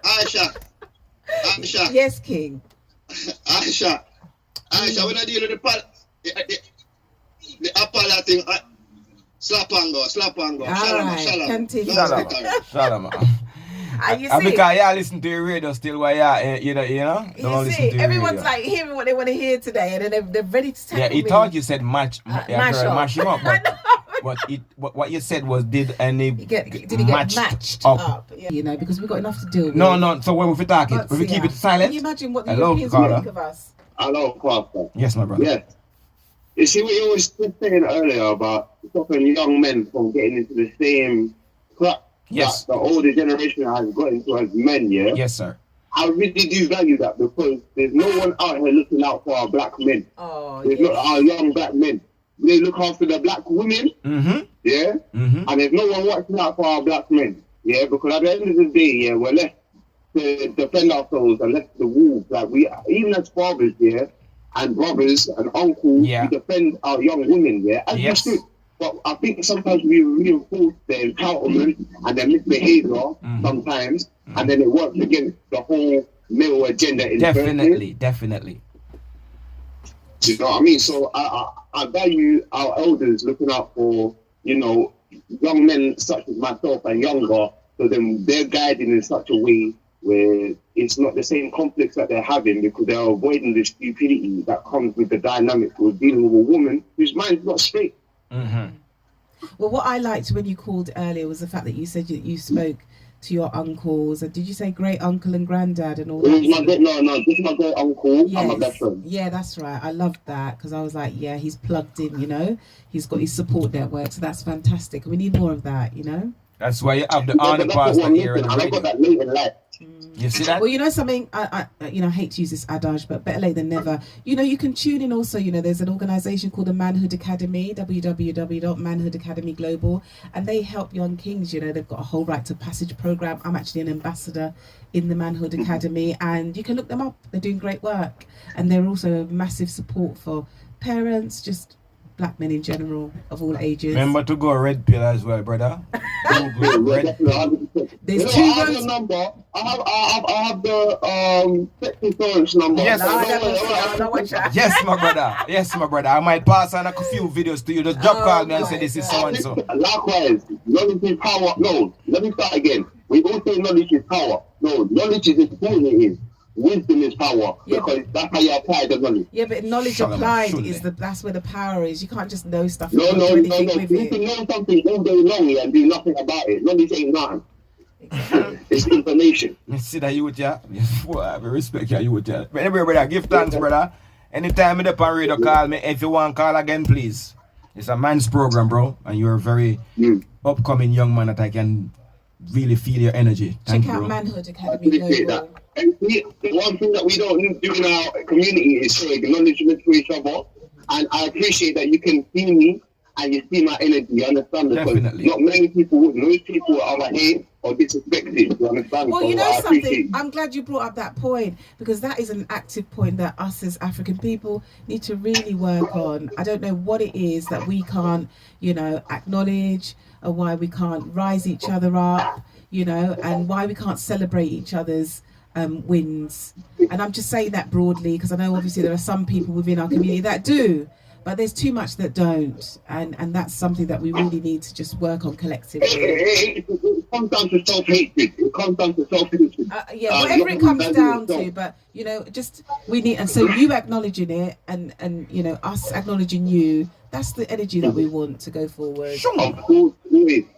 Aisha. Yes, King. Aisha, when I deal with the Apala thing, slap and go. Shalom. Because y'all listen to your radio still while y'all, you know? You see, everyone's like hearing what they want to hear today, and then they're ready to tackle me. Yeah, he thought you said mash him up, but what you said was did he get matched up? Yeah. You know, because we've got enough to do with. No. So when we talking, if we keep it silent. Can you imagine what the Europeans think of us? Hello, Pastor. Yes, my brother. Yeah. You see what you were saying earlier about stopping young men from getting into the same crap that the older generation has got into as men, yeah? Yes, sir. I really do value that because there's no one out here looking out for our black men. There's not our young black men. They look after the black women, yeah? And there's no one watching out for our black men, yeah? Because at the end of the day, yeah, we're left to defend ourselves and left the wolves. Like we, even as fathers, yeah, and brothers and uncles, we defend our young women, yeah? As we should. But I think sometimes we reinforce their entitlement and their misbehavior sometimes, and then it works against the whole male agenda. Definitely. Do you know what I mean? So I value our elders looking out for, young men such as myself and younger, so then they're guiding in such a way where it's not the same conflicts that they're having because they're avoiding the stupidity that comes with the dynamic of dealing with a woman whose mind's not straight. Well, what I liked when you called earlier was the fact that you said you spoke to your uncles, and did you say great uncle and granddad and all that? This is my great uncle and my best friend. Yeah, that's right. I loved that because I was like, he's plugged in, he's got his support network, so that's fantastic. We need more of that, That's why you have the But honor that's what pastor I'm here missing, on the and I got radio. that late in life. You see that? Well, you know something, I hate to use this adage, but better late than never. You know, you can tune in also, there's an organization called the Manhood Academy, www.Manhood Academy Global, and they help young kings. They've got a whole rite to passage program. I'm actually an ambassador in the Manhood Academy, and you can look them up. They're doing great work, and they're also a massive support for parents, just black men in general, of all ages. Remember to go red pill as well, brother. Google red pill. There's I two have roads. the number. I have the sex insurance number. Yes. Yes, my brother. Yes, my brother. I might pass on a few videos to you. Just drop call me and say this is so and so. Likewise, knowledge is power. No, let me start again. We all say knowledge is power. No, knowledge is important. It is. Wisdom is power, because that's how you apply the knowledge. Yeah, but knowledge applied that's where the power is. You can't just know stuff. No. With You it. can know something all day long and do nothing about it. Knowledge ain't nothing. It's information. You see that youth, yeah? I respect your youth, yeah. But anyway, brother, give thanks, brother. Anytime you're up on radio, call me. If you want, call again, please. It's a man's program, bro, and you're a very upcoming young man that I can really feel your energy. Thank you, Check out bro. Manhood Academy Global. And the one thing that we don't do in our community is show acknowledgement to each other. And I appreciate that you can see me and you see my energy. You understand? Because not many people would. Most people are either hate or disrespected. You understand? Well, So you know I appreciate something? you. I'm glad you brought up that point, because that is an active point that us as African people need to really work on. I don't know what it is that we can't, acknowledge, or why we can't rise each other up, and why we can't celebrate each other's wins. And I'm just saying that broadly because I know obviously there are some people within our community that do, but there's too much that don't, and that's something that we really need to just work on collectively. It comes down to self-hatred. It comes down to self-hatred. Whatever it comes down to, but just we need, and so you acknowledging it, and us acknowledging you. That's the energy that we want to go forward. Of course,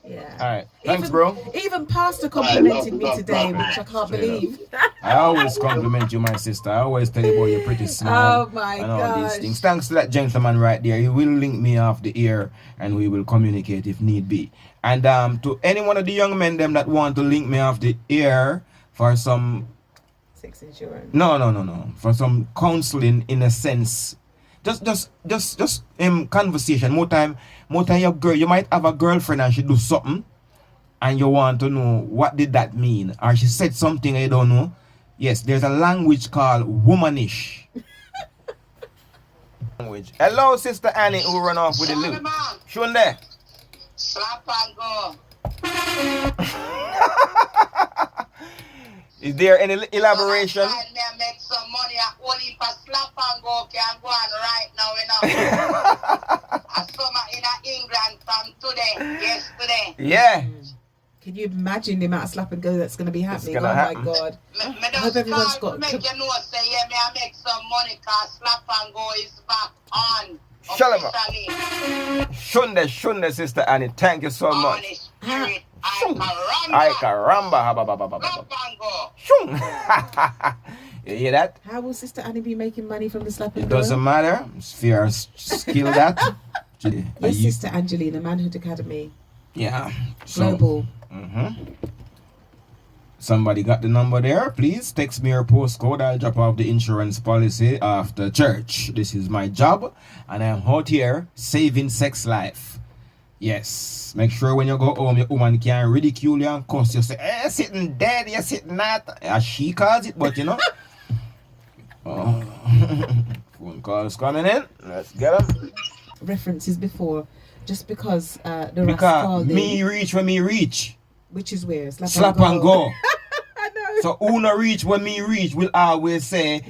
yeah. All right. Thanks, bro. Even Pastor complimented me today, which I can't believe. I always compliment you, my sister. I always tell you about your pretty smile. Oh my and all gosh. these things. Thanks to that gentleman right there. He will link me off the air and we will communicate if need be. And to any one of the young men them that want to link me off the air for some sex insurance. No. For some counseling in a sense. Just conversation. More time your girl, you might have a girlfriend and she do something and you want to know what did that mean, or she said something I don't know. Yes, there's a language called womanish. Language. Hello, Sister Annie, who run off with the loot. Shun there. Slap and go. Is there any elaboration? I make some money. I only for slap and go can go on right now. I saw my in England from today, yesterday. Yeah. Can you imagine the amount of slap and go that's going to be happening? Oh happen. My God. I hope everyone's got. Make you know, say, me I make some money because slap and go is back on. Shalom. Shunde, Sister Annie. Thank you so much. Ay caramba. Shung. You hear that? How will Sister Annie be making money from the slap and It go? doesn't matter. It's fair skill that. Yes, Sister Angelina, Manhood Academy. Yeah. Global. Somebody got the number there? Please text me your postcode. I'll drop off the insurance policy after church. This is my job, and I'm out here saving sex life. Yes. Make sure when you go home, your woman can't ridicule you and cuss you. Say, you're sitting dead, you're sitting not. As she calls it, but phone calls coming in. Let's get them. References before, just because the Because me reach when me reach. Which is where? Slap and go. I know. So who no reach when me reach will always say,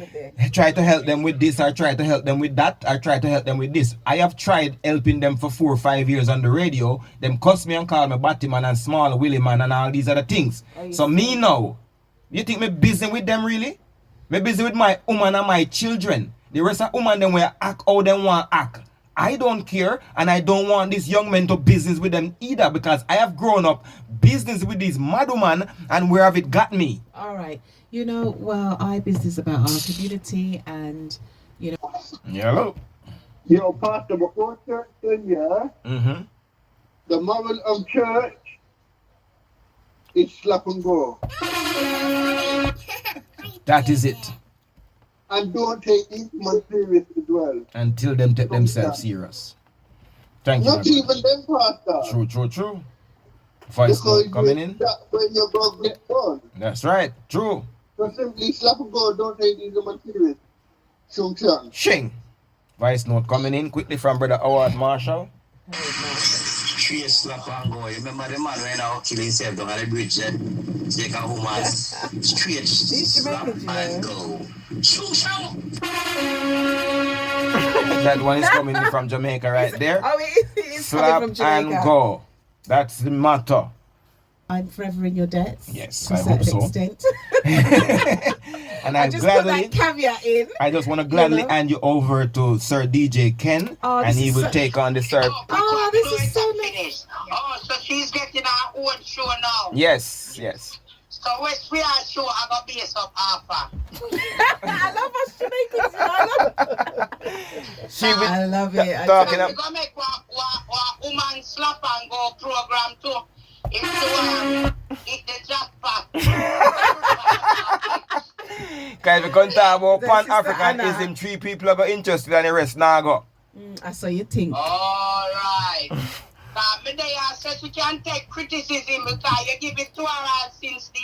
try to help them with this, or try to help them with that, or try to help them with this. I have tried helping them for 4 or 5 years on the radio. Them cuss me and call me Batman and Small Willie Man and all these other things. So me now, you think me busy with them really? Me busy with my woman and my children. The rest of woman them will act how they want act. I don't care, and I don't want these young men to business with them either, because I have grown up business with these mad women, and where have it got me? All right. Well, I business about our community, and, Hello. Yo, Pastor, before church, the moral of church it's slap and go. That is it. And don't take these man serious as well. Until them take themselves serious. Thank you. Not even them, Pastor. True. Voice note coming in. When you go get done. That's right. True. So simply slap and go. Don't take these man serious. Shing. Voice note coming in quickly from Brother Howard Marshall. Straight slap and go. You remember the man right now killing himself down at the bridge, take a woman. Straight slap and go. That one is coming in from Jamaica right there. Oh, it is slap coming from Jamaica. and go. That's the motto. I'm forever in your debts. Yes, to I hope so. Extent. And I just put that caveat in. I just want to gladly hand you over to Sir DJ Ken, and he will take on the Sir. Oh, this is so nice. Oh, so she's getting her own show now. Yes. So West we are show I got base up Alpha. I love us Jamaicans. I love it. We're gonna make one woman slap and go program too. If you eat the jackpot. Guys, we can talk about Pan-Africanism. 3 people are interested and the rest now go. I saw you think. Alright. Me there says we can take criticism because you give it to her since the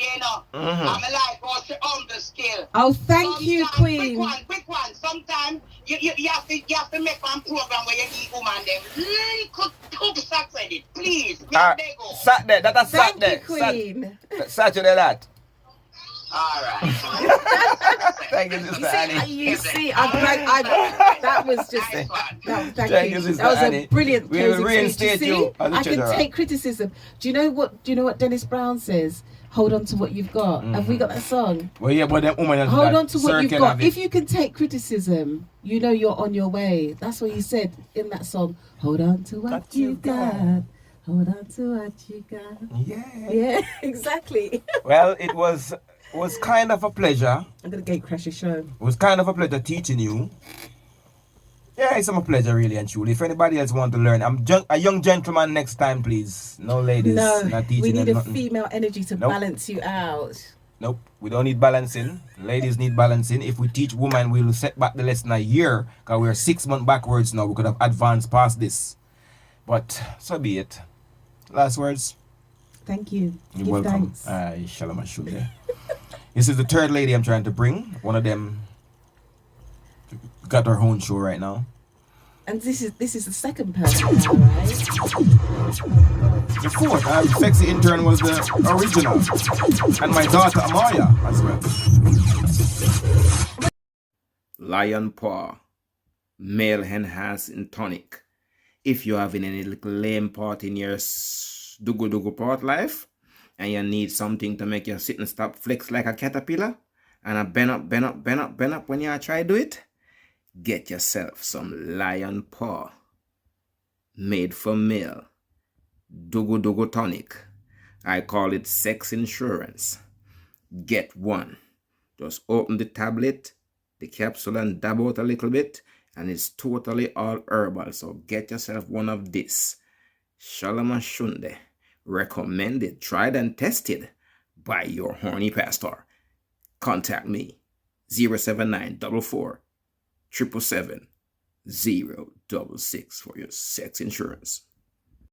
I'm like, oh, she on the scale. Oh, thank you, Queen. Quick one. Sometimes you have to make one program where you give woman them little too credit, please. Saturday, that's Saturday. Queen. Saturday that. Alright. Thank you, Sister Annie. You see, that was just thank you. That was a brilliant we will closing speech. reinstate you as a I can treasurer. take criticism. Do you know what Dennis Brown says? Hold on to what you've got. Have we got that song? Well, yeah, but that woman hold on to what you've got. If you can take criticism, you know you're on your way. That's what he said in that song. Hold on to what you got. Hold on to what you got. Yeah, exactly. Well, it was kind of a pleasure. I'm gonna gate crash your show. It was kind of a pleasure teaching you. Yeah, it's a pleasure, really and truly. If anybody else want to learn, I'm a young gentleman next time, please. No ladies. No, not teaching we need a nothing. female energy to balance you out. Nope, we don't need balancing. Ladies need balancing. If we teach women, we'll set back the lesson a year, because we're 6 months backwards now. We could have advanced past this. But so be it. Last words? Thank you. You're Give welcome. thanks. Shalom Ashur. This is the third lady I'm trying to bring. One of them got her own show right now. And this is the second person, right? The fourth. Sexy Intern was the original. And my daughter Amaya as well. Lion Paw. Male enhancing tonic. If you're having any little lame part in your dugu part life, and you need something to make you sit and stop flex like a caterpillar, and a bend up when you try to do it, get yourself some Lion Paw. Made for male. Dugu tonic. I call it sex insurance. Get one. Just open the tablet, the capsule, and dab out a little bit, and it's totally all herbal. So get yourself one of this. Shalom Shunde. Recommended, tried and tested by your horny pastor. Contact me 07944 777 066 for your sex insurance.